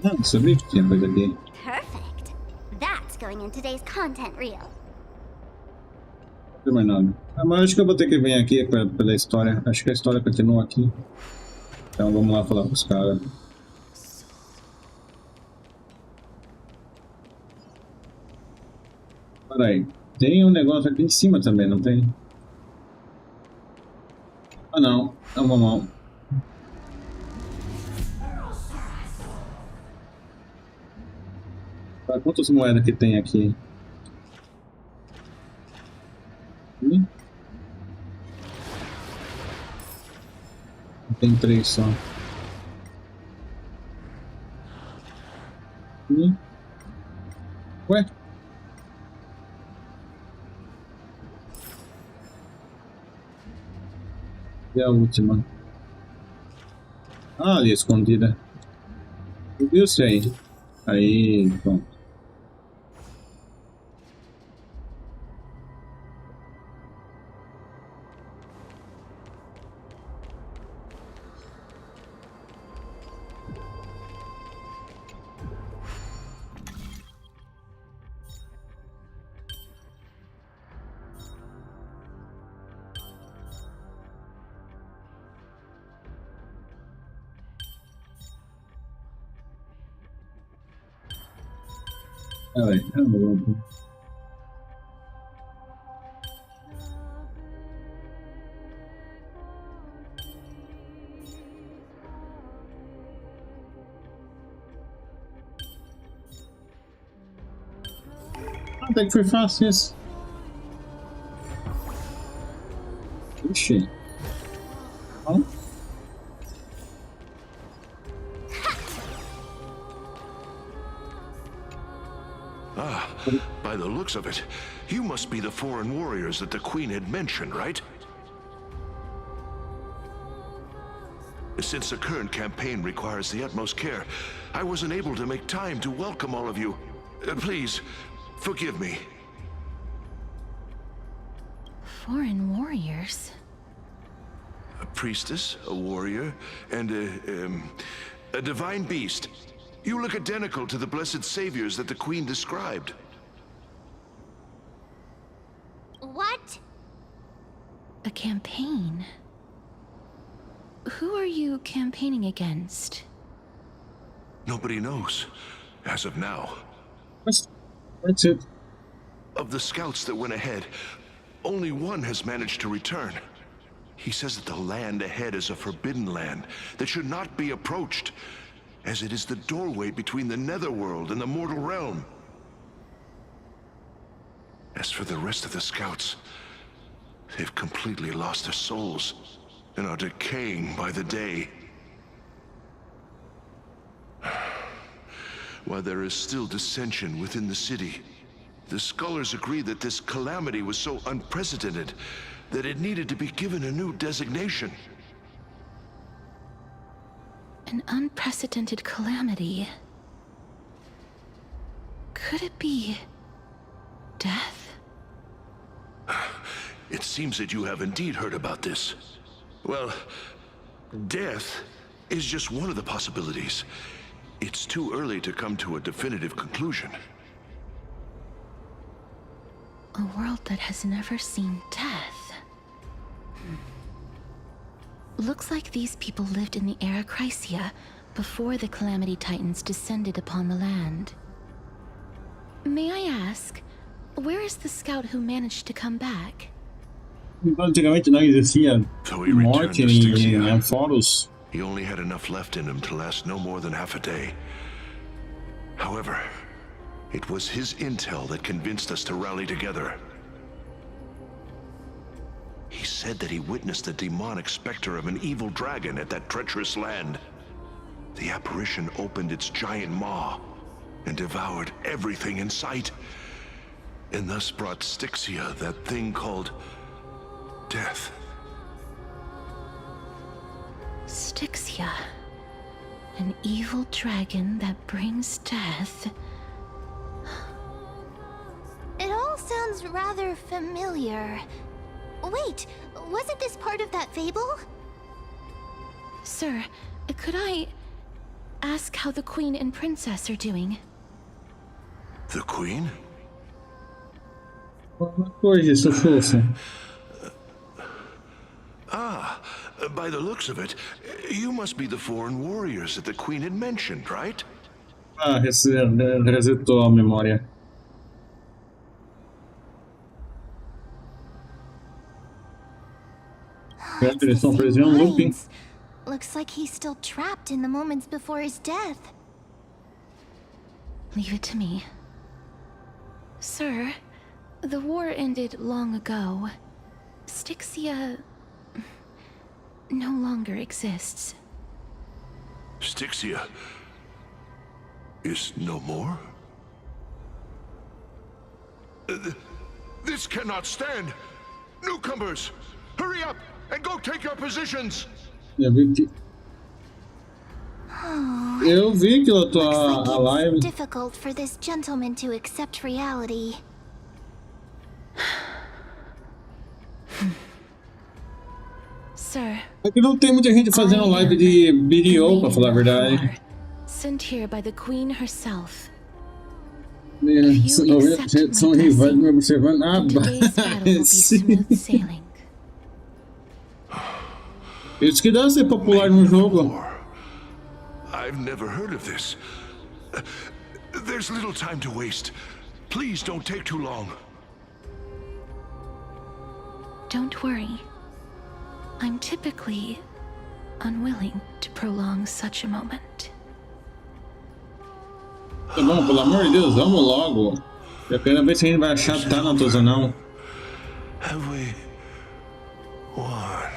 Ah, sabia que tinha coisa aqui. Perfect. That's going in today's content reel. Não tem mais nada. Ah, mas acho que eu vou ter que vir aqui pela história. Acho que a história continua aqui. Então vamos lá falar com os caras. Pera aí. Tem um negócio aqui em cima também, não tem? Ah não. Não, vamos. Quantas moedas que tem aqui? Tem 3 só. Ué? E a última? Ah, ali escondida. Viu-se aí? Aí, pronto. Alright, I'm open. Até que foi fácil isso. Ixi. Ó. By the looks of it, you must be the foreign warriors that the Queen had mentioned, right? Since the current campaign requires the utmost care, I wasn't able to make time to welcome all of you. Please, forgive me. Foreign warriors? A priestess, a warrior, and a divine beast. You look identical to the blessed saviors that the Queen described. What? A campaign? Who are you campaigning against? Nobody knows, as of now. That's it. Of the scouts that went ahead, only one has managed to return. He says that the land ahead is a forbidden land that should not be approached, as it is the doorway between the netherworld and the mortal realm. As for the rest of the scouts, they've completely lost their souls and are decaying by the day. While there is still dissension within the city, the scholars agree that this calamity was so unprecedented that it needed to be given a new designation. An unprecedented calamity. Could it be death? It seems that you have indeed heard about this. Well, death is just one of the possibilities. It's too early to come to a definitive conclusion. A world that has never seen death. Looks like these people lived in the era Chrysia before the Calamity Titans descended upon the land. May I ask, where is the scout who managed to come back? Antigamente não existia morte em Ampherous. He only had enough left in him to last no more than half a day. However, it was his intel that convinced us to rally together. He said that he witnessed the demonic specter of an evil dragon at that treacherous land. The apparition opened its giant maw and devoured everything in sight, and thus brought Styxia, that thing called death. Styxia, an evil dragon that brings death. It all sounds rather familiar. Wait, wasn't this part of that fable? Sir, could I ask how the Queen and Princess are doing? The Queen? Hoje, seu fofa. By the looks of it, you must be the foreign warriors that the Queen had mentioned, right? Resetou a memória. Eles estão presos em looping. Looks like he's still trapped in the moments before his death. Leave it to me. Sir, the war ended long ago. Styxia no longer exists. Styxia is no more? This cannot stand! Newcomers, hurry up and go take your positions! Eu vi que eu tô a live. It's difficult for this gentleman to accept reality. Sir, é que não tem muita gente fazendo live de BDO, pra falar a verdade. Sent here by the Queen herself. São rivais me observando. Isso que dá ser popular no jogo. I've never heard of this. There's little time to waste. Please don't take too long. Don't worry. I'm typically unwilling to prolong such a moment. Tá bom, pelo amor de Deus, vamos logo. Eu quero ver se a gente vai achar Thanatos ou não. Have we won?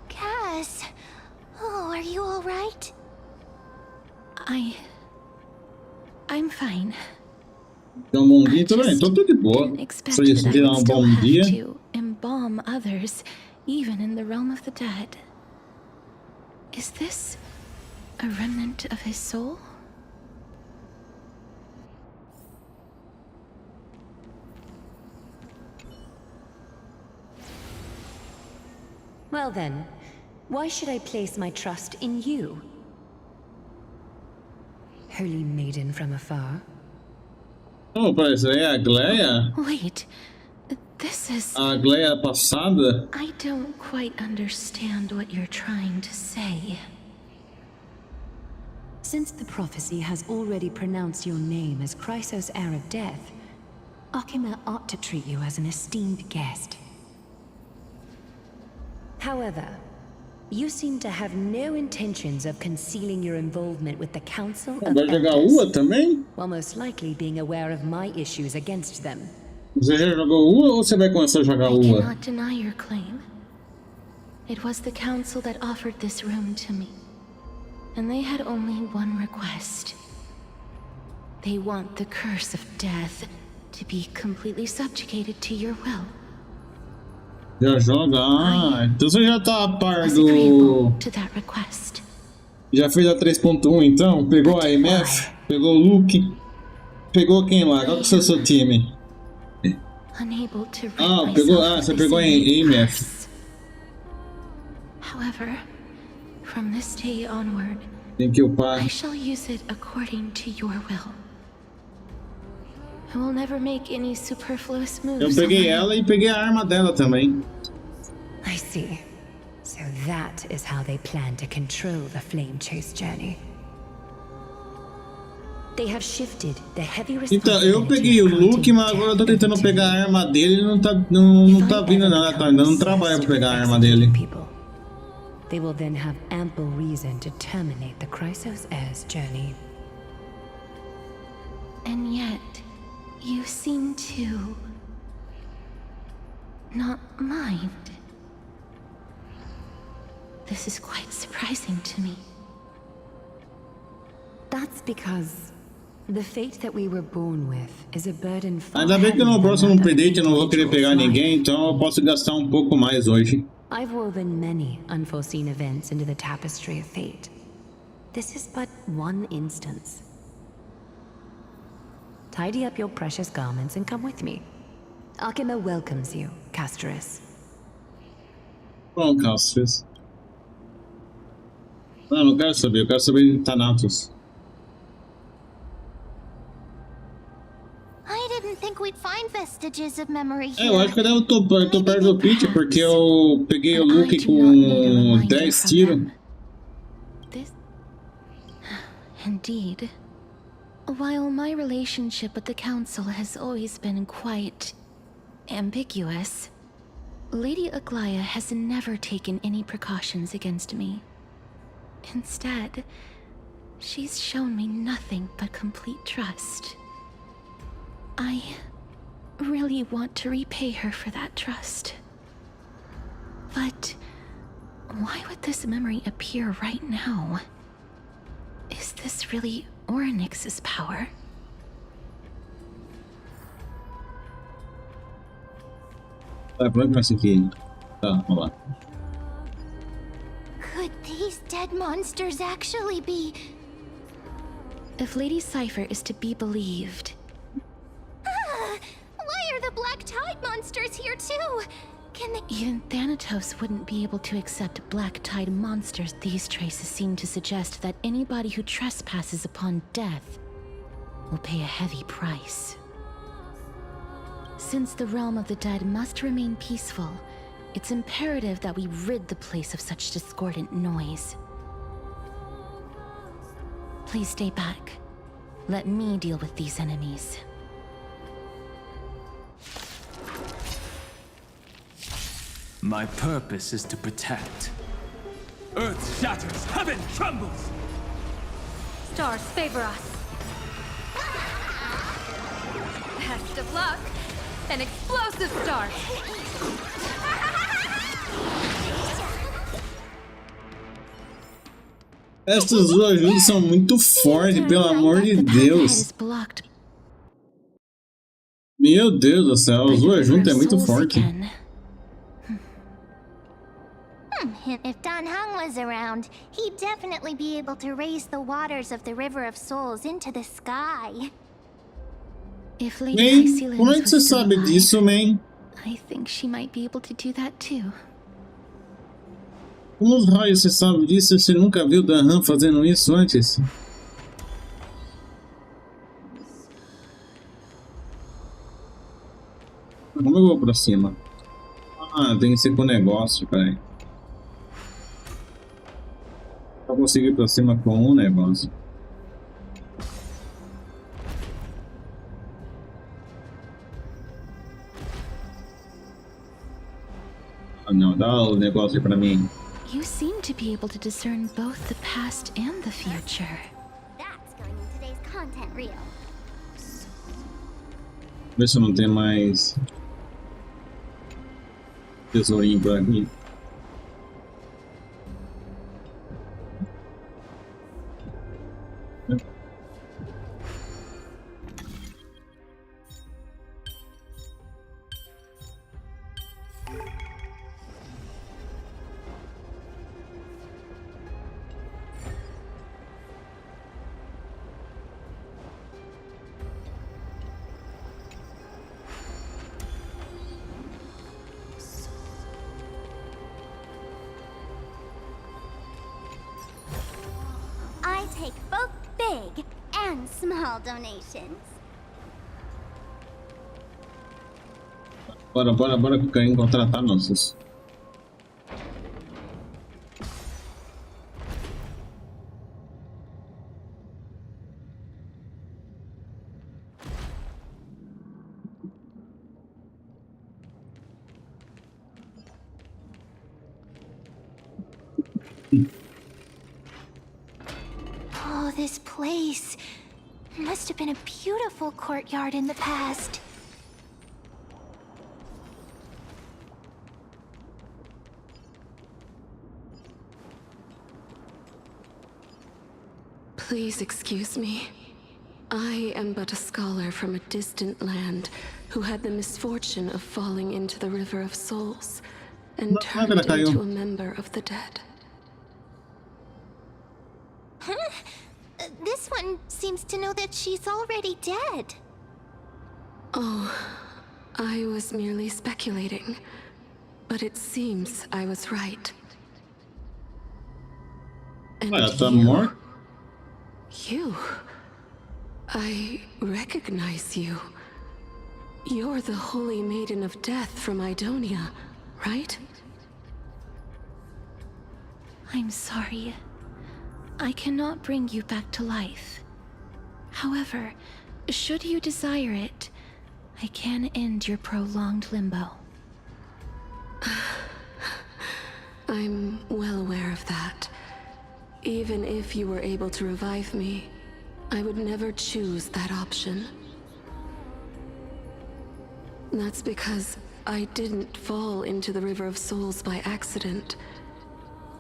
Cass, oh, are you all right? I'm fine. Tem um bom dia também, tô tudo de boa. Só isso de dar um bom dia. To embalm others, even in the realm of the dead. Is this a remnant of his soul? Well then, why should I place my trust in you? Holy maiden from afar. Oh, parece aí a Gleia. Wait, this is... A Gleia passada. I don't quite understand what you're trying to say. Since the prophecy has already pronounced your name as Chrysos' heir of death, Akima ought to treat you as an esteemed guest. However, you seem to have no intentions of concealing your involvement with the Council of Elders, while most likely being aware of my issues against them. Você já jogou UA ou você vai começar a jogar I UA? cannot deny your claim. It was the Council that offered this room to me, and they had only one request. They want the curse of death to be completely subjugated to your will. Já joga. Então você já tá a par do... To that request. Já fez a 3.1 então? Pegou a MF? Pegou o Luke? Pegou quem lá? Qual que é o seu time? Unable to rid Ah, myself pegou. of Ah, você this pegou em innate IMF. curse. However, from this day onward, Tem que upar. I shall use it according to your will. I will never make any superfluous moves. Eu peguei ela e peguei a arma dela também. I see. So that is how they plan to control the flame chase journey. They have shifted the heavy Então, eu peguei o Luke, mas agora eu tô tentando pegar a arma dele e não tá vindo não, tá dando trabalho pra pegar a arma dele. They will then have ample reason to terminate the Chrysos Heir's journey. And yet, you seem to not mind. This is quite surprising to me. That's because the fate that we were born with is a burden far Ainda bem que no próximo update eu não vou querer pegar individual's ninguém, então eu posso gastar um pouco mais hoje. I've woven many unforeseen events into the tapestry of fate. This is but one instance. Tidy up your precious garments and come with me. Arkema welcomes you, Casterus. Bom, Casterus. Não quero saber, eu quero saber de Thanatos. I didn't think we'd find vestiges of memory É, here. eu acho que eu tô perto do Pete, porque eu peguei o Luke com 10 tiros. Indeed. While my relationship with the Council has always been quite ambiguous, Lady Aglaia has never taken any precautions against me. Instead, she's shown me nothing but complete trust. I really want to repay her for that trust. But why would this memory appear right now? Is this really Orynyx's power? Tá, pra onde vai isso aqui? Tá, vamos lá. Could these dead monsters actually be... If Lady Cypher is to be believed... Why are the Black Tide monsters here too? Can they... Even Thanatos wouldn't be able to accept Black Tide monsters. These traces seem to suggest that anybody who trespasses upon death will pay a heavy price. Since the realm of the dead must remain peaceful, it's imperative that we rid the place of such discordant noise. Please stay back. Let me deal with these enemies. My purpose is to protect. Earth shatters, heaven trembles! Stars favor us. Best of luck. An explosive start. Essas duas juntas são muito fortes, pelo amor de Deus. Meu Deus do céu, as duas juntas é muito forte. If Dan Heng was around, he'd definitely be able to raise the waters of the River of Souls into the sky. If Man, Lady como é que você sabe disso, man? I think she might be able to do that too. Como os raios você sabe disso? Você nunca viu Dan Han fazendo isso antes? Como eu vou pra cima? Ah, tem que ser com o negócio, peraí. Só consigo ir pra cima com um negócio. Ah, não, dá o negócio aí pra mim. You seem to be able to discern both the past and the future. That's going in today's content reel. Vê se eu não tenho mais tesourinho por aqui. big and small donations. Bora que eu quero contratar nossos. Oh, this place must have been a beautiful courtyard in the past. Please excuse me. I am but a scholar from a distant land who had the misfortune of falling into the River of Souls and turned into a member of the dead. Huh? This one seems to know that she's already dead. Oh, I was merely speculating, but it seems I was right. And you, I recognize you. You're the Holy Maiden of Death from Idonia, right? I'm sorry. I cannot bring you back to life. However, should you desire it, I can end your prolonged limbo. I'm well aware of that. Even if you were able to revive me, I would never choose that option. That's because I didn't fall into the River of Souls by accident.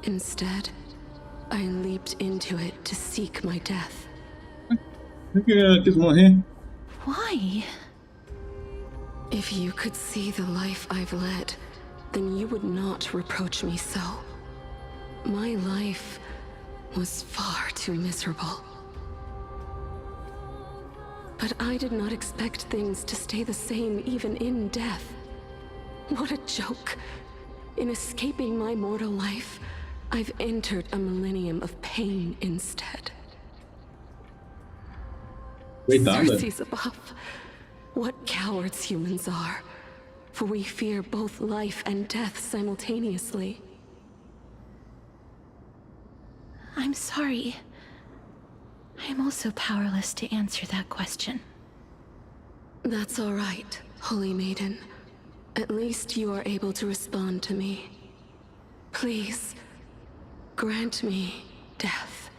Instead, I leaped into it to seek my death. Why? If you could see the life I've led, then you would not reproach me so. My life was far too miserable. But I did not expect things to stay the same even in death. What a joke. In escaping my mortal life, I've entered a millennium of pain instead. Cersei's above. What cowards humans are. For we fear both life and death simultaneously. I'm sorry. I'm also powerless to answer that question. That's all right, Holy Maiden. At least you are able to respond to me. Please, grant me death.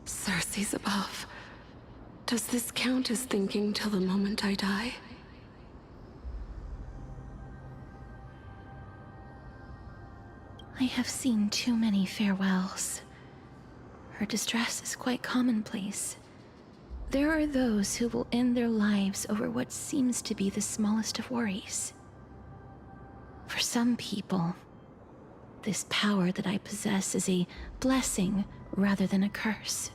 Cersei's above. Does this count as thinking till the moment I die? I have seen too many farewells. Her distress is quite commonplace. There are those who will end their lives over what seems to be the smallest of worries. For some people, this power that I possess is a blessing rather than a curse.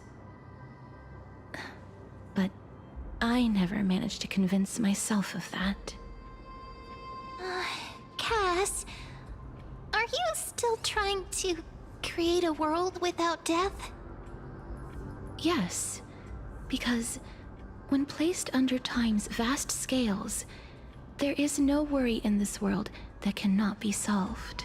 But I never managed to convince myself of that. Cass, are you still trying to create a world without death? Yes, because when placed under time's vast scales, there is no worry in this world that cannot be solved.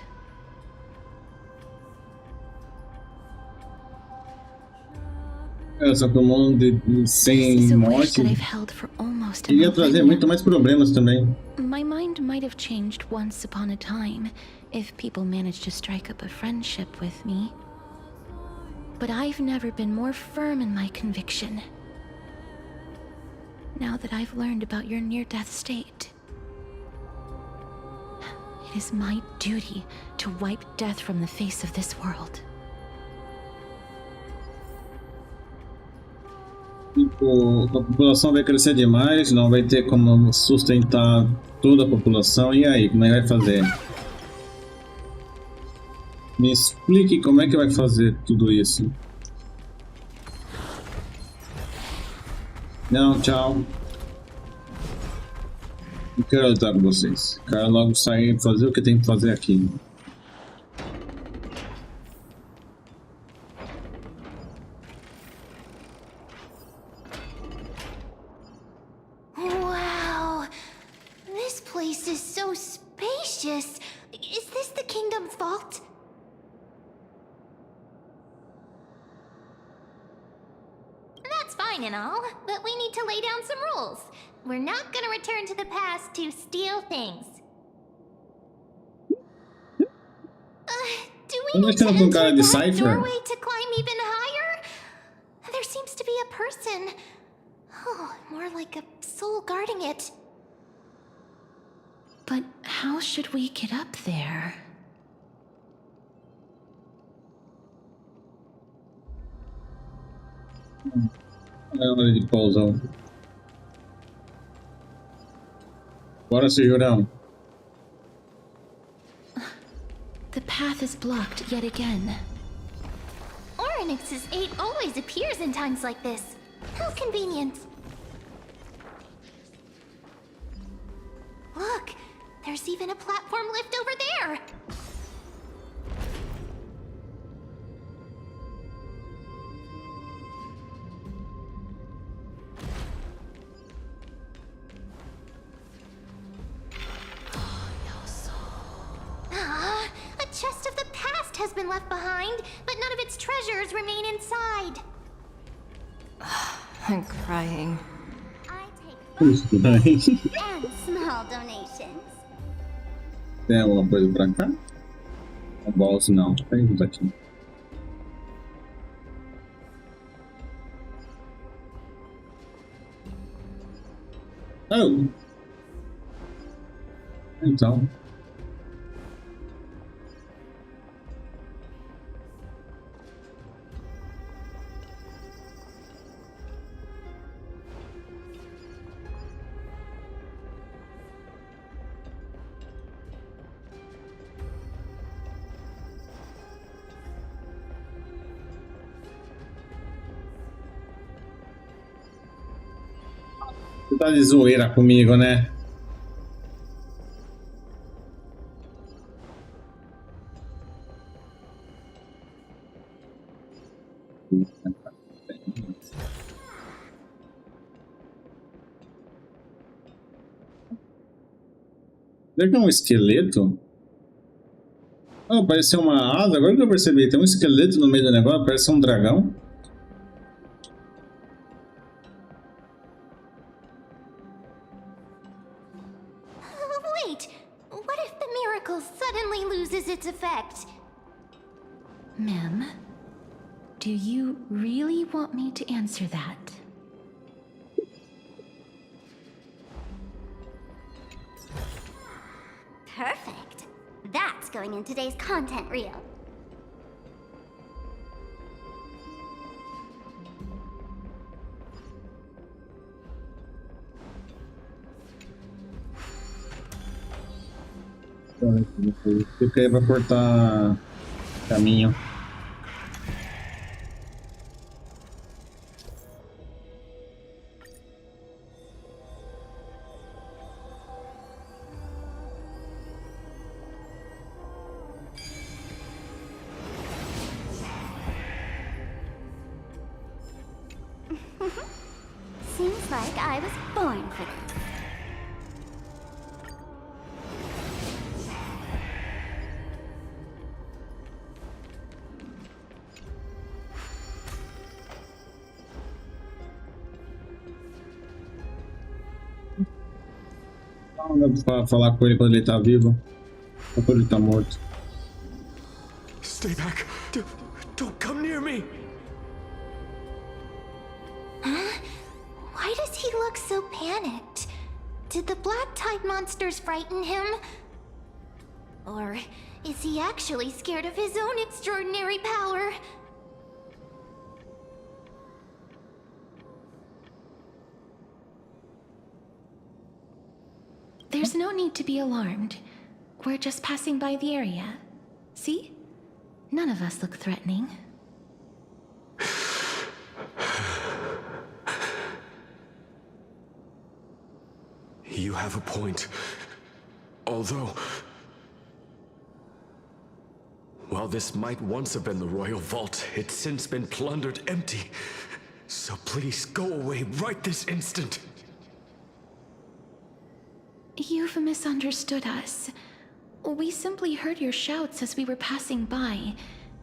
Só que o mundo sem morte ia trazer muito mais problemas também. My mind might have changed once upon a time if people managed to strike up a friendship with me. But I've never been more firm in my conviction. Now that I've learned about your near-death state, it is my duty to wipe death from the face of this world. Tipo, a população vai crescer demais, não vai ter como sustentar toda a população, e aí, como é que vai fazer? Me explique como é que vai fazer tudo isso. Não, tchau. Não quero lutar com vocês. Quero logo sair e fazer o que tem que fazer aqui. place is so spacious. Is this the kingdom's vault? That's fine and all, but we need to lay down some rules. We're not gonna return to the past to steal things. Do we need to enter that doorway to climb even higher? There seems to be a person. Oh, more like a soul guarding it. But how should we get up there? É hora de pausão. Bora, senhorão. The path is blocked yet again. Oryx's 8 always appears in times like this. How convenient. Look, there's even a platform lift over there. A chest of the past has been left behind, but none of its treasures remain inside. I'm crying. Who's crying? And small donations. Tem alguma coisa pra cá? Um bolso não. Tem uns aqui. Oh! Então. Você tá de zoeira comigo, né? Será que é um esqueleto? Oh, parece uma asa. Agora que eu percebi, tem um esqueleto no meio do negócio, parece um dragão. Wait, what if the miracle suddenly loses its effect? Mem, do you really want me to answer that? Perfect. That's going in today's content reel. Fica aí pra cortar caminho. Seems like I was born for this. Não dá pra falar com ele quando ele tá vivo ou quando ele tá morto. Stay back. Don't come near me. Huh? Why does he look so panicked? Did the black tide monsters frighten him? Or is he actually scared of his own extraordinary power? There's no need to be alarmed. We're just passing by the area. See? None of us look threatening. You have a point. Although, while this might once have been the royal vault, it's since been plundered empty. So please go away right this instant. You've misunderstood us. We simply heard your shouts as we were passing by,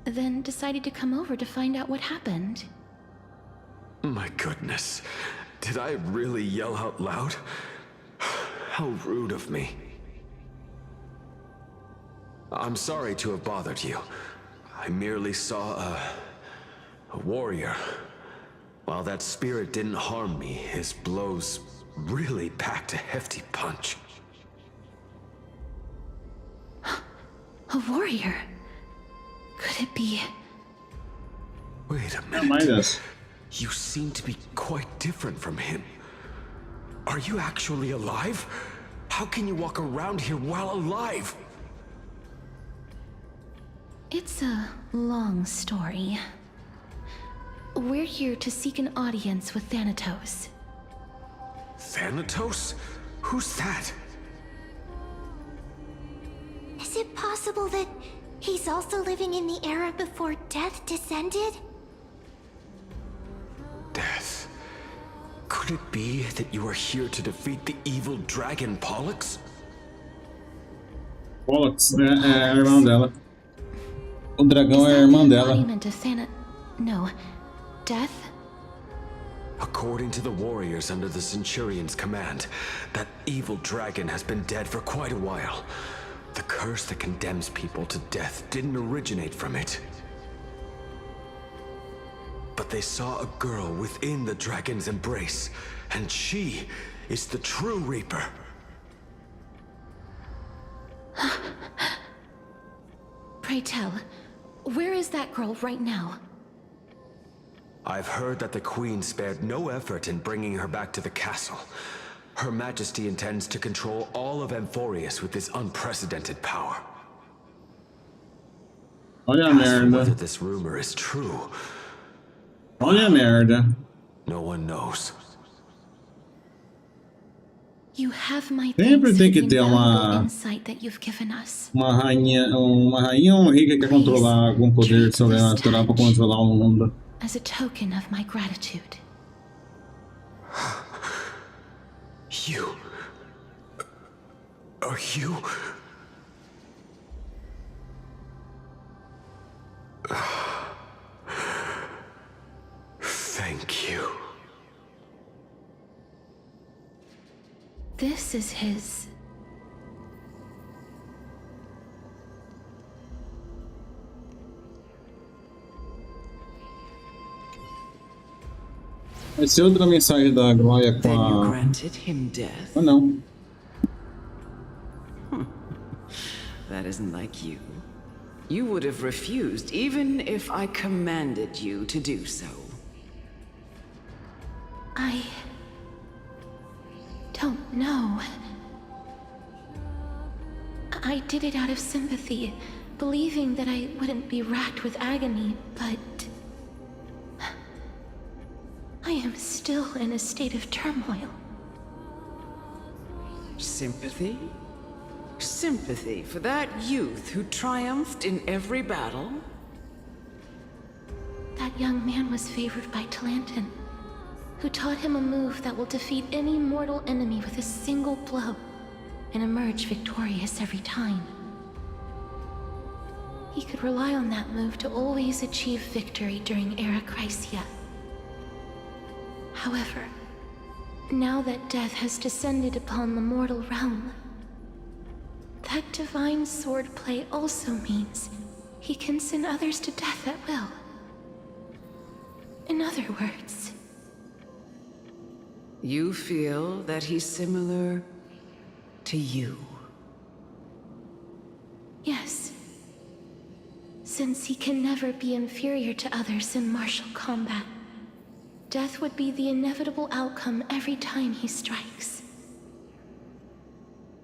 then decided to come over to find out what happened. My goodness. Did I really yell out loud? How rude of me. I'm sorry to have bothered you. I merely saw a warrior. While that spirit didn't harm me, his blows really packed a hefty punch. A warrior? Could it be? Wait a minute. You seem to be quite different from him. Are you actually alive? How can you walk around here while alive? It's a long story. We're here to seek an audience with Thanatos. Thanatos? Who's that? Is it possible that he's also living in the era before death descended? Death? Could it be that you are here to defeat the evil dragon Pollux? Pollux é a irmã dela. O dragão é a irmã dela. No. Death? According to the warriors under the Centurion's command, that evil dragon has been dead for quite a while. The curse that condemns people to death didn't originate from it. But they saw a girl within the dragon's embrace, and she is the true Reaper. Pray tell, where is that girl right now? I've heard that the Queen spared no effort in bringing her back to the castle. Her Majesty intends to control all of Ampherous with this unprecedented power. Olha a As for merda. whether this rumor is true, Olha a merda. no one knows. You have my Sempre tem que ter invaluable insight that you've given us. uma rainha ou uma rica que quer controlar algum poder sobrenatural para controlar o mundo. As a token of my gratitude. You... Are you... Thank you. This is his... Essa é outra mensagem da Glória com a... Granted him death. Ah, não. That isn't like you. You would have refused even if I commanded you to do so. I... don't know. I did it out of sympathy, believing that I wouldn't be racked with agony, but... I am still in a state of turmoil. Sympathy? Sympathy for that youth who triumphed in every battle? That young man was favored by Talantin, who taught him a move that will defeat any mortal enemy with a single blow and emerge victorious every time. He could rely on that move to always achieve victory during Era Chrysia. However, now that death has descended upon the mortal realm, that divine swordplay also means he can send others to death at will. In other words... You feel that he's similar to you? Yes. Since he can never be inferior to others in martial combat, death would be the inevitable outcome every time he strikes.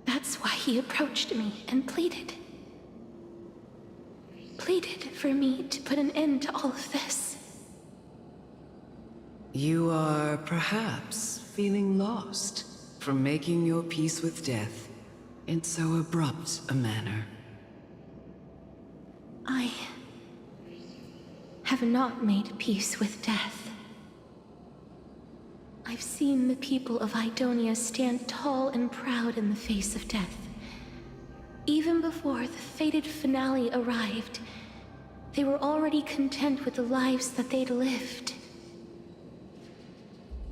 That's why he approached me and pleaded. Pleaded for me to put an end to all of this. You are perhaps feeling lost from making your peace with death in so abrupt a manner. I have not made peace with death. I've seen the people of Idonia stand tall and proud in the face of death. Even before the fated finale arrived, they were already content with the lives that they'd lived.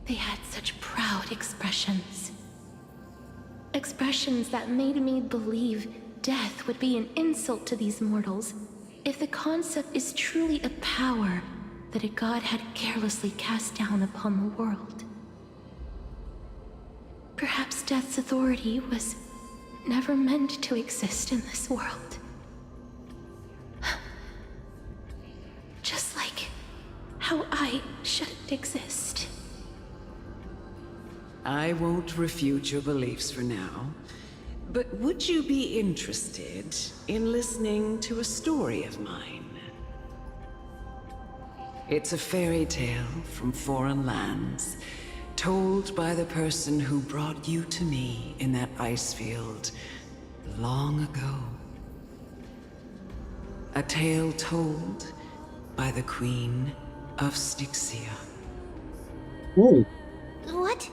They had such proud expressions. Expressions that made me believe death would be an insult to these mortals if the concept is truly a power that a god had carelessly cast down upon the world. Perhaps death's authority was never meant to exist in this world. Just like how I shouldn't exist. I won't refute your beliefs for now, but would you be interested in listening to a story of mine? It's a fairy tale from foreign lands, told by the person who brought you to me in that ice field long ago. A tale told by the Queen of Styxia. Whoa. What?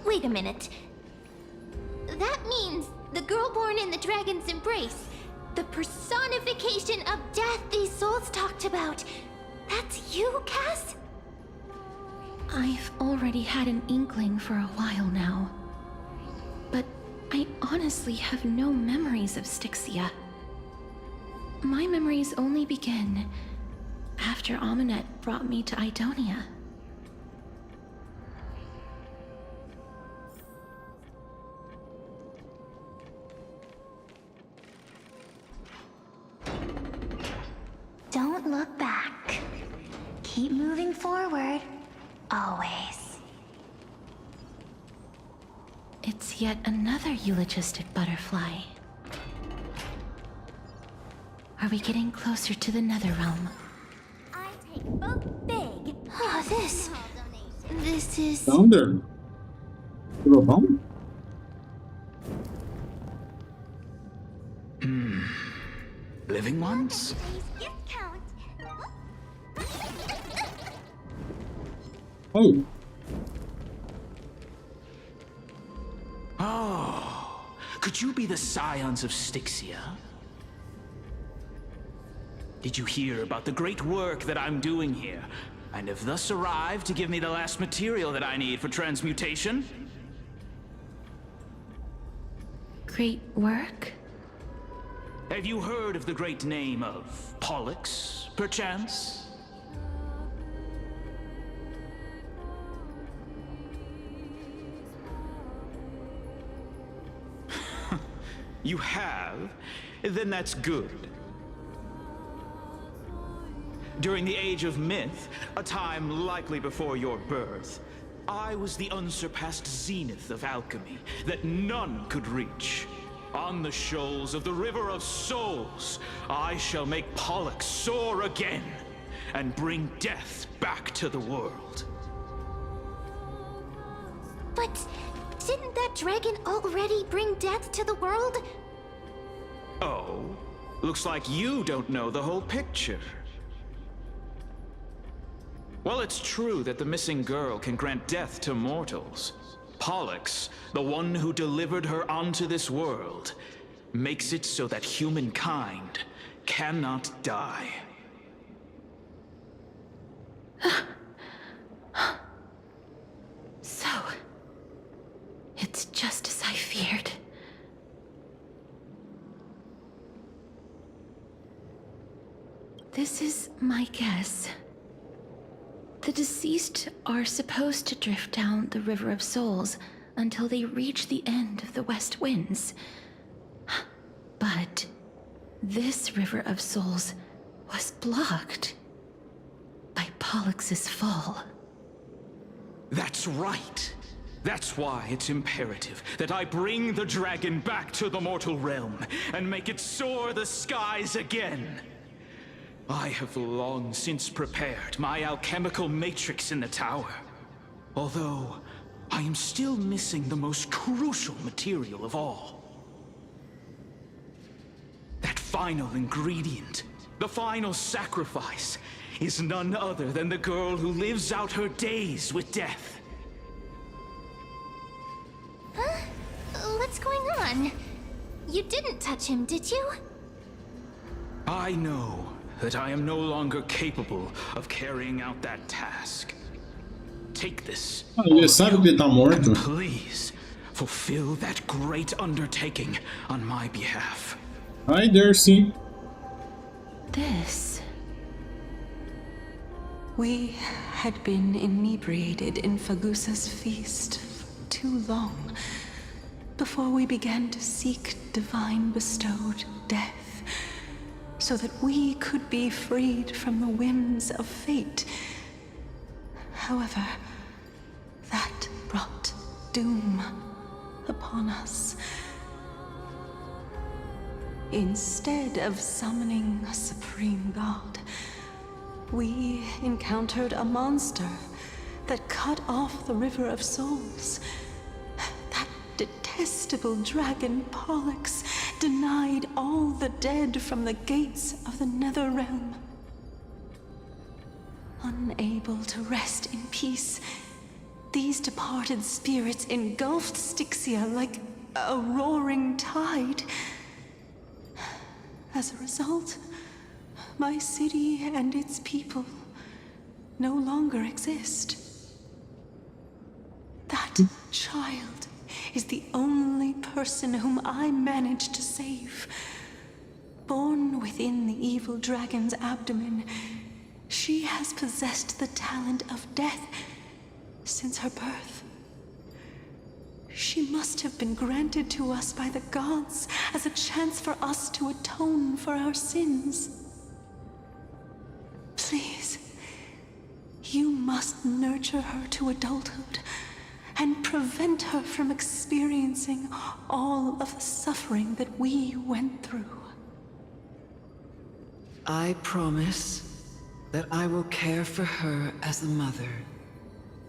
Wait a minute. That means the girl born in the dragon's embrace, the personification of death these souls talked about. That's you, Cass? I've already had an inkling for a while now. But I honestly have no memories of Styxia. My memories only begin after Amunet brought me to Idonia. Don't look back. Keep moving forward. Always. It's yet another eulogistic butterfly. Are we getting closer to the Netherrealm? I take both big. Oh, this is... Down there. Little bump? Living ones? Oh. Oh. Could you be the scions of Styxia? Did you hear about the great work that I'm doing here, and have thus arrived to give me the last material that I need for transmutation? Great work? Have you heard of the great name of Pollux, perchance? You have? Then that's good. During the Age of Myth, a time likely before your birth, I was the unsurpassed zenith of alchemy that none could reach. On the shoals of the River of Souls, I shall make Pollux soar again and bring death back to the world. But didn't that dragon already bring death to the world? Oh, looks like you don't know the whole picture. Well, it's true that the missing girl can grant death to mortals. Pollux, the one who delivered her onto this world, makes it so that humankind cannot die. So, it's just as I feared. This is my guess. The deceased are supposed to drift down the River of Souls until they reach the end of the West Winds. But this River of Souls was blocked by Pollux's fall. That's right. That's why it's imperative that I bring the dragon back to the mortal realm and make it soar the skies again. I have long since prepared my alchemical matrix in the tower. Although, I am still missing the most crucial material of all. That final ingredient, the final sacrifice, is none other than the girl who lives out her days with death. on. You didn't touch him, did you? I know that I am no longer capable of carrying out that task. Take this. Ele sabe que ele tá morto. And please fulfill that great undertaking on my behalf. Hi, Darcy. This. We had been inebriated in Fagusa's feast for too long before we began to seek divine bestowed death, so that we could be freed from the whims of fate. However, that brought doom upon us. Instead of summoning a supreme god, we encountered a monster that cut off the River of Souls. That detestable dragon Pollux denied all the dead from the gates of the Nether Realm. Unable to rest in peace, these departed spirits engulfed Styxia like a roaring tide. As a result, my city and its people no longer exist. That child is the only person whom I managed to save. Born within the evil dragon's abdomen, she has possessed the talent of death since her birth. She must have been granted to us by the gods as a chance for us to atone for our sins. Please, you must nurture her to adulthood and prevent her from experiencing all of the suffering that we went through. I promise that I will care for her as a mother,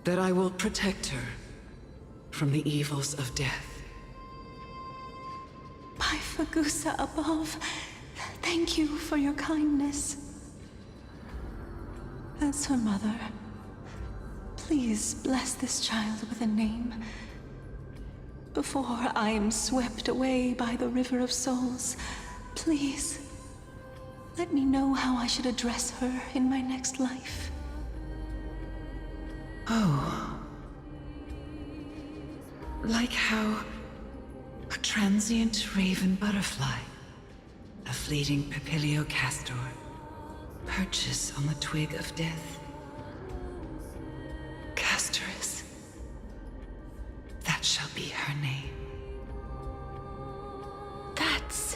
that I will protect her from the evils of death. By Fagusa above, thank you for your kindness. As her mother, please bless this child with a name before I am swept away by the River of Souls. Please, let me know how I should address her in my next life. Oh. Like how a transient raven butterfly, a fleeting papilio castor, perches on the twig of death. Castorus. That shall be her name. That's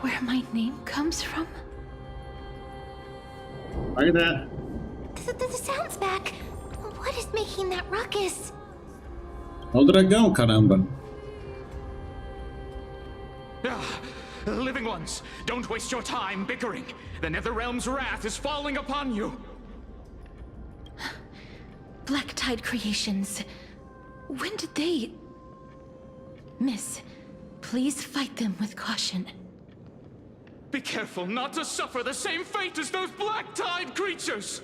where my name comes from? Look at that. The sound's back. What is making that ruckus? O dragão, caramba. Living ones, don't waste your time bickering. The Netherrealm's wrath is falling upon you. Black Tide creations. When did they... Miss, please fight them with caution. Be careful not to suffer the same fate as those Black Tide creatures!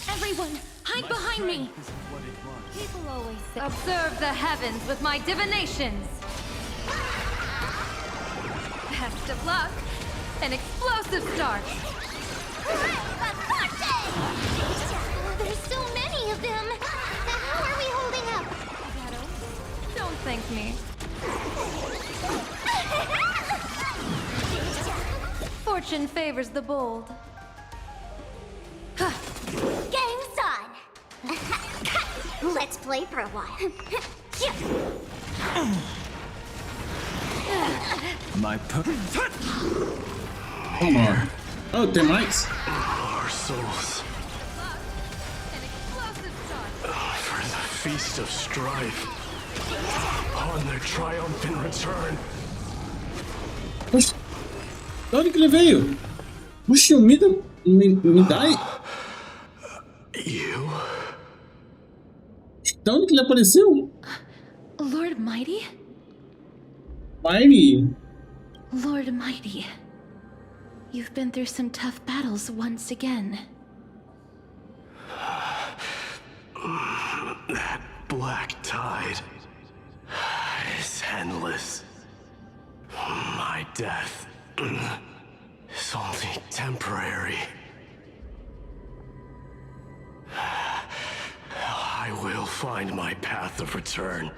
Everyone, hide behind me! People always say... Observe the heavens with my divinations! Best of luck! An explosive start! There's so many of them! How are we holding up? Don't thank me. Fortune favors the bold. Game's on! Let's play for a while. My Come on. Oh, tem mais? Our souls. For the feast of strife. On their triumphant return. Oxe, de onde que ele veio? Oxe, me dá aí. You? De onde que ele apareceu? Lord Mighty? Mighty? Lord Mighty. You've been through some tough battles once again. That black tide is endless. My death is only temporary. I will find my path of return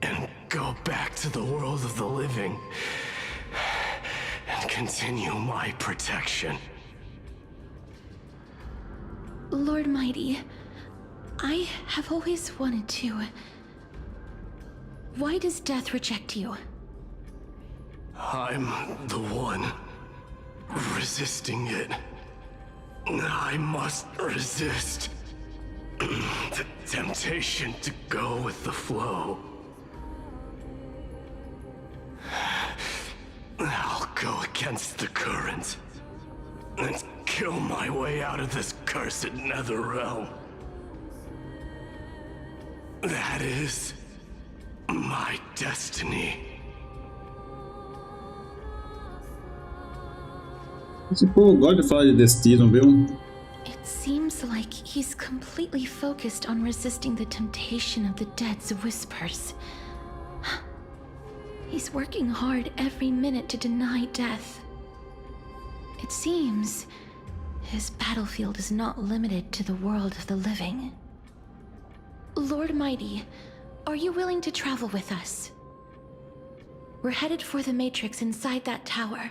and go back to the world of the living and continue my protection. Lord Mighty, I have always wanted to. Why does death reject you? I'm the one resisting it. I must resist the temptation to go with the flow. I'll go against the current and kill my way out of this cursed nether realm. That is my destiny. Esse povo gosta de falar de destino, viu? It seems like he's completely focused on resisting the temptation of the dead's whispers. He's working hard every minute to deny death. It seems his battlefield is not limited to the world of the living. Lord Mighty, are you willing to travel with us? We're headed for the Matrix inside that tower,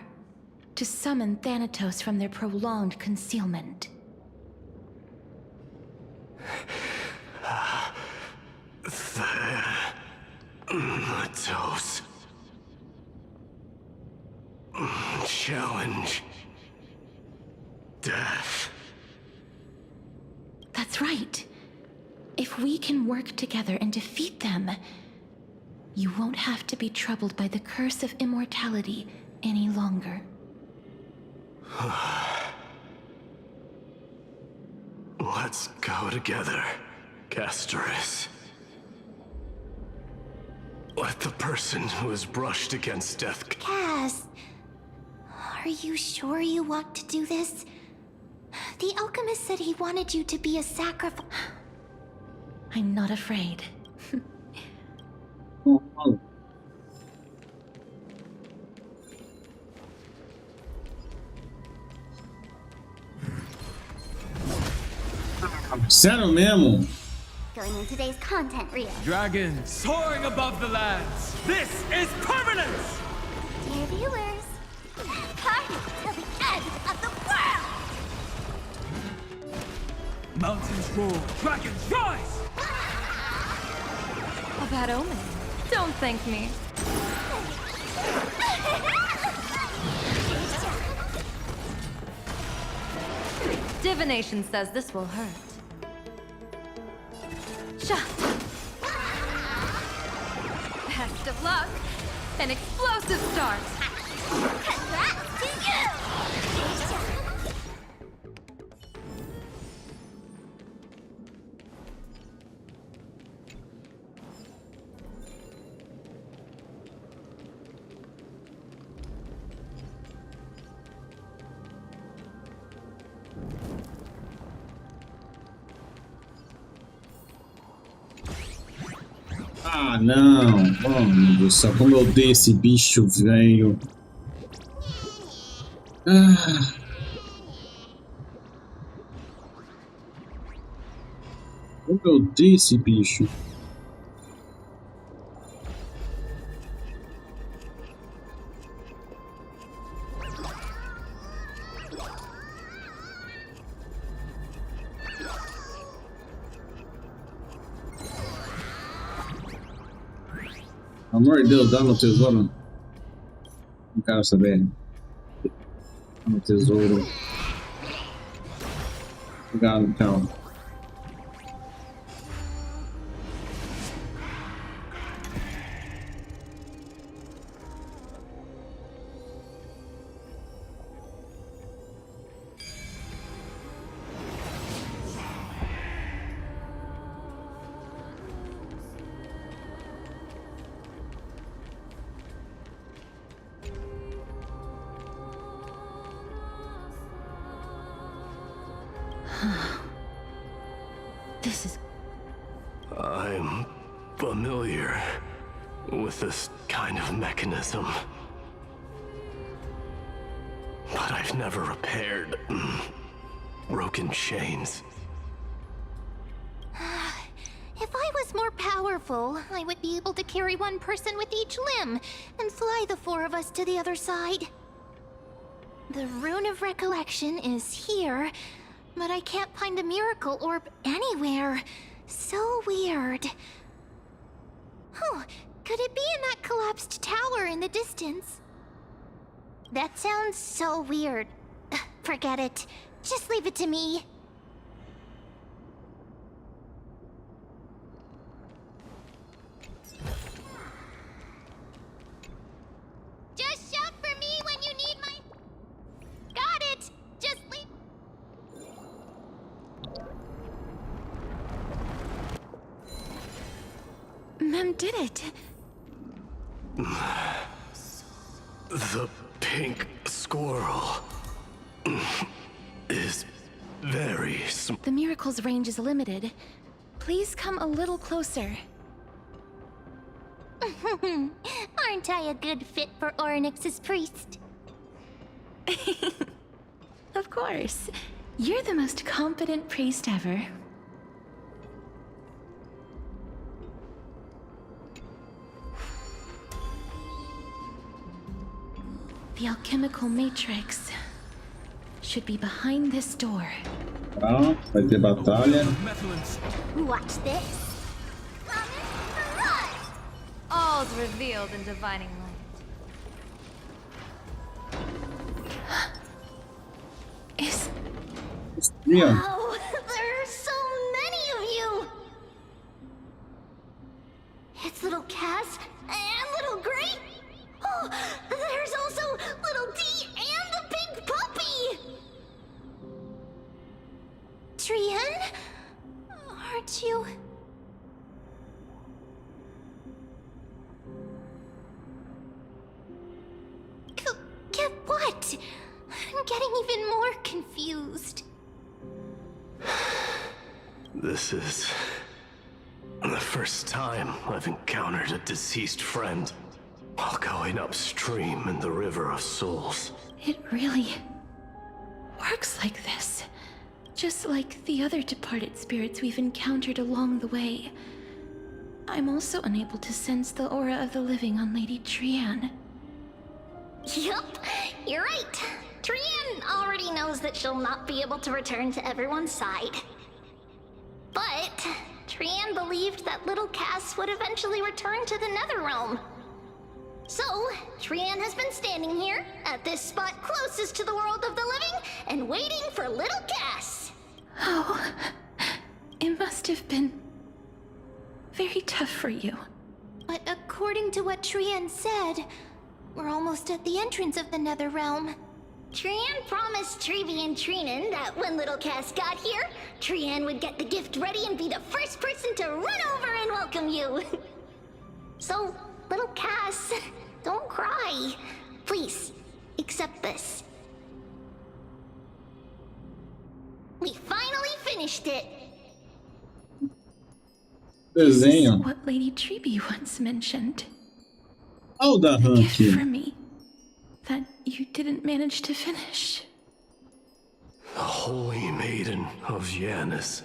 to summon Thanatos from their prolonged concealment. Thanatos. Challenge. Death. That's right. If we can work together and defeat them, you won't have to be troubled by the curse of immortality any longer. Let's go together, Castoris. Let the person who has brushed against death... Cass, are you sure you want to do this? The alchemist said he wanted you to be a sacrifice. I'm not afraid. Sério mesmo? Going in today's content reel. Dragons soaring above the lands. This is permanence! Dear viewers, party till the end of the world! Mountains roar, dragons rise! A bad omen. Don't thank me. Divination says this will hurt. Shot. Best of luck. An explosive start. Congrats to you! Ah, não. Oh, meu Deus do céu. Como eu odeio esse bicho, velho. Ah. Como eu odeio esse bicho. Pelo amor de Deus, dá no tesouro. Não quero saber. Dá no tesouro. Obrigado, então. I'm familiar with this kind of mechanism, but I've never repaired broken chains. If I was more powerful, I would be able to carry one person with each limb and fly the four of us to the other side. The Rune of Recollection is here, but I can't find a miracle orb anywhere. So weird. Oh, could it be in that collapsed tower in the distance? That sounds so weird. Forget it. Just leave it to me. Just shout for me when you need my... Got it! Just leave... Mem did it. The pink squirrel is very small. The miracle's range is limited. Please come a little closer. Aren't I a good fit for Orynyx's priest? Of course. You're the most competent priest ever. The alchemical matrix should be behind this door. Ah, vai ter batalha. Watch this. All's revealed in divining light. Yeah. Wow, there are so many of you! It's little Cass and little Gray. Oh, there's also little D and the big puppy! Trian? Aren't you... Get what? I'm getting even more confused. This is the first time I've encountered a deceased friend while going upstream in the River of Souls. It really works like this. Just like the other departed spirits we've encountered along the way. I'm also unable to sense the aura of the living on Lady Trian. Yup, you're right. Trian already knows that she'll not be able to return to everyone's side. But Trian believed that little Cass would eventually return to the Netherrealm. So, Trian has been standing here, at this spot closest to the world of the living, and waiting for little Cass. Oh, it must have been very tough for you. But according to what Trian said, we're almost at the entrance of the Netherrealm. Trian promised Trevi and Trinan that when little Cass got here, Trian would get the gift ready and be the first person to run over and welcome you. So, little Cass, don't cry. Please, accept this. We finally finished it. This is what Lady Trevi once mentioned. Oh, the gift for me that you didn't manage to finish. The Holy Maiden of Yanis.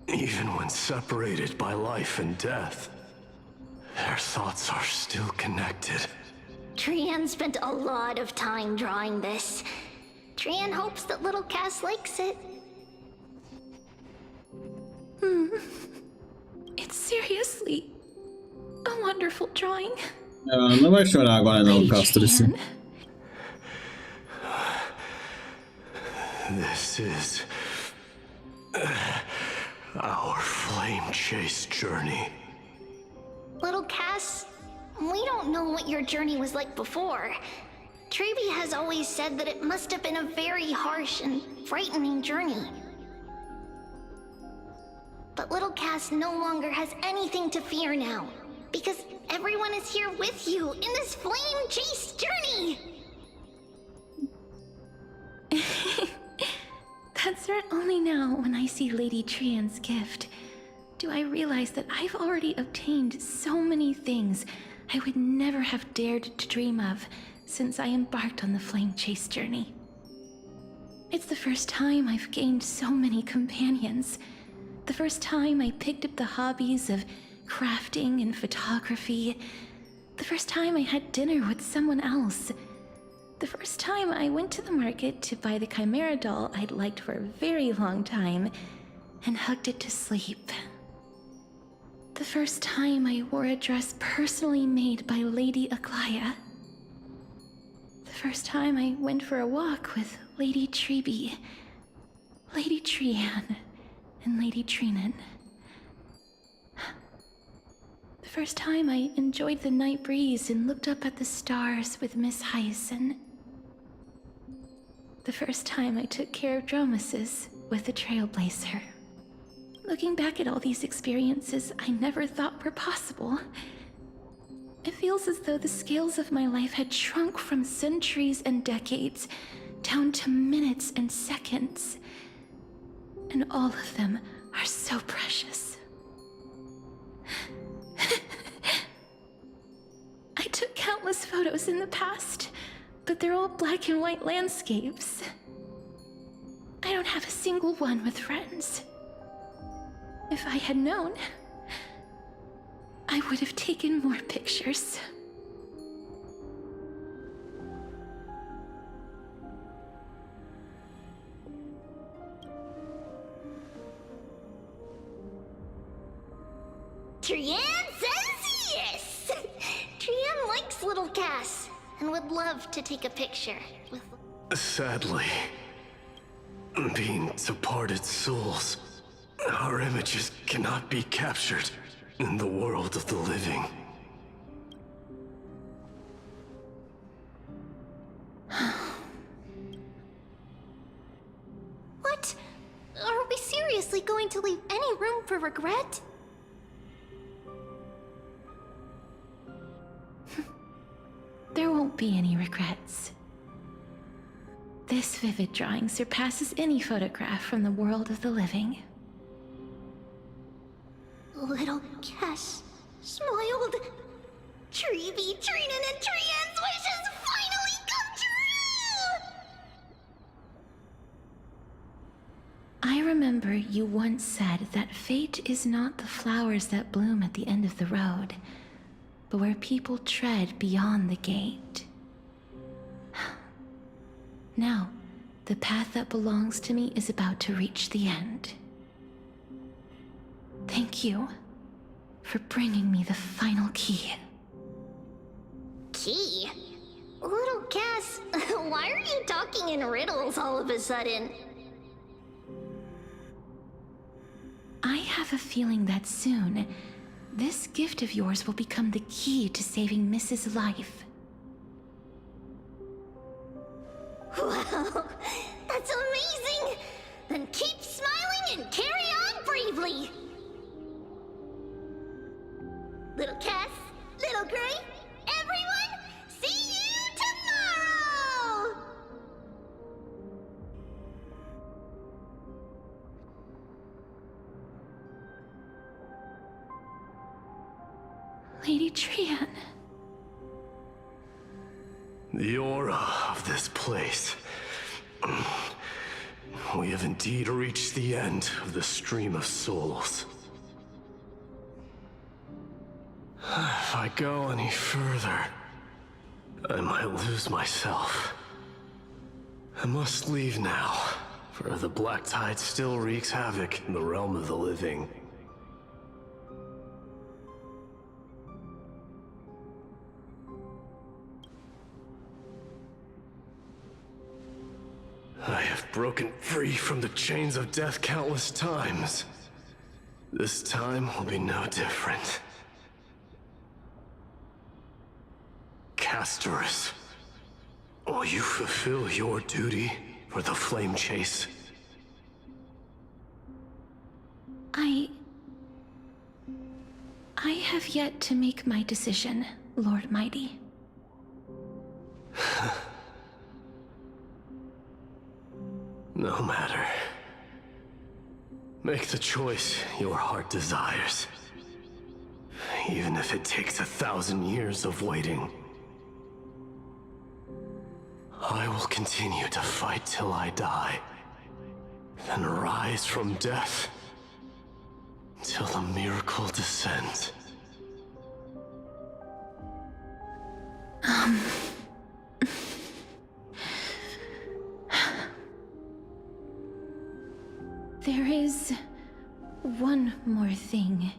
Even when separated by life and death, their thoughts are still connected. Trian spent a lot of time drawing this. Trian hopes that little Cass likes it. It's seriously a wonderful drawing. Não vai chorar agora não, Castro. This is our flame chase journey. Little Cass, we don't know what your journey was like before. Trevi has always said that it must have been a very harsh and frightening journey. But little Cass no longer has anything to fear now, because everyone is here with you in this flame chase journey! That's only now when I see Lady Trian's gift. do I realize that I've already obtained so many things I would never have dared to dream of since I embarked on the flame chase journey. It's the first time I've gained so many companions. The first time I picked up the hobbies of crafting and photography. The first time I had dinner with someone else. The first time I went to the market to buy the Chimera doll I'd liked for a very long time and hugged it to sleep. The first time I wore a dress personally made by Lady Aglaia. The first time I went for a walk with Lady Treeby, Lady Trianne, and Lady Trinan. The first time I enjoyed the night breeze and looked up at the stars with Miss Hyacinth. The first time I took care of Dromesis with the Trailblazer. Looking back at all these experiences I never thought were possible, it feels as though the scales of my life had shrunk from centuries and decades down to minutes and seconds. And all of them are so precious. I took countless photos in the past, but they're all black and white landscapes. I don't have a single one with friends. If I had known, I would have taken more pictures. Trianne says yes! Trianne likes little Cass and would love to take a picture with... Sadly, being departed souls, our images cannot be captured in the world of the living. What? Are we seriously going to leave any room for regret? There won't be any regrets. This vivid drawing surpasses any photograph from the world of the living. Little Cass smiled. Treeby, Trinan, and Trianne's wishes finally come true! I remember you once said that fate is not the flowers that bloom at the end of the road, but where people tread beyond the gate. Now, the path that belongs to me is about to reach the end. Thank you for bringing me the final key. Key? Little Cass, why are you talking in riddles all of a sudden? I have a feeling that soon, this gift of yours will become the key to saving Mrs. Life. Wow, that's amazing! Then keep smiling and carry on bravely! Little Cass, Little Gray, everyone, see you tomorrow! Lady Trianne. The aura of this place. We have indeed reached the end of the stream of souls. If I go any further, I might lose myself. I must leave now, for the black tide still wreaks havoc in the realm of the living. I have broken free from the chains of death countless times. This time will be no different. Castorus, will you fulfill your duty for the flame chase? I have yet to make my decision, Lord Mighty. No matter. Make the choice your heart desires. Even if it takes 1,000 years of waiting. I will continue to fight till I die. Then rise from death. Till the miracle descends. There is one more thing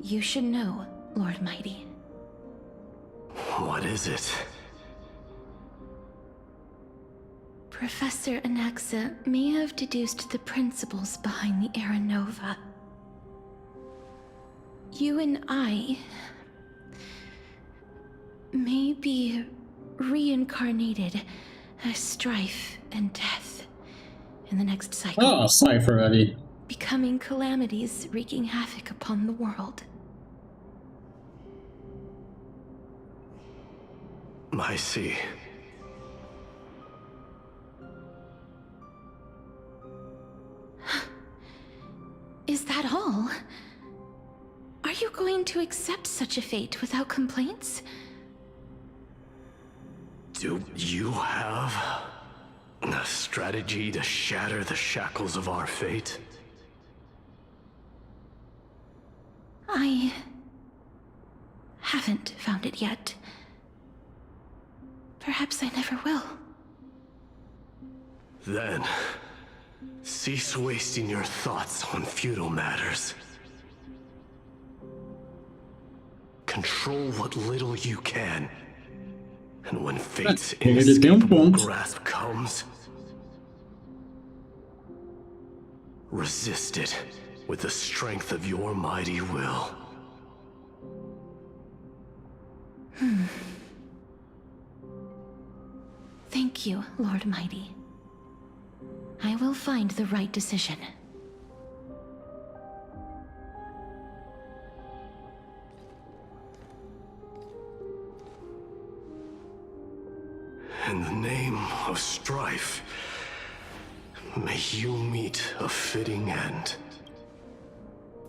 you should know, Lord Mighty. What is it? Professor Anaxa may have deduced the principles behind the Era Nova. You and I may be reincarnated as strife and death in the next cycle. Ah, Cypher already. Becoming calamities wreaking havoc upon the world. I see. Is that all? Are you going to accept such a fate without complaints? Do you have a strategy to shatter the shackles of our fate? I haven't found it yet. Perhaps I never will. Then, cease wasting your thoughts on futile matters. Control what little you can. And when fate's inescapable grasp comes, resist it with the strength of your mighty will. Thank you, Lord Mighty. I will find the right decision. In the name of strife, may you meet a fitting end.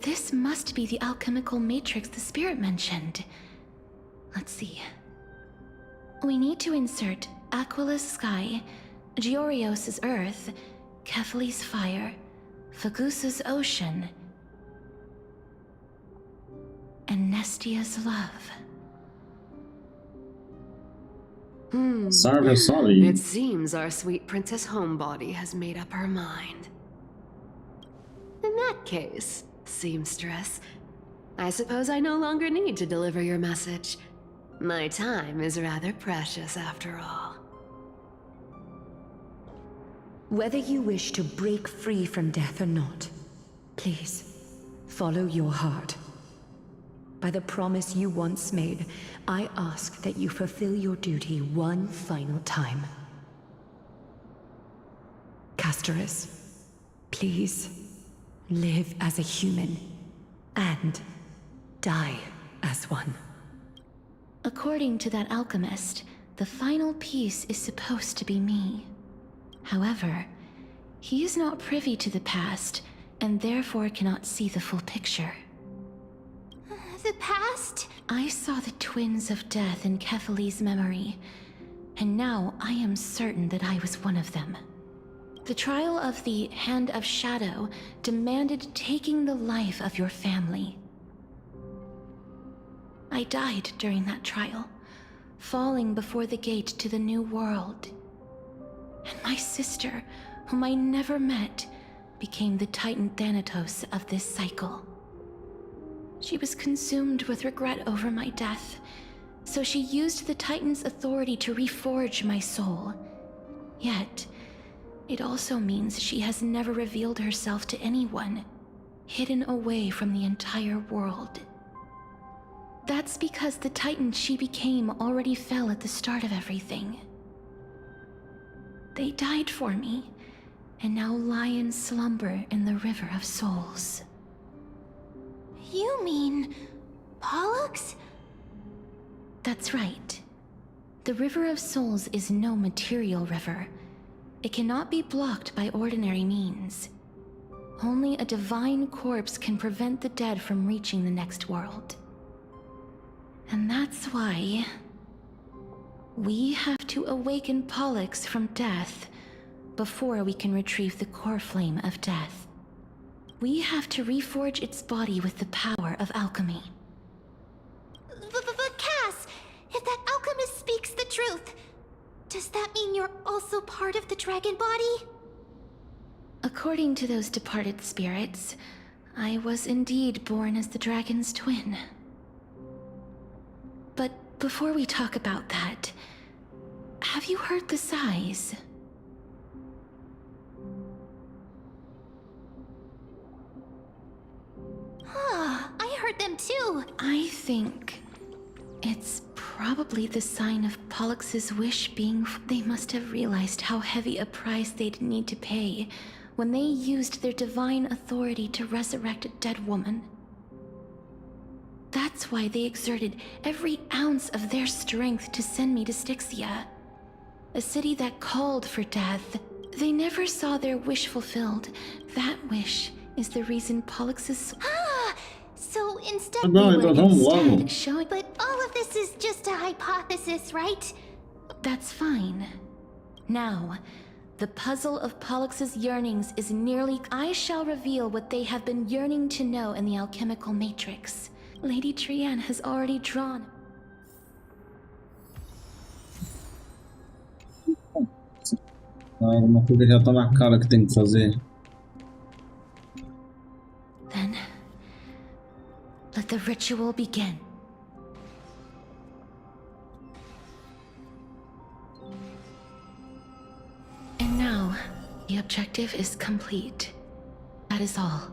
This must be the alchemical matrix the spirit mentioned. Let's see. We need to insert Aquila's sky, Georios' earth, Kephali's fire, Fagusa's ocean, and Nestia's love. Sorry. It seems our sweet Princess Homebody has made up her mind. In that case, seamstress, I suppose I no longer need to deliver your message. My time is rather precious after all. Whether you wish to break free from death or not, please, follow your heart. By the promise you once made, I ask that you fulfill your duty one final time. Castorus, please, live as a human, and die as one. According to that alchemist, the final piece is supposed to be me. However, he is not privy to the past, and therefore cannot see the full picture. The past? I saw the twins of death in Kephali's memory, and now I am certain that I was one of them. The trial of the Hand of Shadow demanded taking the life of your family. I died during that trial, falling before the gate to the new world. And my sister, whom I never met, became the Titan Thanatos of this cycle. She was consumed with regret over my death, so she used the Titan's authority to reforge my soul. Yet, it also means she has never revealed herself to anyone, hidden away from the entire world. That's because the Titan she became already fell at the start of everything. They died for me, and now lie in slumber in the River of Souls. You mean Pollux? That's right. The River of Souls is no material river. It cannot be blocked by ordinary means. Only a divine corpse can prevent the dead from reaching the next world. And that's why we have to awaken Pollux from death before we can retrieve the core flame of death. We have to reforge its body with the power of alchemy. But Cass, if that alchemist speaks the truth, does that mean you're also part of the dragon body? According to those departed spirits, I was indeed born as the dragon's twin. But before we talk about that, have you heard the sighs? I heard them too. I think it's probably the sign of Pollux's wish being... They must have realized how heavy a price they'd need to pay when they used their divine authority to resurrect a dead woman. That's why they exerted every ounce of their strength to send me to Styxia, a city that called for death. They never saw their wish fulfilled. That wish is the reason Pollux's... So instead showing... But all of this is just a hypothesis, right? That's fine. Now, the puzzle of Pollux's yearnings is nearly... I shall reveal what they have been yearning to know in the alchemical matrix. Lady Trianne has already drawn... Uma coisa já tá na cara que tem que fazer. Then, let the ritual begin. And now, the objective is complete. That is all.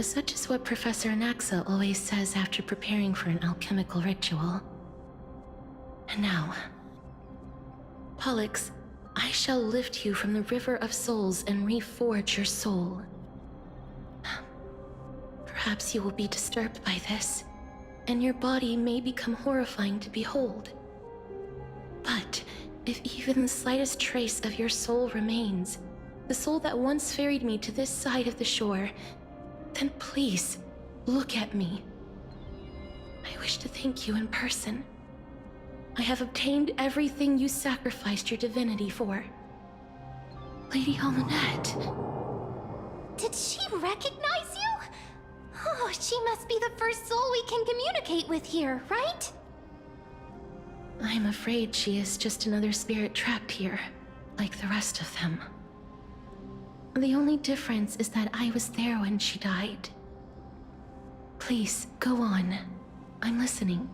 Such is what Professor Anaxa always says after preparing for an alchemical ritual. And now, Pollux, I shall lift you from the river of souls and reforge your soul. Perhaps you will be disturbed by this, and your body may become horrifying to behold. But if even the slightest trace of your soul remains, the soul that once ferried me to this side of the shore, then please, look at me. I wish to thank you in person. I have obtained everything you sacrificed your divinity for. Lady Almanette. Did she recognize you? Oh, she must be the first soul we can communicate with here, right? I'm afraid she is just another spirit trapped here, like the rest of them. The only difference is that I was there when she died. Please, go on. I'm listening.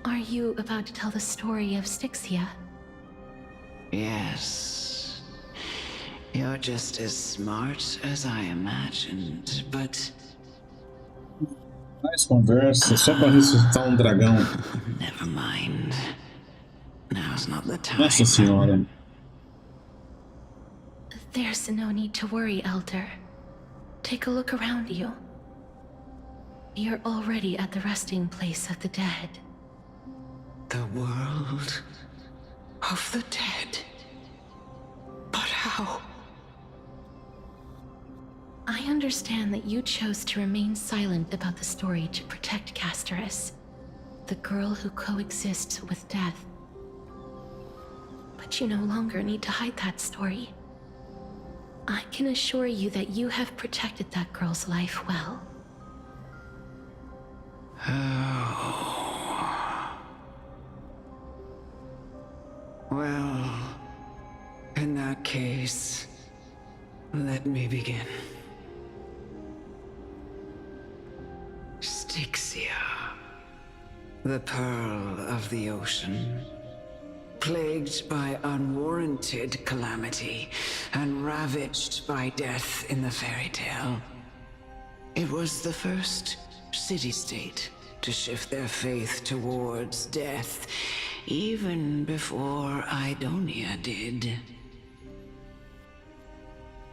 Are you about to tell the story of Styxia? Yes. You're just as smart as I imagined, but... Mais conversa, só pra ressuscitar dragão. Never mind. Now's not the time. Nossa senhora. There's no need to worry, Elder. Take a look around you. You're already at the resting place of the dead. The world of the dead? But how? I understand that you chose to remain silent about the story to protect Casterus, the girl who coexists with death. But you no longer need to hide that story. I can assure you that you have protected that girl's life well. Oh. Well, in that case, let me begin. Styxia, the pearl of the ocean, plagued by unwarranted calamity and ravaged by death in the fairy tale. It was the first city-state to shift their faith towards death, even before Idonia did.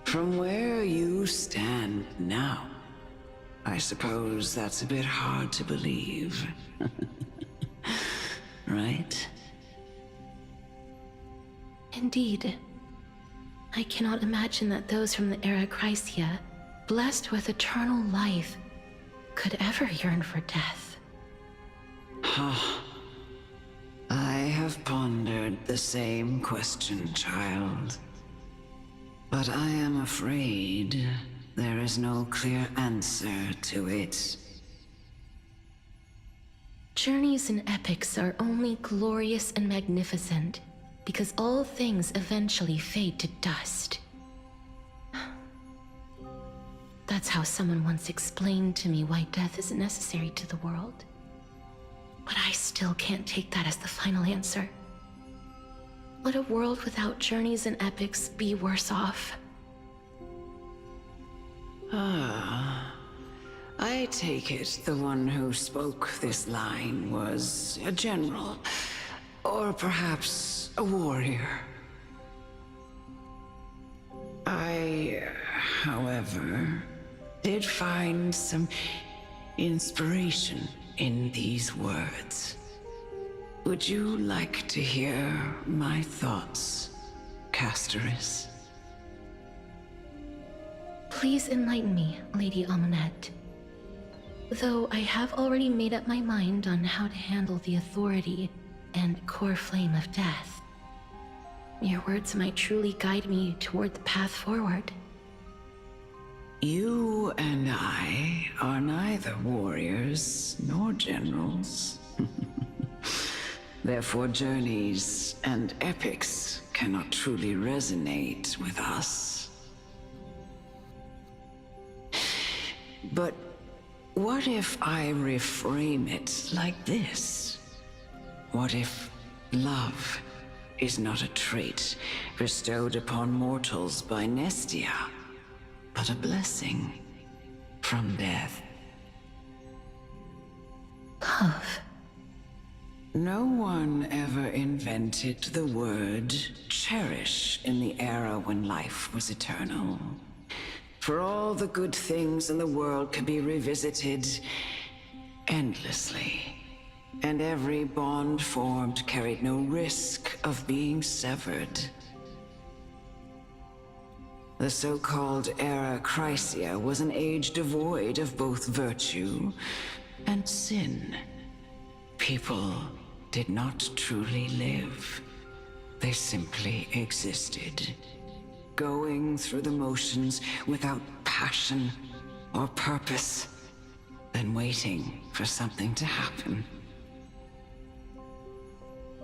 From where you stand now, I suppose that's a bit hard to believe. Right? Indeed. I cannot imagine that those from the era Chrysia, blessed with eternal life, could ever yearn for death. I have pondered the same question, child. But I am afraid there is no clear answer to it. Journeys and epics are only glorious and magnificent because all things eventually fade to dust. That's how someone once explained to me why death is necessary to the world. But I still can't take that as the final answer. Would a world without journeys and epics be worse off? I take it the one who spoke this line was a general, or perhaps a warrior. I, however, did find some inspiration in these words. Would you like to hear my thoughts, Castoris? Please enlighten me, Lady Amunet. Though I have already made up my mind on how to handle the authority and core flame of death. Your words might truly guide me toward the path forward. You and I are neither warriors nor generals. Therefore, journeys and epics cannot truly resonate with us. But what if I reframe it like this? What if love is not a trait bestowed upon mortals by Nestia, but a blessing from death? Love. No one ever invented the word cherish in the era when life was eternal. For all the good things in the world can be revisited endlessly, and every bond formed carried no risk of being severed. The so-called era Chrysia was an age devoid of both virtue and sin. People did not truly live. They simply existed, going through the motions without passion or purpose, then waiting for something to happen.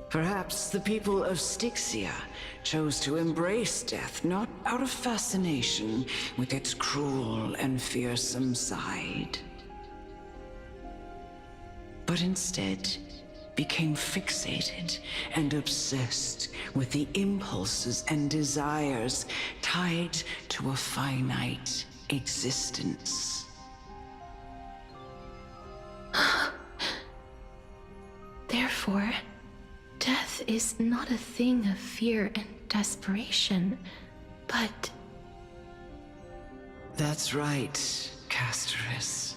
Perhaps the people of Styxia chose to embrace death not out of fascination with its cruel and fearsome side, but instead became fixated and obsessed with the impulses and desires tied to a finite existence. Therefore, death is not a thing of fear and desperation, but... That's right, Castoris.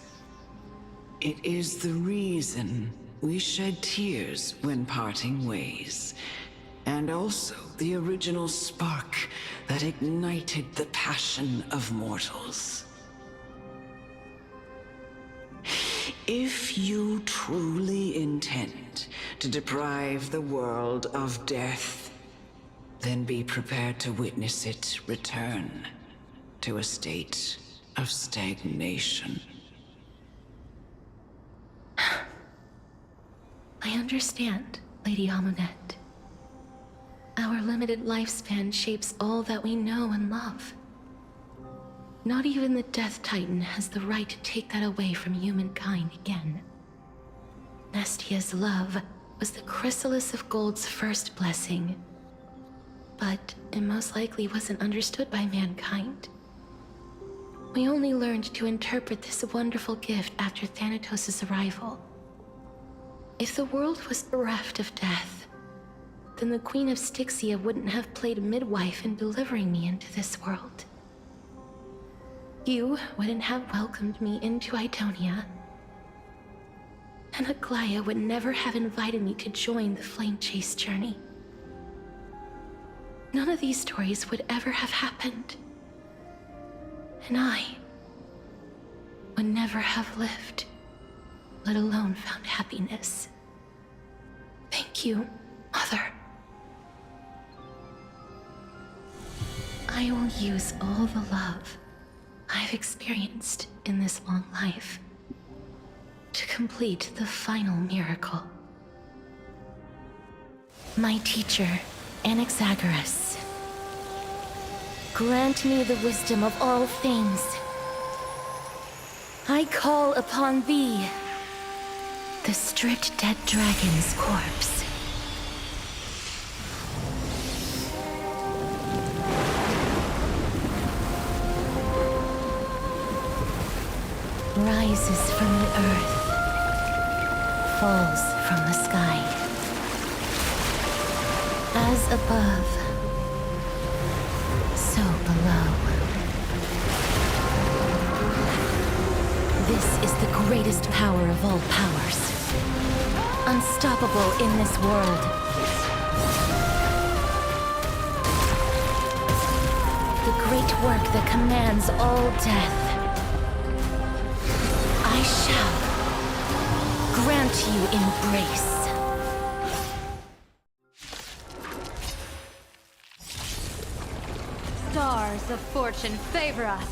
It is the reason we shed tears when parting ways, and also the original spark that ignited the passion of mortals. If you truly intend to deprive the world of death, then be prepared to witness it return to a state of stagnation. I understand, Lady Amunet. Our limited lifespan shapes all that we know and love. Not even the Death Titan has the right to take that away from humankind again. Nestia's love was the chrysalis of gold's first blessing, but it most likely wasn't understood by mankind. We only learned to interpret this wonderful gift after Thanatos' arrival. If the world was bereft of death, then the Queen of Styxia wouldn't have played midwife in delivering me into this world. You wouldn't have welcomed me into Idonia, and Aglaya would never have invited me to join the Flame Chase journey. none of these stories would ever have happened. And I would never have lived, let alone found happiness. Thank you, Mother. I will use all the love I've experienced in this long life to complete the final miracle. My teacher, Anaxagoras, grant me the wisdom of all things. I call upon thee, the stripped dead dragon's corpse. Rises from the earth, falls from the sky. As above, so below. This is the greatest power of all powers. Unstoppable in this world. The great work that commands all death. I shall grant you embrace. Stars of fortune favor us.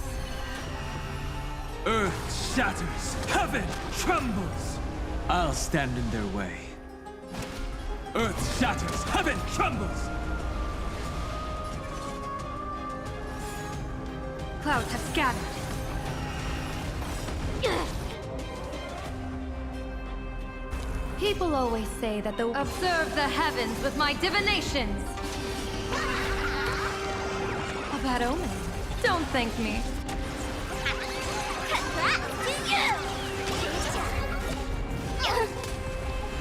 Earth shatters, heaven trembles. I'll stand in their way. Earth shatters, heaven trembles. Clouds have scattered. People always say that the— Observe the heavens with my divinations! A bad omen. Don't thank me.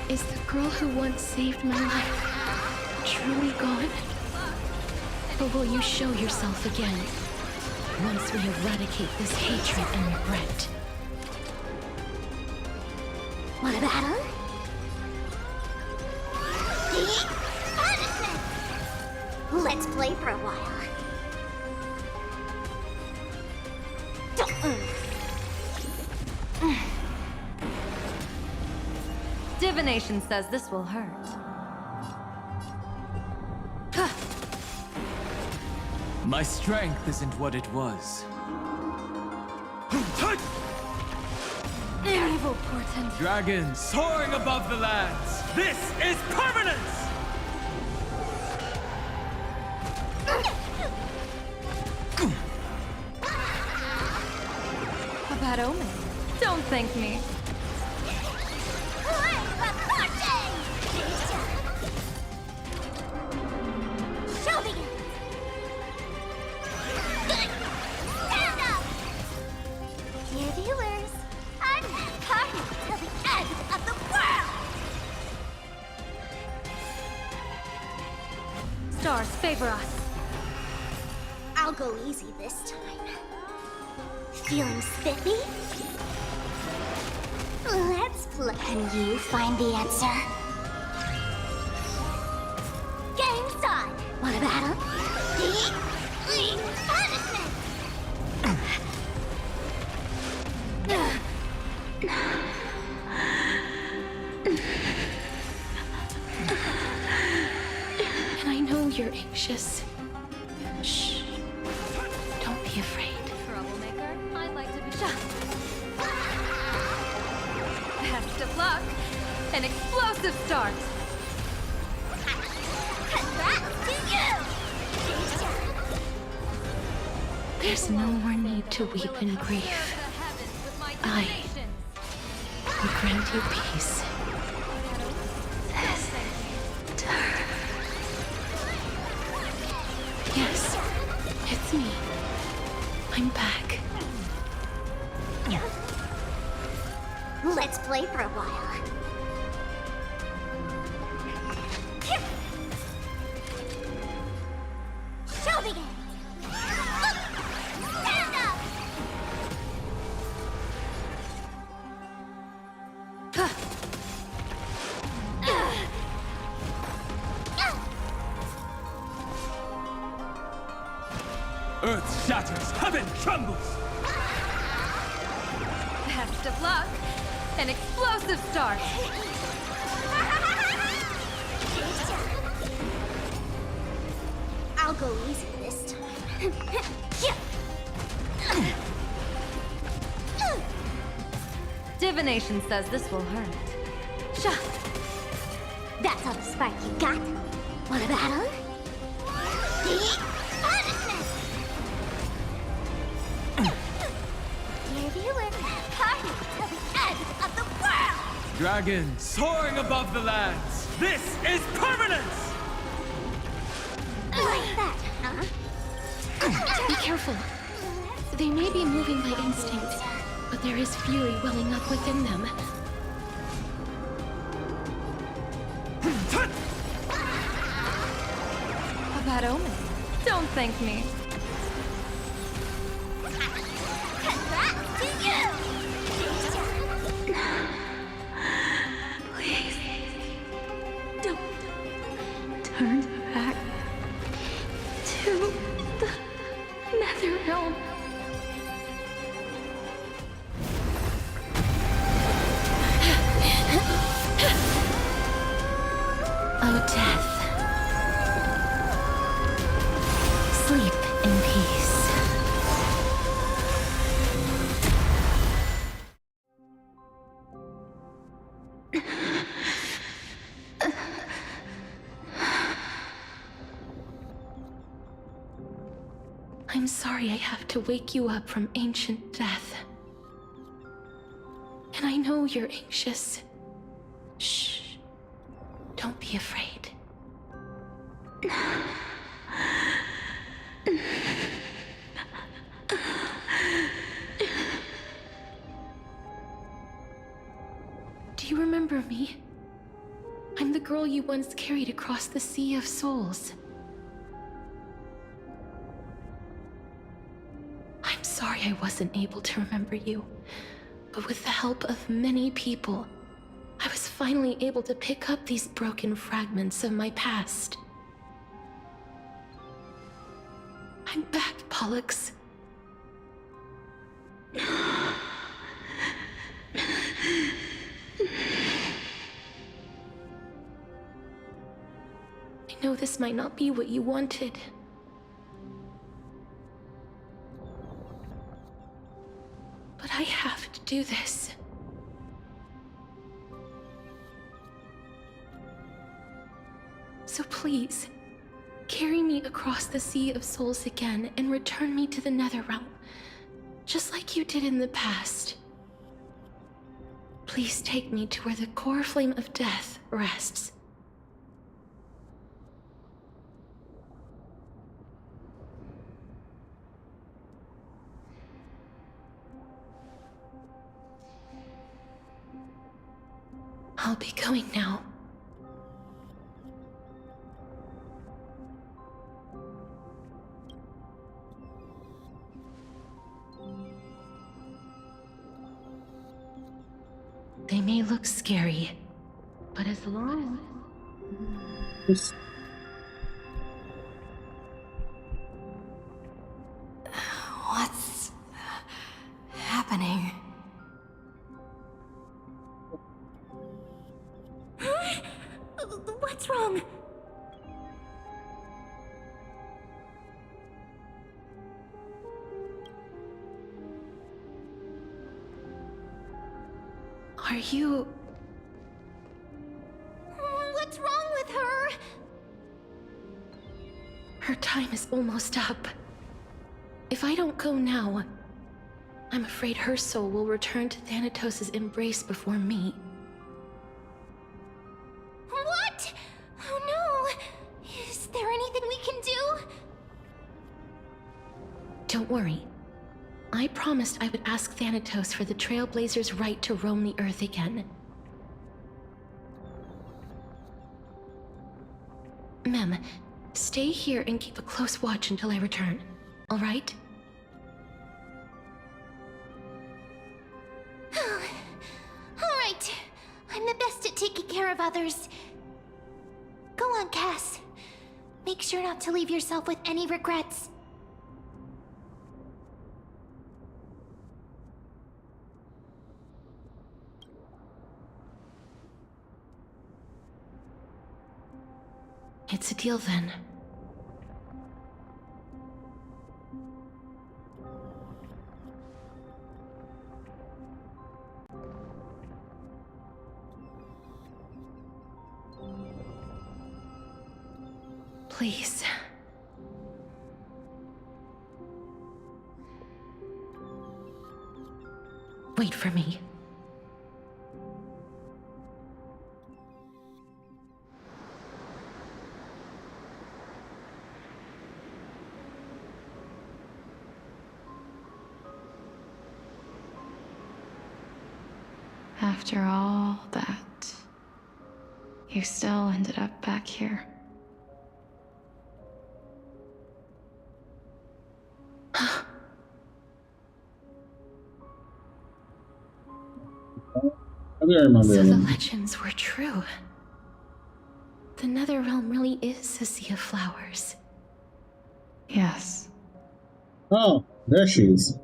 Is the girl who once saved my life truly gone? Or will you show yourself again once we eradicate this hatred and regret? Want a battle? Let's play for a while. Divination says this will hurt. My strength isn't what it was. Evil portent. Dragons soaring above the lands. This is permanence! A bad omen. Don't thank me. Show me! Stand up! Dear viewers, I'm party till the end of the world! Stars favor us. I'll go easy this time. Feeling spiffy? Let's play. Can you find the answer? Game's on! Want a battle? Punishment! And I know you're anxious. Shh. Don't be afraid. Troublemaker, I'd like to be shot. Best of luck. An explosive start. Congrats to you! There's no more need to weep in grief. I will grant you peace. Yes, it's me. I'm back. Let's play for a while. Show me it! Stand up! Earth shatters, heaven trembles! Best of luck! An explosive start! I'll go easy this time. Divination says this will hurt. Sure. That's all the spark you got. Want a battle? Dear viewer, party till the end of the world! Dragons soaring above the lands. This is permanence! Like that, huh? Be careful. They may be moving by instinct, but there is fury welling up within them. A bad omen. Don't thank me. Congrats to you! Please, don't turn back to the Nether Realm. Oh, death. Sleep in peace. I'm sorry I have to wake you up from ancient death. And I know you're anxious. Shh. Don't be afraid. Do you remember me? I'm the girl you once carried across the Sea of Souls. I'm sorry I wasn't able to remember you, but with the help of many people, I was finally able to pick up these broken fragments of my past. I'm back, Pollux. I know this might not be what you wanted. But I have to do this. So please, carry me across the Sea of Souls again and return me to the Netherrealm, just like you did in the past. Please take me to where the core flame of death rests. I'll be going now. They may look scary, but as long as... What's happening? What's wrong? Are you... What's wrong with her? Her time is almost up. If I don't go now, I'm afraid her soul will return to Thanatos' embrace before me. What? Oh no! Is there anything we can do? Don't worry. I promised I would ask Thanatos for the Trailblazers' right to roam the Earth again. Mem, stay here and keep a close watch until I return, all right? All right. I'm the best at taking care of others. Go on, Cass. Make sure not to leave yourself with any regrets. It's a deal then. Please. Wait for me. After all that, you still ended up back here. So the legends were true. The Netherrealm really is a sea of flowers. Yes. Oh, there she is.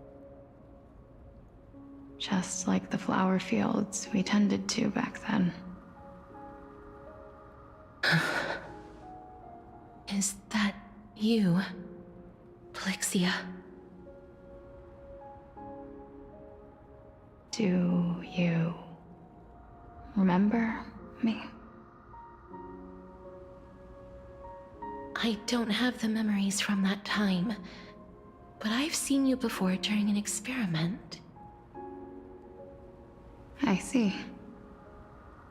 Just like the flower fields we tended to back then. Is that you, Plixia? Do you remember me? I don't have the memories from that time, but I've seen you before during an experiment. I see.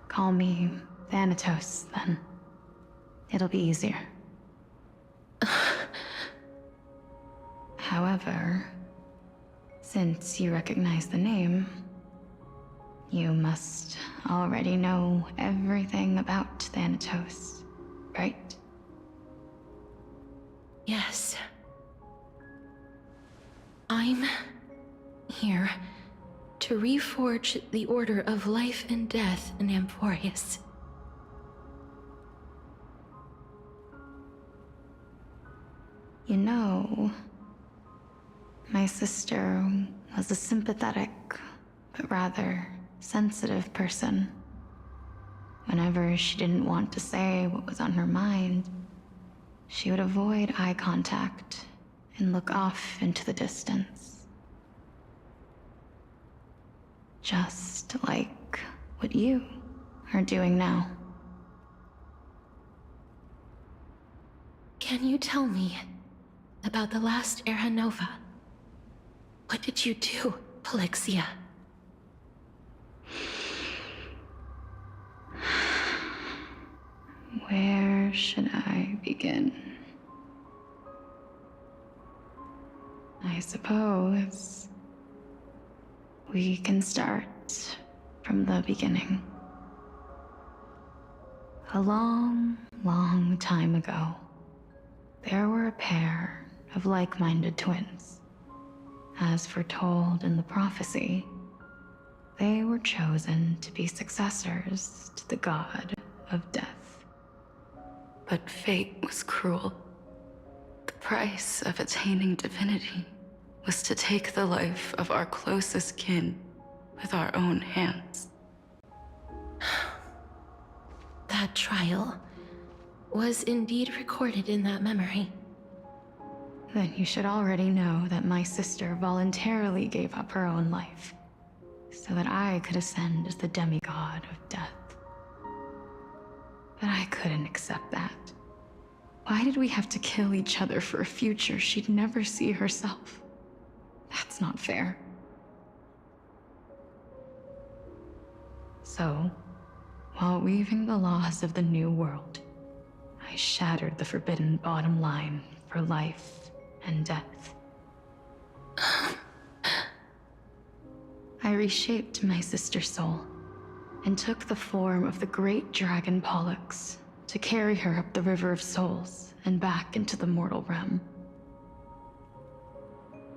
Call me Thanatos, then. It'll be easier. However, since you recognize the name, you must already know everything about Thanatos, right? Yes. I'm here to reforge the order of life and death in Ampherous. You know, my sister was a sympathetic, but rather sensitive person. Whenever she didn't want to say what was on her mind, she would avoid eye contact and look off into the distance. Just like what you are doing now. Can you tell me about the last Era Nova? What did you do, Plixia? Where should I begin? I suppose we can start from the beginning. A long, long time ago, there were a pair of like-minded twins. As foretold in the prophecy, they were chosen to be successors to the god of death. But fate was cruel. The price of attaining divinity was to take the life of our closest kin with our own hands. That trial was indeed recorded in that memory. Then you should already know that my sister voluntarily gave up her own life, so that I could ascend as the demigod of death. But I couldn't accept that. Why did we have to kill each other for a future she'd never see herself? That's not fair. So, while weaving the laws of the new world, I shattered the forbidden bottom line for life and death. I reshaped my sister's soul and took the form of the great dragon Pollux to carry her up the River of Souls and back into the mortal realm.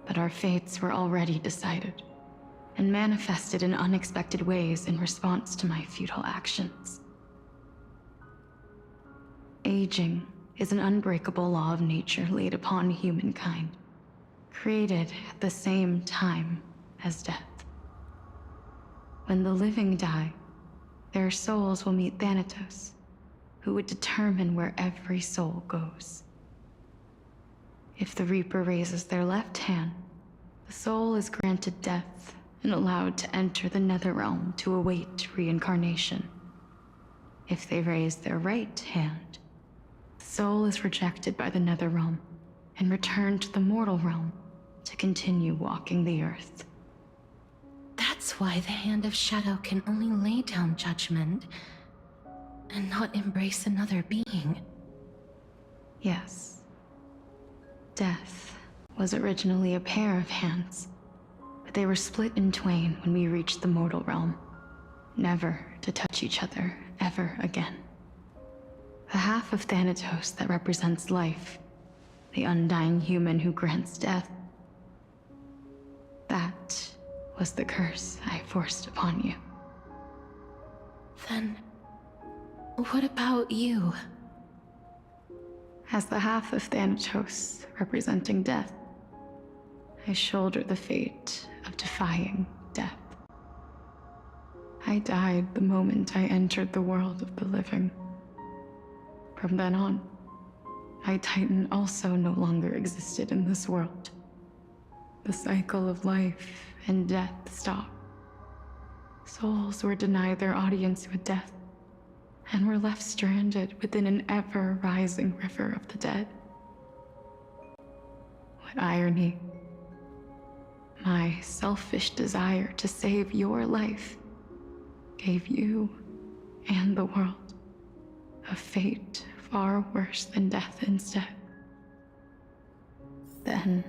But our fates were already decided and manifested in unexpected ways in response to my futile actions. Aging is an unbreakable law of nature laid upon humankind, created at the same time as death. When the living die, their souls will meet Thanatos, who would determine where every soul goes. If the Reaper raises their left hand, the soul is granted death and allowed to enter the Netherrealm to await reincarnation. If they raise their right hand, the soul is rejected by the Netherrealm and returned to the mortal realm to continue walking the earth. That's why the Hand of Shadow can only lay down judgment and not embrace another being. Yes. Death was originally a pair of hands, but they were split in twain when we reached the mortal realm, never to touch each other ever again. The half of Thanatos that represents life, the undying human who grants death, that was the curse I forced upon you. Then, what about you? As the half of Thanatos representing death, I shoulder the fate of defying death. I died the moment I entered the world of the living. From then on, my Titan also no longer existed in this world. The cycle of life and death stopped. Souls were denied their audience with death, and were left stranded within an ever-rising river of the dead. What irony. My selfish desire to save your life gave you and the world a fate far worse than death instead. Then,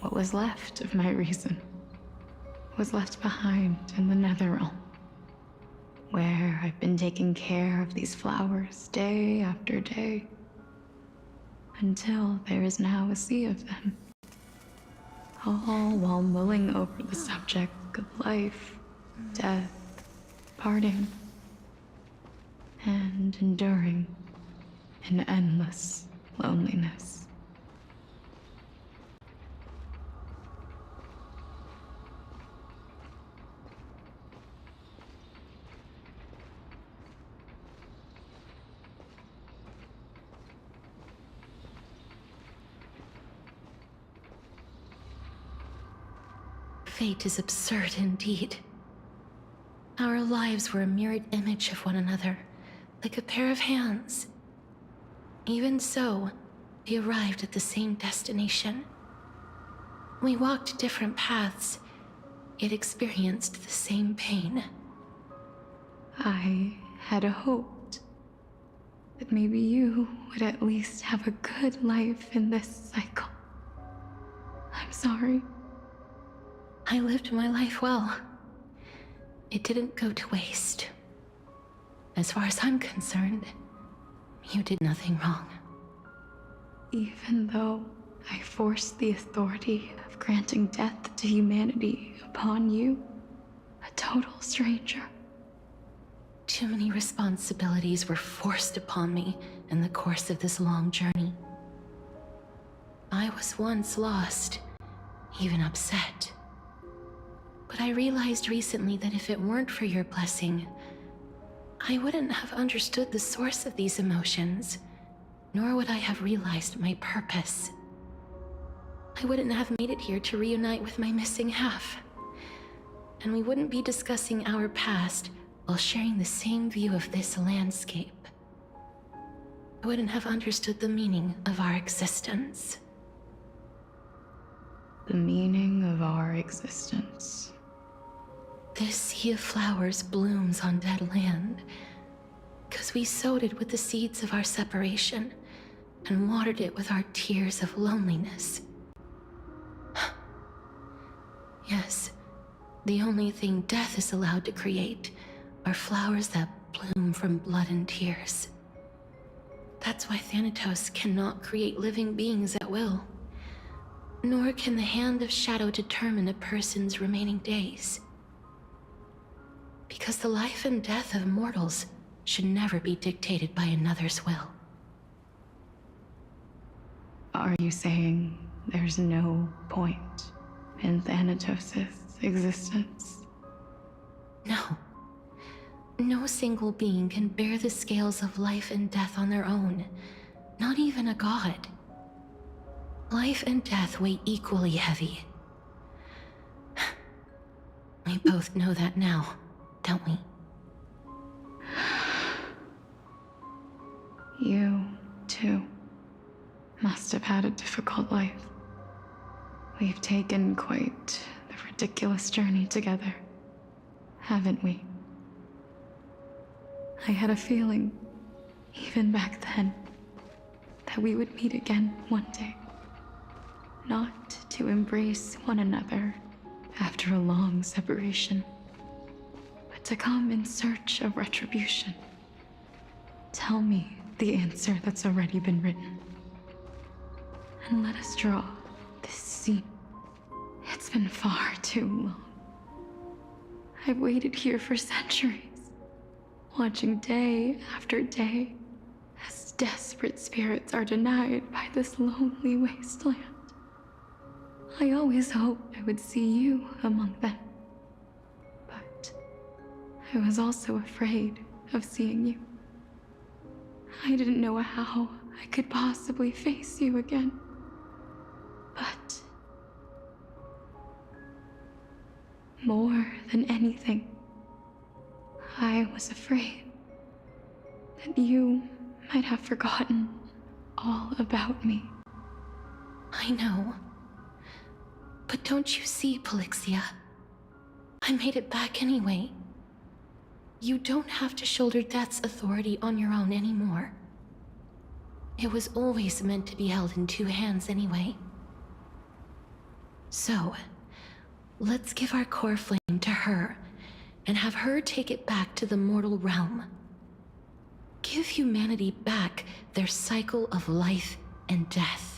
what was left of my reason was left behind in the Netherrealm, where I've been taking care of these flowers day after day, until there is now a sea of them, all while mulling over the subject of life, death, parting, and enduring an endless loneliness. Fate is absurd indeed. Our lives were a mirrored image of one another, like a pair of hands. Even so, we arrived at the same destination. We walked different paths, yet experienced the same pain. I had hoped that maybe you would at least have a good life in this cycle. I'm sorry. I lived my life well. It didn't go to waste. As far as I'm concerned, you did nothing wrong. Even though I forced the authority of granting death to humanity upon you, a total stranger. Too many responsibilities were forced upon me in the course of this long journey. I was once lost, even upset. But I realized recently that if it weren't for your blessing, I wouldn't have understood the source of these emotions, nor would I have realized my purpose. I wouldn't have made it here to reunite with my missing half. And we wouldn't be discussing our past while sharing the same view of this landscape. I wouldn't have understood the meaning of our existence. The meaning of our existence. This sea of flowers blooms on dead land, because we sowed it with the seeds of our separation and watered it with our tears of loneliness. Yes, the only thing death is allowed to create are flowers that bloom from blood and tears. That's why Thanatos cannot create living beings at will, nor can the Hand of Shadow determine a person's remaining days. Because the life and death of mortals should never be dictated by another's will. Are you saying there's no point in Thanatos' existence? No. No single being can bear the scales of life and death on their own, not even a god. Life and death weigh equally heavy. We both know that now, don't we? You, too, must have had a difficult life. We've taken quite the ridiculous journey together, haven't we? I had a feeling, even back then, that we would meet again one day. Not to embrace one another after a long separation, but to come in search of retribution. Tell me the answer that's already been written, and let us draw this scene. It's been far too long. I've waited here for centuries, watching day after day as desperate spirits are denied by this lonely wasteland. I always hoped I would see you among them, but I was also afraid of seeing you. I didn't know how I could possibly face you again, but more than anything, I was afraid that you might have forgotten all about me. I know. But don't you see, Polixia? I made it back anyway. You don't have to shoulder death's authority on your own anymore. It was always meant to be held in two hands anyway. So, let's give our core flame to her, and have her take it back to the mortal realm. Give humanity back their cycle of life and death.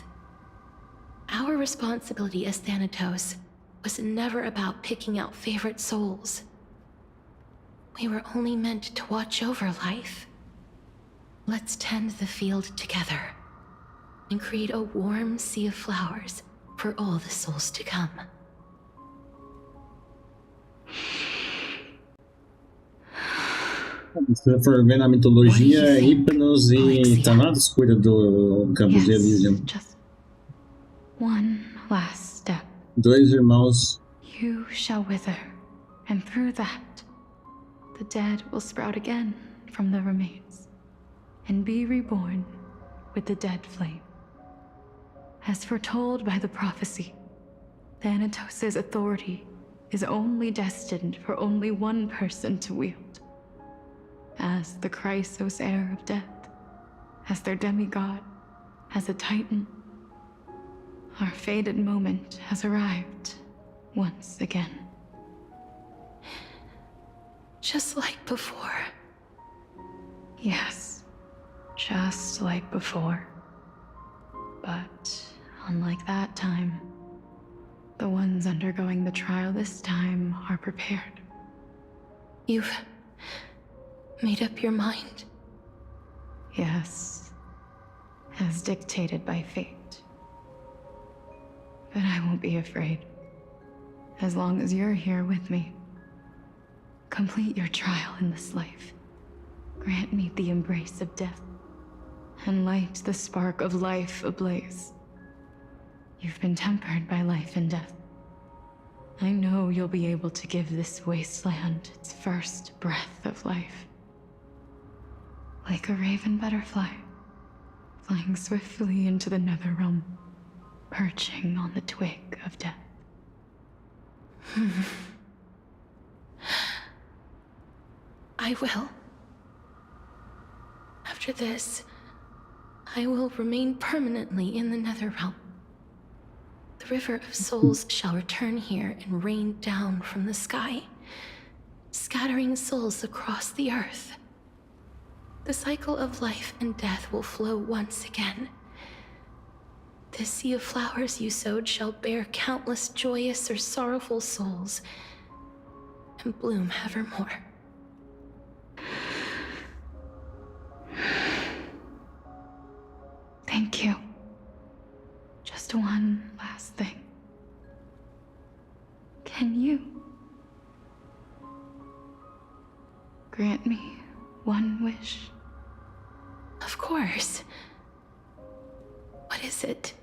Our responsibility as Thanatos was never about picking out favorite souls. We were only meant to watch over life. Let's tend the field together and create a warm sea of flowers for all the souls to come. Se for ver na mitologia, Hypnos e Thanatos cuida do Campos de Elysium. One last step. Dois irmãos. You shall wither, and through that, the dead will sprout again from the remains, and be reborn with the dead flame. As foretold by the prophecy, Thanatos' authority is only destined for only one person to wield. As the Chrysos heir of death, as their demigod, as a titan, our fated moment has arrived once again. Just like before. Yes, just like before. But unlike that time, the ones undergoing the trial this time are prepared. You've made up your mind? Yes, as dictated by fate. But I won't be afraid, as long as you're here with me. Complete your trial in this life. Grant me the embrace of death, and light the spark of life ablaze. You've been tempered by life and death. I know you'll be able to give this wasteland its first breath of life. Like a raven butterfly, flying swiftly into the netherrealm, perching on the twig of death. I will. After this, I will remain permanently in the Netherrealm. The River of Souls shall return here and rain down from the sky, scattering souls across the earth. The cycle of life and death will flow once again. The sea of flowers you sowed shall bear countless joyous or sorrowful souls, and bloom evermore. Thank you. Just one last thing. Can you grant me one wish? Of course. What is it?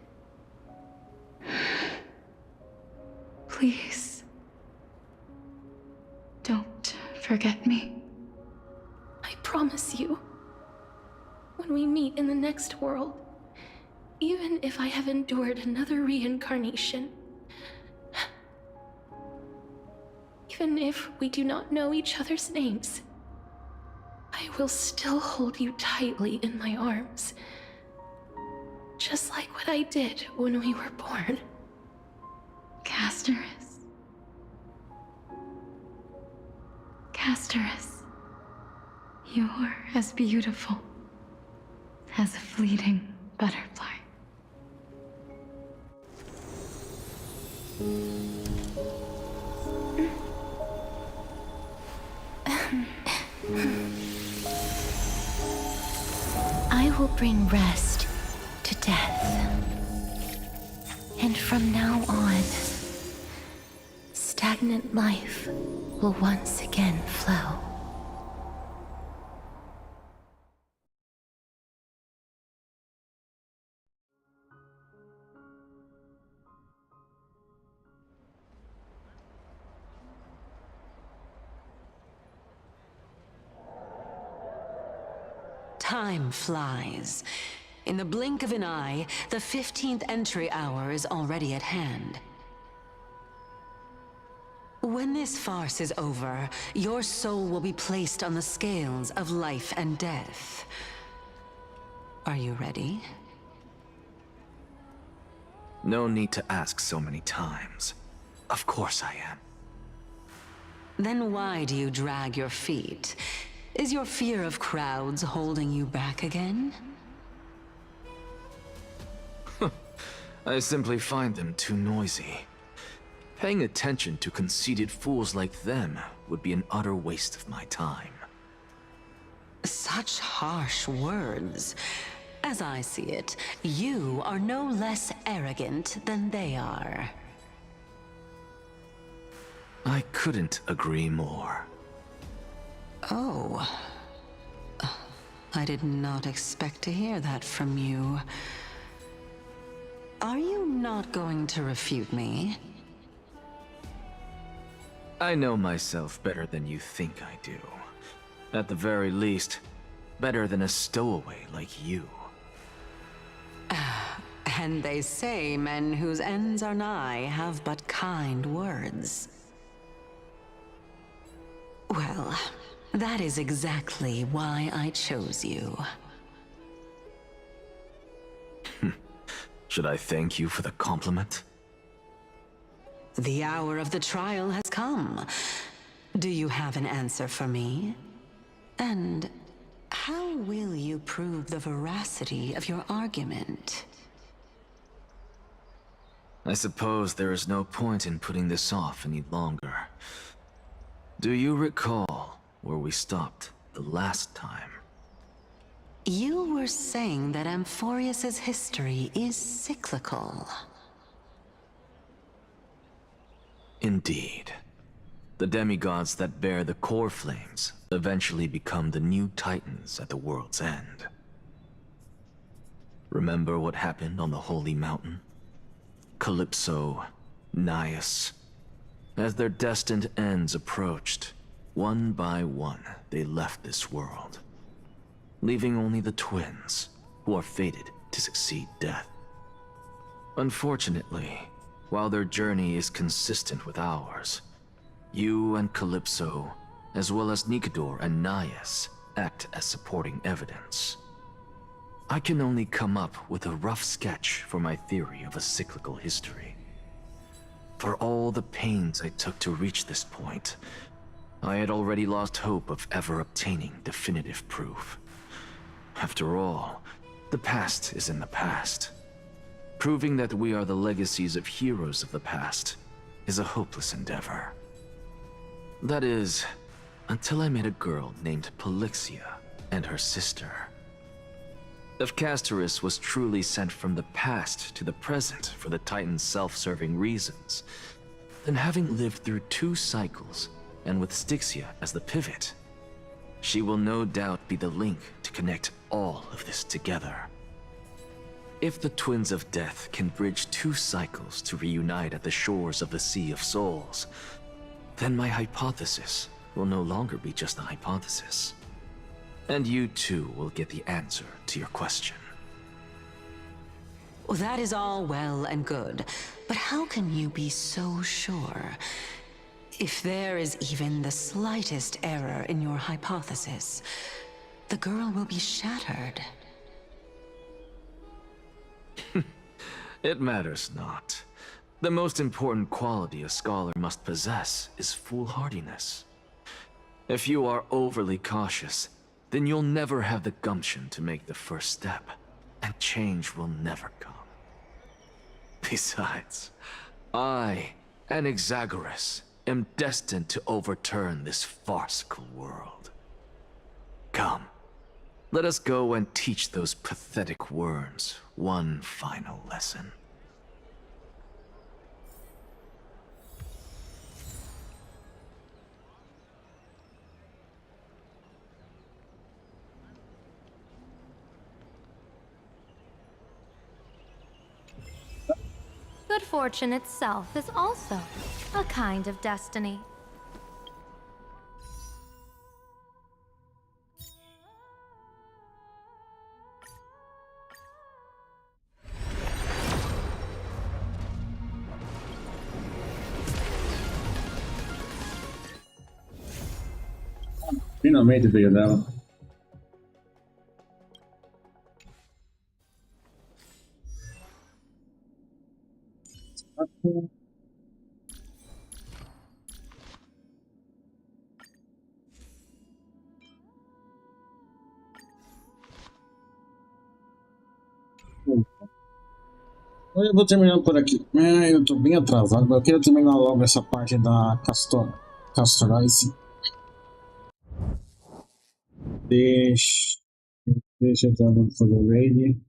Please. Don't forget me. I promise you. When we meet in the next world, even if I have endured another reincarnation, even if we do not know each other's names, I will still hold you tightly in my arms, just like what I did when we were born. Casterus. Casterus. You're as beautiful as a fleeting butterfly. I will bring rest to death. And from now on, stagnant life will once again flow. Time flies. In the blink of an eye, the 15th entry hour is already at hand. When this farce is over, your soul will be placed on the scales of life and death. Are you ready? No need to ask so many times. Of course I am. Then why do you drag your feet? Is your fear of crowds holding you back again? I simply find them too noisy. Paying attention to conceited fools like them would be an utter waste of my time. Such harsh words. As I see it, you are no less arrogant than they are. I couldn't agree more. Oh. I did not expect to hear that from you. Are you not going to refute me? I know myself better than you think I do. At the very least, better than a stowaway like you. And they say men whose ends are nigh have but kind words. Well, that is exactly why I chose you. Should I thank you for the compliment? The hour of the trial has come. Do you have an answer for me? And how will you prove the veracity of your argument? I suppose there is no point in putting this off any longer. Do you recall where we stopped the last time? You were saying that Ampherous's history is cyclical. Indeed. The demigods that bear the core flames eventually become the new titans at the world's end. Remember what happened on the Holy Mountain? Calypso, Naias. As their destined ends approached, one by one they left this world, leaving only the twins, who are fated to succeed death. Unfortunately, while their journey is consistent with ours, you and Calypso, as well as Nikedor and Naias, act as supporting evidence. I can only come up with a rough sketch for my theory of a cyclical history. For all the pains I took to reach this point, I had already lost hope of ever obtaining definitive proof. After all, the past is in the past. Proving that we are the legacies of heroes of the past is a hopeless endeavor. That is, until I met a girl named Polixia and her sister. If Casterus was truly sent from the past to the present for the Titan's self-serving reasons, then having lived through 2 cycles, and with Styxia as the pivot, She will no doubt be the link to connect all of this together. If the Twins of Death can bridge 2 cycles to reunite at the shores of the Sea of Souls, then my hypothesis will no longer be just a hypothesis. And you too will get the answer to your question. Well, that is all well and good, but how can you be so sure? If there is even the slightest error in your hypothesis, the girl will be shattered. It matters not. The most important quality a scholar must possess is foolhardiness. If you are overly cautious, then you'll never have the gumption to make the first step, and change will never come. Besides, I, an Exagoras, am destined to overturn this farcical world. Come, let us go and teach those pathetic worms one final lesson. Good fortune itself is also a kind of destiny. Finalmente veio dela. Eu vou terminar por aqui. Eu tô bem atrasado, mas eu quero terminar logo essa parte da Castorais. Deixa eu tentar fazer o raid.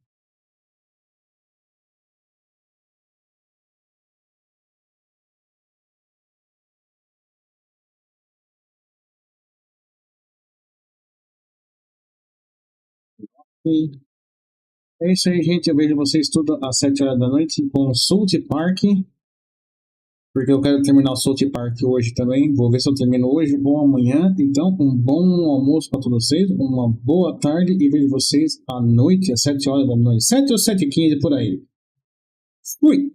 É isso aí, gente. Eu vejo vocês tudo às 7 horas da noite com o South Park. Porque eu quero terminar o South Park hoje também. Vou ver se eu termino hoje ou amanhã. Então, um bom almoço para todos vocês. Uma boa tarde e vejo vocês à noite, às 7 horas da noite. 7 ou 7h15 por aí. Fui!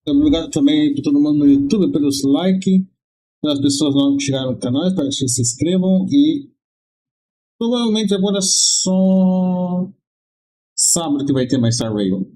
Obrigado também por todo mundo no YouTube, pelos likes, pelas pessoas novas que chegaram no canal. Espero que vocês se inscrevam e provavelmente agora só sábado que vai ter mais Star Rail.